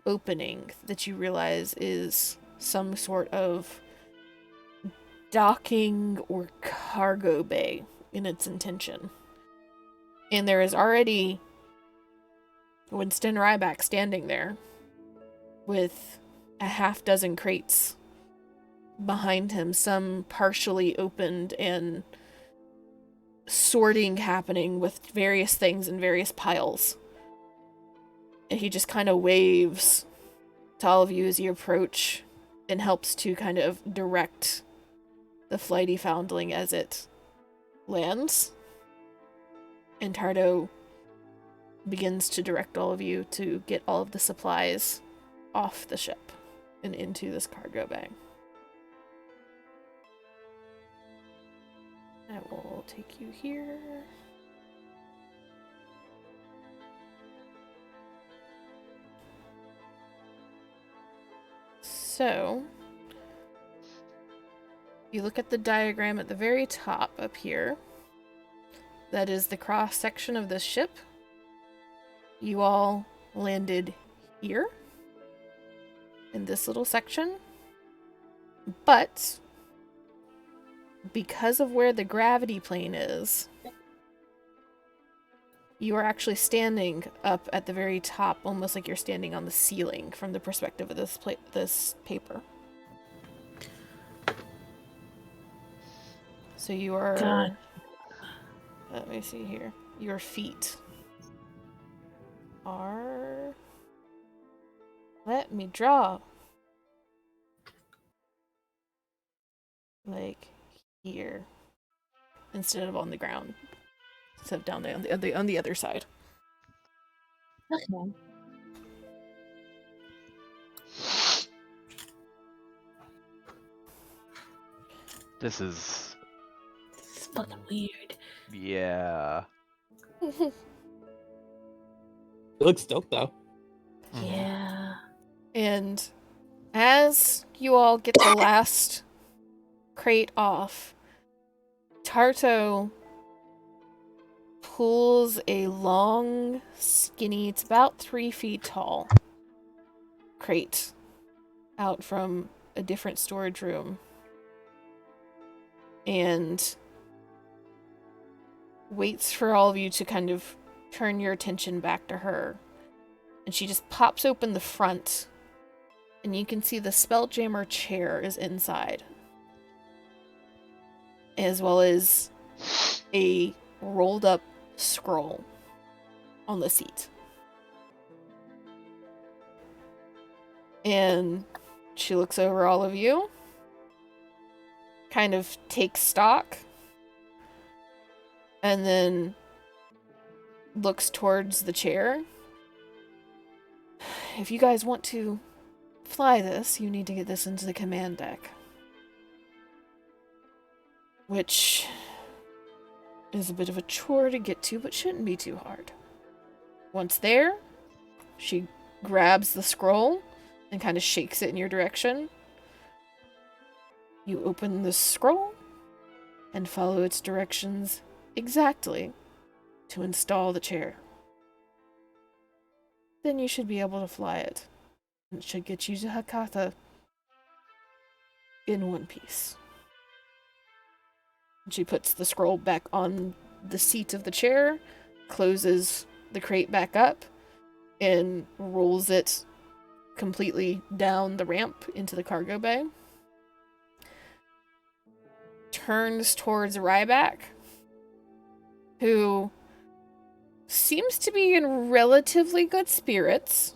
A: opening that you realize is some sort of docking or cargo bay in its intention. And there is already Winston Ryback standing there with a half dozen crates behind him, some partially opened and sorting happening with various things in various piles. And he just kind of waves to all of you as you approach and helps to kind of direct the flighty foundling as it lands. And Tardo begins to direct all of you to get all of the supplies off the ship and into this cargo bay. I will take you here. So, you look at the diagram at the very top up here. That is the cross section of this ship. You all landed here in this little section. But because of where the gravity plane is, you are actually standing up at the very top, almost like you're standing on the ceiling from the perspective of this paper. So you are...
E: God.
A: Let me see here. Your feet are... Let me draw. Like here, instead of on the ground. So down there on the other side.
E: Okay.
C: This is...
E: This is fucking weird.
C: yeah.
B: It looks dope though.
E: Yeah.
A: And as you all get the last crate off, Tarto pulls a long, skinny, it's about 3 feet tall, crate out from a different storage room and waits for all of you to kind of turn your attention back to her. And she just pops open the front, and you can see the Spelljammer chair is inside, as well as a rolled up scroll on the seat. And she looks over all of you, kind of takes stock, and then looks towards the chair. If you guys want to fly this, you need to get this into the command deck. Which is a bit of a chore to get to, but shouldn't be too hard. Once there, she grabs the scroll and kind of shakes it in your direction. You open the scroll and follow its directions exactly to install the chair. Then you should be able to fly it. It should get you to Hakata in one piece. She puts the scroll back on the seat of the chair, closes the crate back up, and rolls it completely down the ramp into the cargo bay. Turns towards Ryback, who seems to be in relatively good spirits,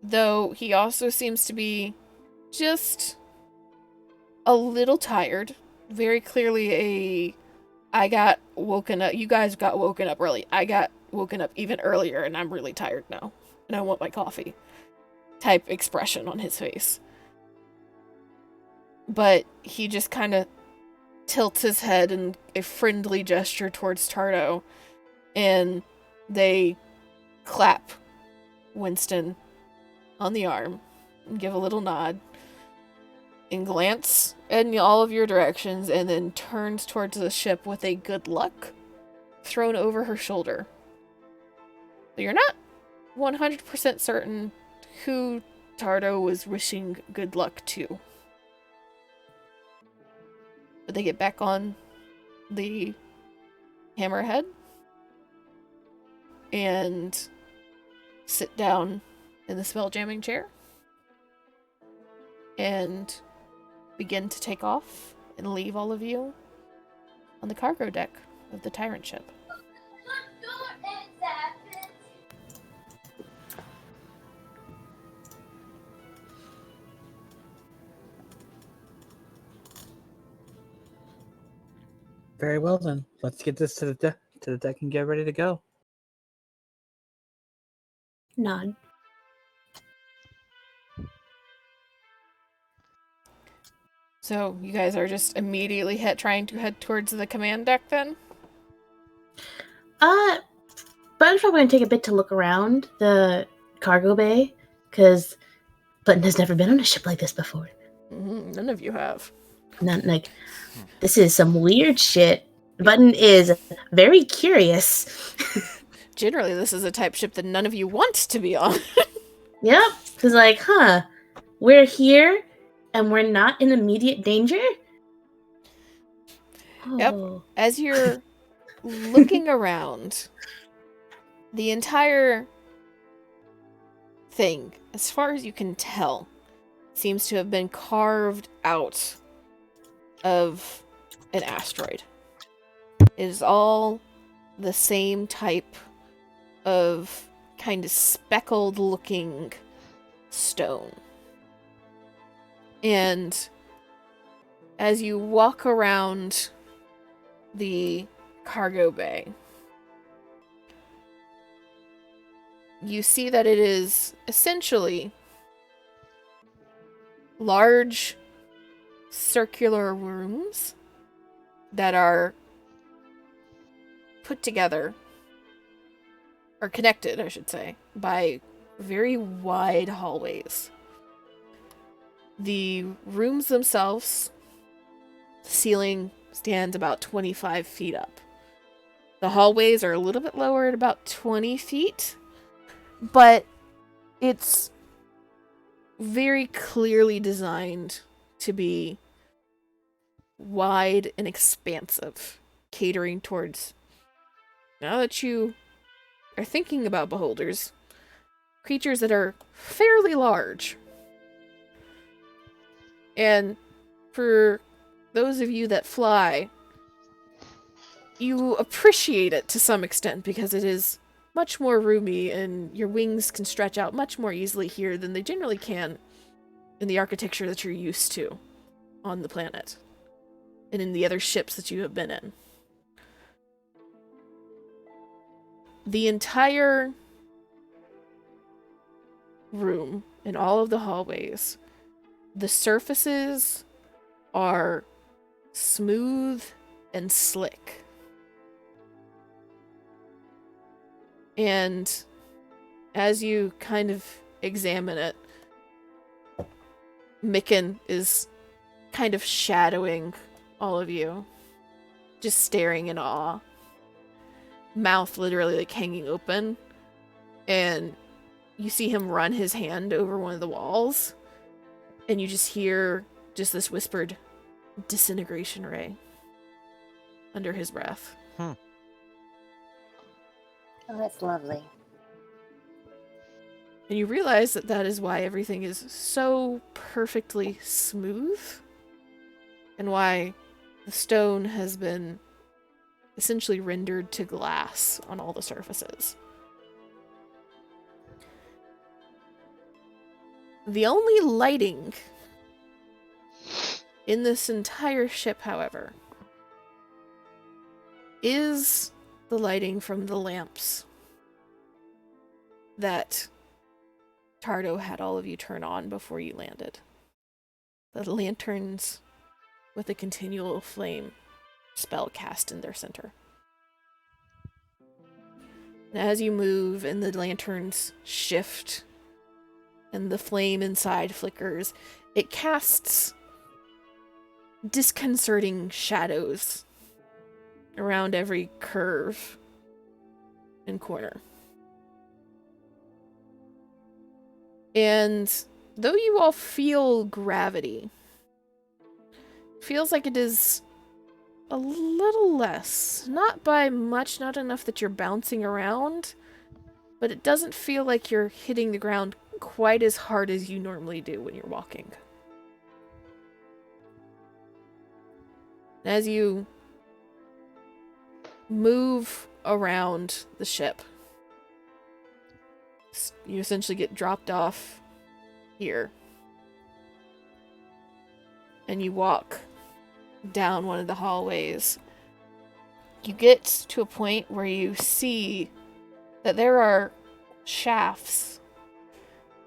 A: though he also seems to be just a little tired. Very clearly I got woken up, you guys got woken up early. I got woken up even earlier and I'm really tired now. And I want my coffee. Type expression on his face. But he just kind of tilts his head in a friendly gesture towards Tardo. And they clap Winston on the arm and give a little nod and glance in all of your directions, and then turns towards the ship with a good luck thrown over her shoulder. So you're not 100% certain who Tardo was wishing good luck to. But they get back on the hammerhead and sit down in the spelljamming chair and begin to take off and leave all of you on the cargo deck of the Tyrant ship.
B: Very well then. Let's get this to the deck and get ready to go.
E: Nod.
A: So you guys are just immediately trying to head towards the command deck then?
E: But I'm probably gonna take a bit to look around the cargo bay, because Button has never been on a ship like this before.
A: Mm-hmm. None of you have.
E: Not like this is some weird shit. Button is very curious.
A: Generally, this is a type ship that none of you want to be on.
E: Yep. Because like, we're here and we're not in immediate danger?
A: Yep.
E: Oh.
A: As you're looking around, the entire thing, as far as you can tell, seems to have been carved out of an asteroid. It is all the same type of kind of speckled looking stone. And as you walk around the cargo bay, you see that it is essentially large circular rooms that are put together, or connected, I should say, by very wide hallways. The rooms themselves, the ceiling stands about 25 feet up. The hallways are a little bit lower at about 20 feet, but it's very clearly designed to be wide and expansive, catering towards, now that you are thinking about beholders, creatures that are fairly large. And for those of you that fly, you appreciate it to some extent because it is much more roomy and your wings can stretch out much more easily here than they generally can in the architecture that you're used to on the planet and in the other ships that you have been in. The entire room and all of the hallways, the surfaces are smooth and slick. And as you kind of examine it, Micken is kind of shadowing all of you, just staring in awe. Mouth literally like hanging open, and you see him run his hand over one of the walls, and you just hear just this whispered disintegration ray under his breath.
F: Oh, that's lovely.
A: And you realize that that is why everything is so perfectly smooth, and why the stone has been essentially rendered to glass on all the surfaces. The only lighting in this entire ship, however, is the lighting from the lamps that Tardo had all of you turn on before you landed. The lanterns with a continual flame spell cast in their center. And as you move and the lanterns shift and the flame inside flickers, it casts disconcerting shadows around every curve and corner. And though you all feel gravity, it feels like it is a little less. Not by much, not enough that you're bouncing around, but it doesn't feel like you're hitting the ground quite as hard as you normally do when you're walking. As you move around the ship, you essentially get dropped off here. And you walk down one of the hallways. You get to a point where you see that there are shafts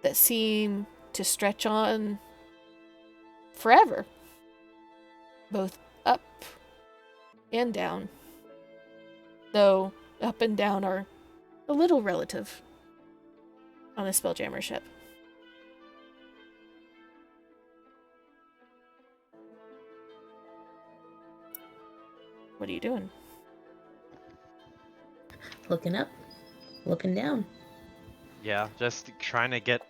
A: that seem to stretch on forever, both up and down, though up and down are a little relative on a Spelljammer ship. What are you doing?
E: Looking up, looking down.
C: Yeah, just trying to get...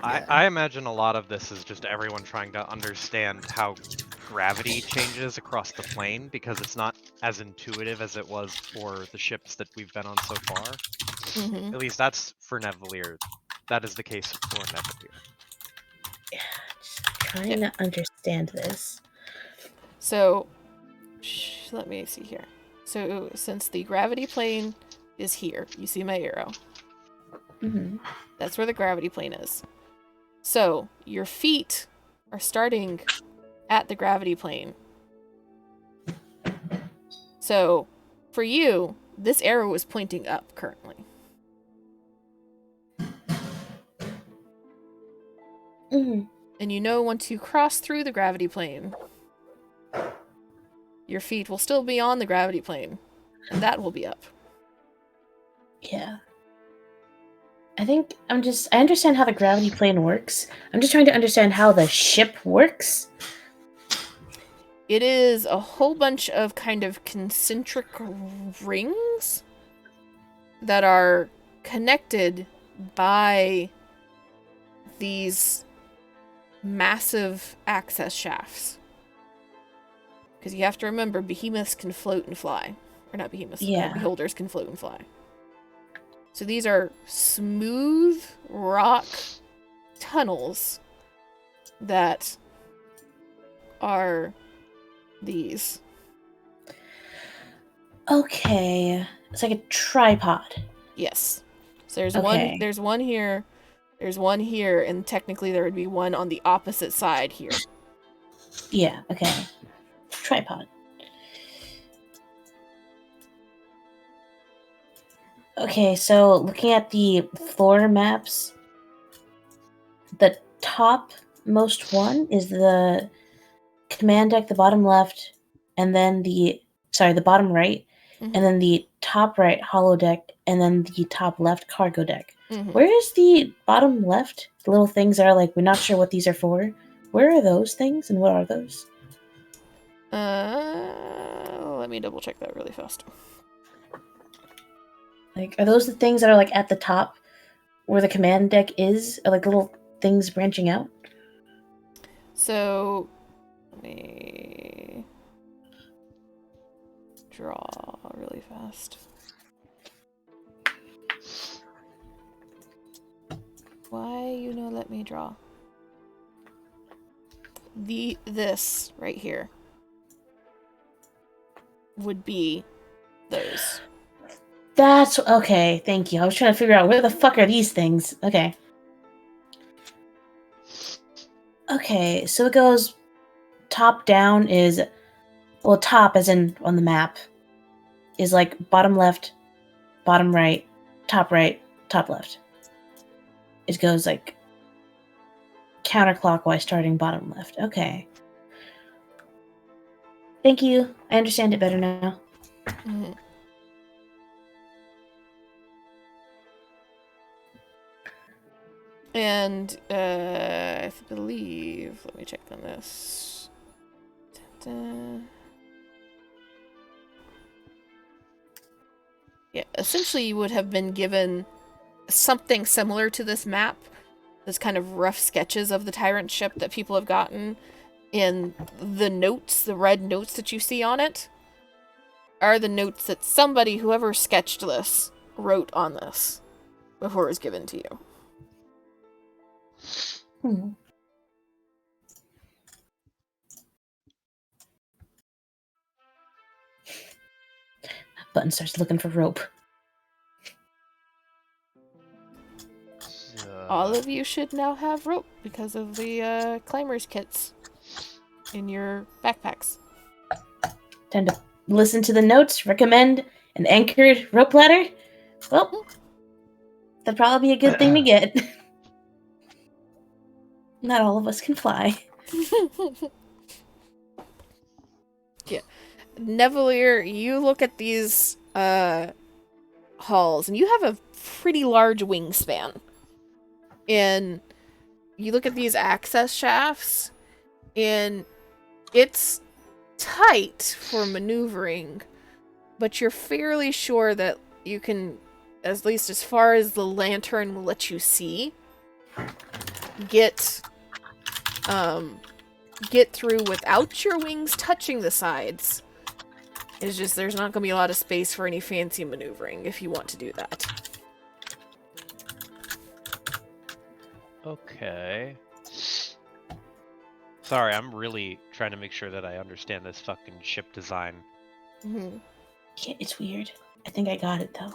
C: I imagine a lot of this is just everyone trying to understand how gravity changes across the plane, because it's not as intuitive as it was for the ships that we've been on so far.
A: Mm-hmm.
C: At least that's for Nevelier. That is the case for Nevelier.
E: Yeah, just trying to understand this.
A: So, let me see here. So, since the gravity plane is here, you see my arrow.
E: Mm-hmm.
A: That's where the gravity plane is. So, your feet are starting at the gravity plane. So, for you, this arrow is pointing up currently.
E: Mm-hmm.
A: And you know once you cross through the gravity plane, your feet will still be on the gravity plane, and that will be up.
E: Yeah. I think I understand how the gravity plane works. I'm just trying to understand how the ship works.
A: It is a whole bunch of kind of concentric rings that are connected by these massive access shafts. Because you have to remember, behemoths can float and fly. Or not behemoths, beholders can float and fly. So these are smooth rock tunnels that are these.
E: Okay. It's like a tripod.
A: Yes. So there's
E: Okay.
A: one here, there's one here, and technically there would be one on the opposite side here.
E: Yeah, okay. Tripod. Okay, so looking at the floor maps, the topmost one is the command deck, the bottom left, and then the bottom right,
A: Mhm.
E: and then the top right hollow deck, and then the top left cargo deck.
A: Mhm.
E: Where is the bottom left? The little things that are like, we're not sure what these are for. Where are those things, and what are those?
A: Let me double check that really fast.
E: Like, are those the things that are like at the top where the command deck is? Or like little things branching out?
A: So, let me draw really fast. Why you no let me draw? This right here would be those.
E: That's okay. Thank you. I was trying to figure out where the fuck are these things. Okay. Okay, so it goes top down is, well, top as in on the map is like bottom left, bottom right, top left. It goes like counterclockwise starting bottom left. Okay. Thank you. I understand it better now.
A: Mm-hmm. And I believe, let me check on this. Da-da. Yeah, essentially you would have been given something similar to this map. This kind of rough sketches of the tyrant ship that people have gotten in the notes, the red notes that you see on it, are the notes that somebody, whoever sketched this, wrote on this before it was given to you.
E: Hmm. Button starts looking for rope.
A: All of you should now have rope because of the climbers kits in your backpacks.
E: Time to listen to the notes, recommend an anchored rope ladder. Well, that'd probably be a good thing to get. Not all of us can fly.
A: Yeah. Nevalier, you look at these halls and you have a pretty large wingspan. And you look at these access shafts and it's tight for maneuvering, but you're fairly sure that you can, at least as far as the lantern will let you see, get through without your wings touching the sides. It's just there's not going to be a lot of space for any fancy maneuvering if you want to do that.
G: Okay. Sorry, I'm really trying to make sure that I understand this fucking ship design.
A: Mm-hmm.
E: Yeah, it's weird. I think I got it though.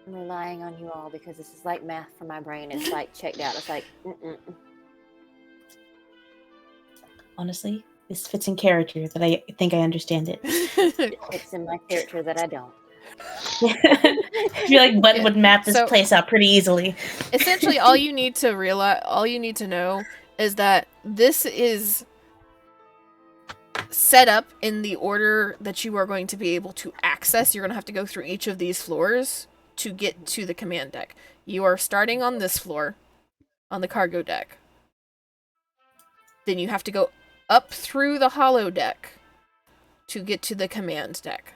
F: I'm relying on you all because this is like math for my brain. It's like checked out. It's like,
E: Honestly, this fits in character that I think I understand it.
F: It's in my character that I don't.
E: I feel like Button would map this place out pretty easily.
A: Essentially, all you need to know is that this is set up in the order that you are going to be able to access. You're going to have to go through each of these floors to get to the command deck. You are starting on this floor, on the cargo deck. Then you have to go up through the hollow deck to get to the command deck.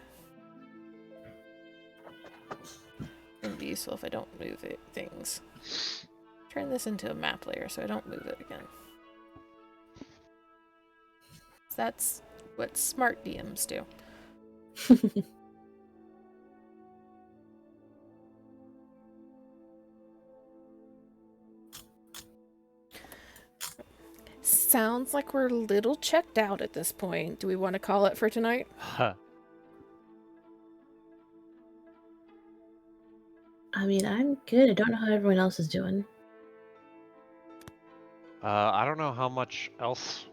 A: It'd be useful if I don't move things. Turn this into a map layer so I don't move it again. That's what smart DMs do. Sounds like we're a little checked out at this point. Do we want to call it for tonight?
G: Huh.
E: I mean, I'm good. I don't know how everyone else is doing.
G: I don't know how much else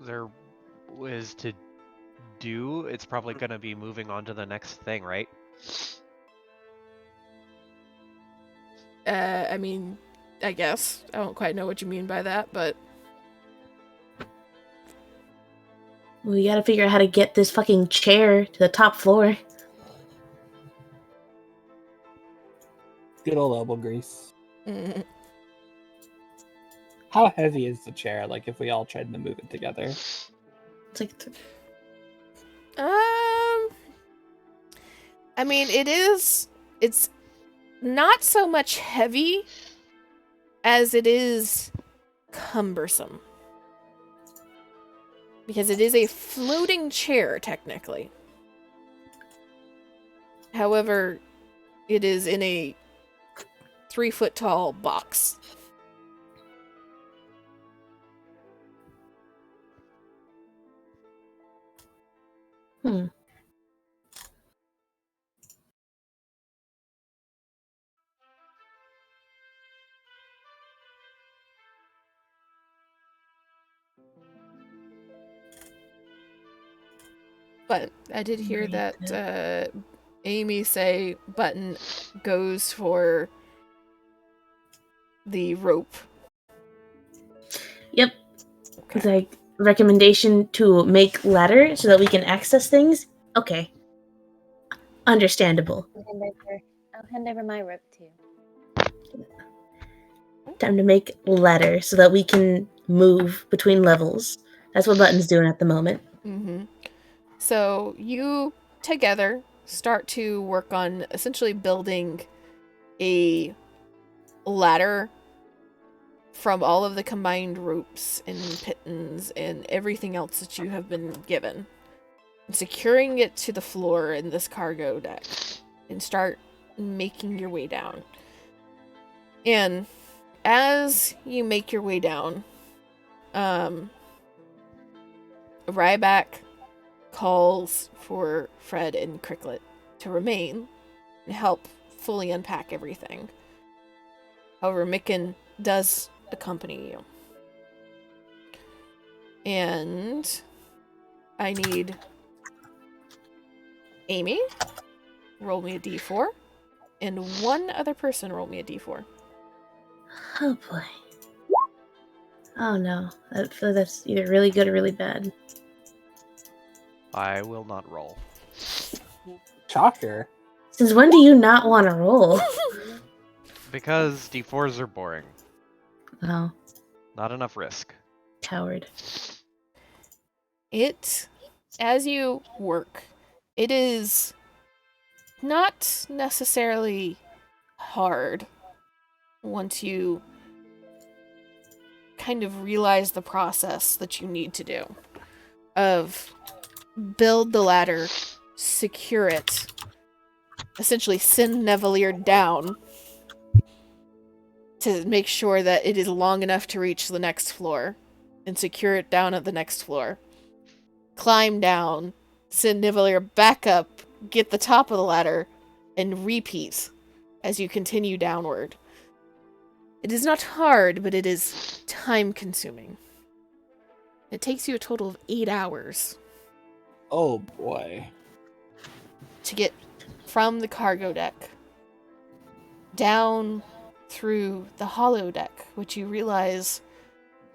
G: there is to do. It's probably going to be moving on to the next thing, right?
A: I mean, I guess. I don't quite know what you mean by that, but...
E: We gotta figure out how to get this fucking chair to the top floor.
B: Good old elbow grease.
A: Mm.
B: How heavy is the chair? Like, if we all tried to move it together?
E: It's like...
A: I mean, it's not so much heavy as it is cumbersome. Because it is a floating chair, technically. However, it is in a 3-foot-tall box.
E: Hmm.
A: But I did hear that Amy say Button goes for the rope.
E: Yep.
A: Okay.
E: It's like recommendation to make ladder so that we can access things. Okay. Understandable.
F: I'll hand over my rope too.
E: Time to make ladder so that we can move between levels. That's what Button's doing at the moment.
A: Mm-hmm. So you together start to work on essentially building a ladder from all of the combined ropes and pittons and everything else that you have been given. And securing it to the floor in this cargo deck and start making your way down. And as you make your way down, Ryback calls for Fred and Cricklet to remain and help fully unpack everything. However, Micken does accompany you. And I need Amy, roll me a d4, and one other person roll me a d4.
E: Oh boy. Oh no. I feel like that's either really good or really bad.
G: I will not roll.
B: Shocker.
E: Since when do you not want to roll?
G: Because D4s are boring.
E: Oh,
G: Not enough risk.
E: coward.
A: As you work, it is not necessarily hard once you kind of realize the process that you need to do of build the ladder, secure it, essentially send Nevalier down to make sure that it is long enough to reach the next floor and secure it down at the next floor. Climb down, send Nevalier back up, get the top of the ladder, and repeat as you continue downward. It is not hard, but it is time-consuming. It takes you a total of 8 hours
B: Oh boy.
A: to get from the cargo deck down through the hollow deck, which you realize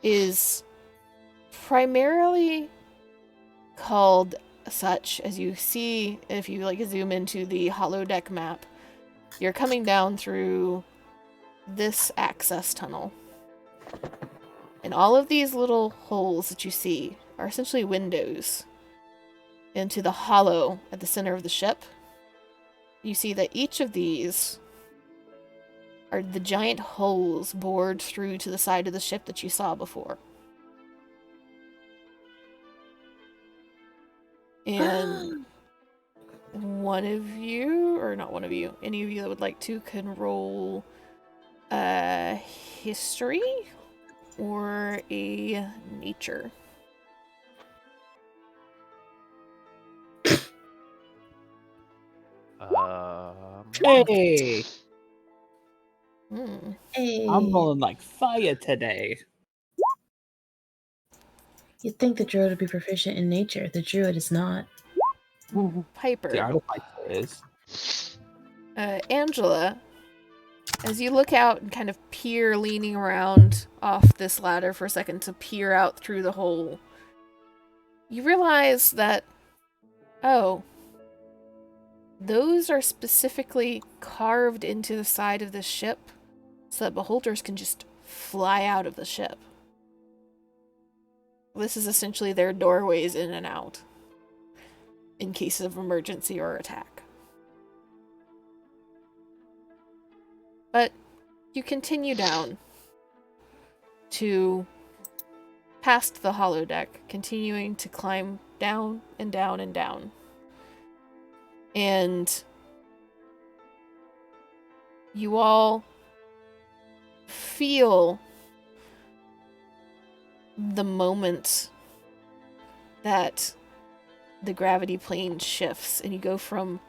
A: is primarily called such. As you see, if you zoom into the hollow deck map, you're coming down through this access tunnel. And all of these little holes that you see are essentially windows into the hollow at the center of the ship. You see that each of these are the giant holes bored through to the side of the ship that you saw before. And one of you, or not one of you, any of you that would like to, can roll history or a nature.
B: Hey!
E: Hey.
B: I'm rolling like fire today.
E: You'd think the druid would be proficient in nature. The druid is not.
A: Piper.
B: The artificer is.
A: Angela, As you look out and kind of peer, leaning around off this ladder for a second to peer out through the hole, you realize that, oh, those are specifically carved into the side of the ship so that beholders can just fly out of the ship. This is essentially their doorways in and out in case of emergency or attack. But you continue down to past the holodeck, continuing to climb down and down and down. And you all feel the moment that the gravity plane shifts and you go from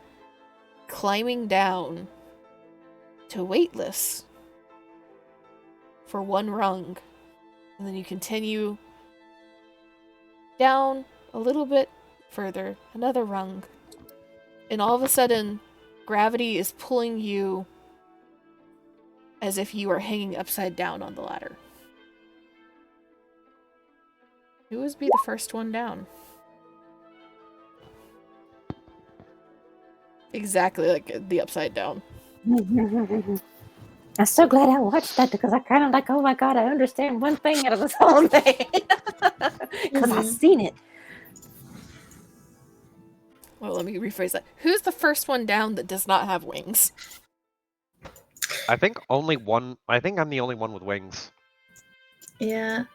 A: climbing down to weightless for one rung, and then you continue down a little bit further, another rung, and all of a sudden gravity is pulling you as if you are hanging upside down on the ladder. Who would be the first one down? Exactly like the upside down.
F: I'm so glad I watched that because I kind of like, oh my god, I understand one thing out of this whole thing. Because I've seen it.
A: Well, let me rephrase that. Who's the first one down that does not have wings?
C: I think only one. I think I'm the only one with wings.
E: Yeah.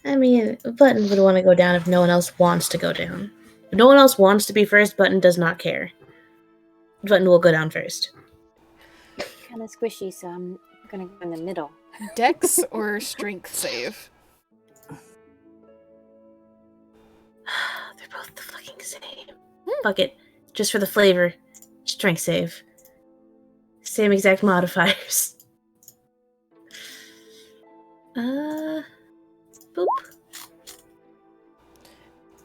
E: I mean, Button would want to go down if no one else wants to go down. If no one else wants to be first, Button does not care. Button will go down first.
F: Kind of squishy, so I'm going to go in the middle.
A: Dex or strength save?
E: They're both the fucking same. Fuck it. Just for the flavor. Strength save. Same exact modifiers. Boop.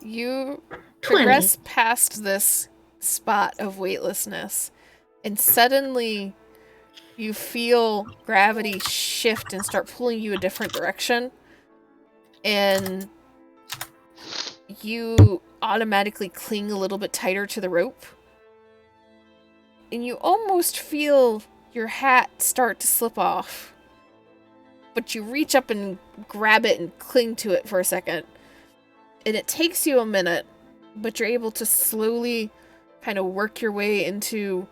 A: You
E: 20.
A: progress past this spot of weightlessness, and suddenly you feel gravity shift and start pulling you a different direction, and you automatically cling a little bit tighter to the rope, and you almost feel your hat start to slip off, but you reach up and grab it and cling to it for a second, and it takes you a minute, but you're able to slowly kind of work your way into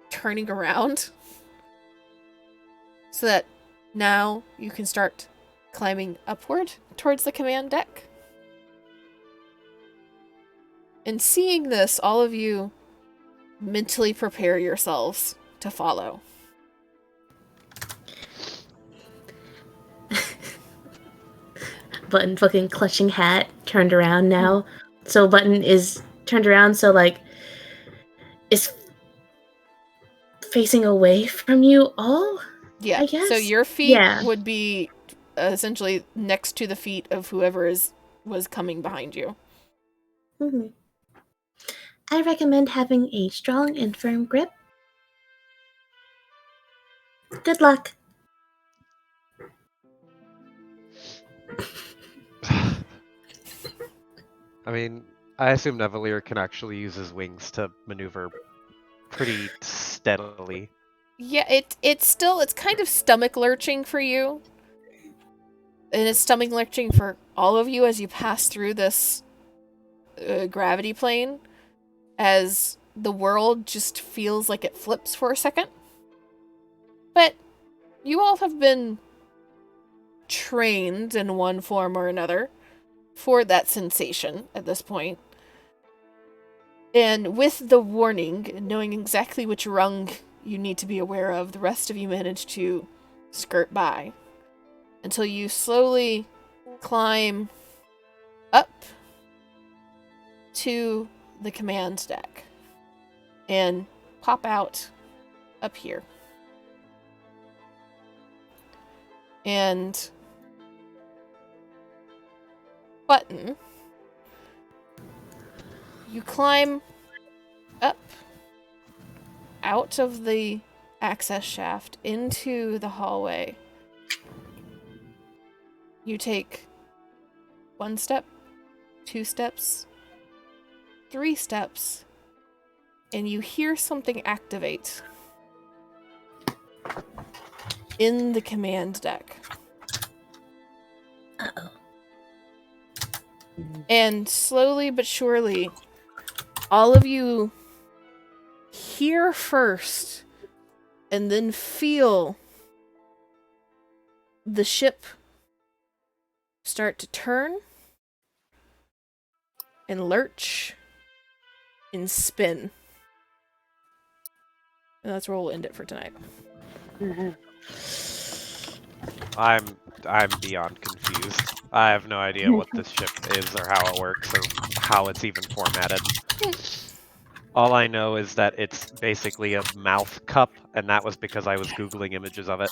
A: turning around so that now you can start climbing upward towards the command deck. And seeing this, all of you mentally prepare yourselves to follow.
E: Button fucking clutching hat turned around now. So Button is turned around, so like is facing away from you all.
A: Yeah.
E: I guess.
A: So your feet
E: Yeah.
A: would be essentially next to the feet of whoever was coming behind you.
E: Mm-hmm. I recommend having a strong and firm grip. Good luck.
C: I mean, I assume Nevalier can actually use his wings to maneuver pretty steadily.
A: Yeah, it's kind of stomach lurching for you. And it's stomach lurching for all of you as you pass through this gravity plane, as the world just feels like it flips for a second. But you all have been trained in one form or another for that sensation at this point. And with the warning, knowing exactly which rung you need to be aware of, the rest of you manage to skirt by until you slowly climb up to the command deck and pop out up here. And Button, you climb up out of the access shaft into the hallway. You take 1 step, 2 steps, 3 steps, and you hear something activate in the command deck.
E: Uh-oh.
A: And slowly but surely, all of you hear first and then feel the ship start to turn and lurch and spin. And that's where we'll end it for tonight.
G: I'm beyond confused. I have no idea what this ship is or how it works or how it's even formatted. All I know is that it's basically a mouth cup, and that was because I was Googling images of it.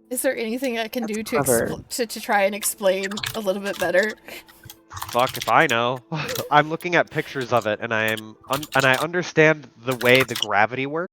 A: Is there anything I can do
D: clever.
A: to try and explain a little bit better?
G: Fuck if I know. I'm looking at pictures of it, and I understand the way the gravity works.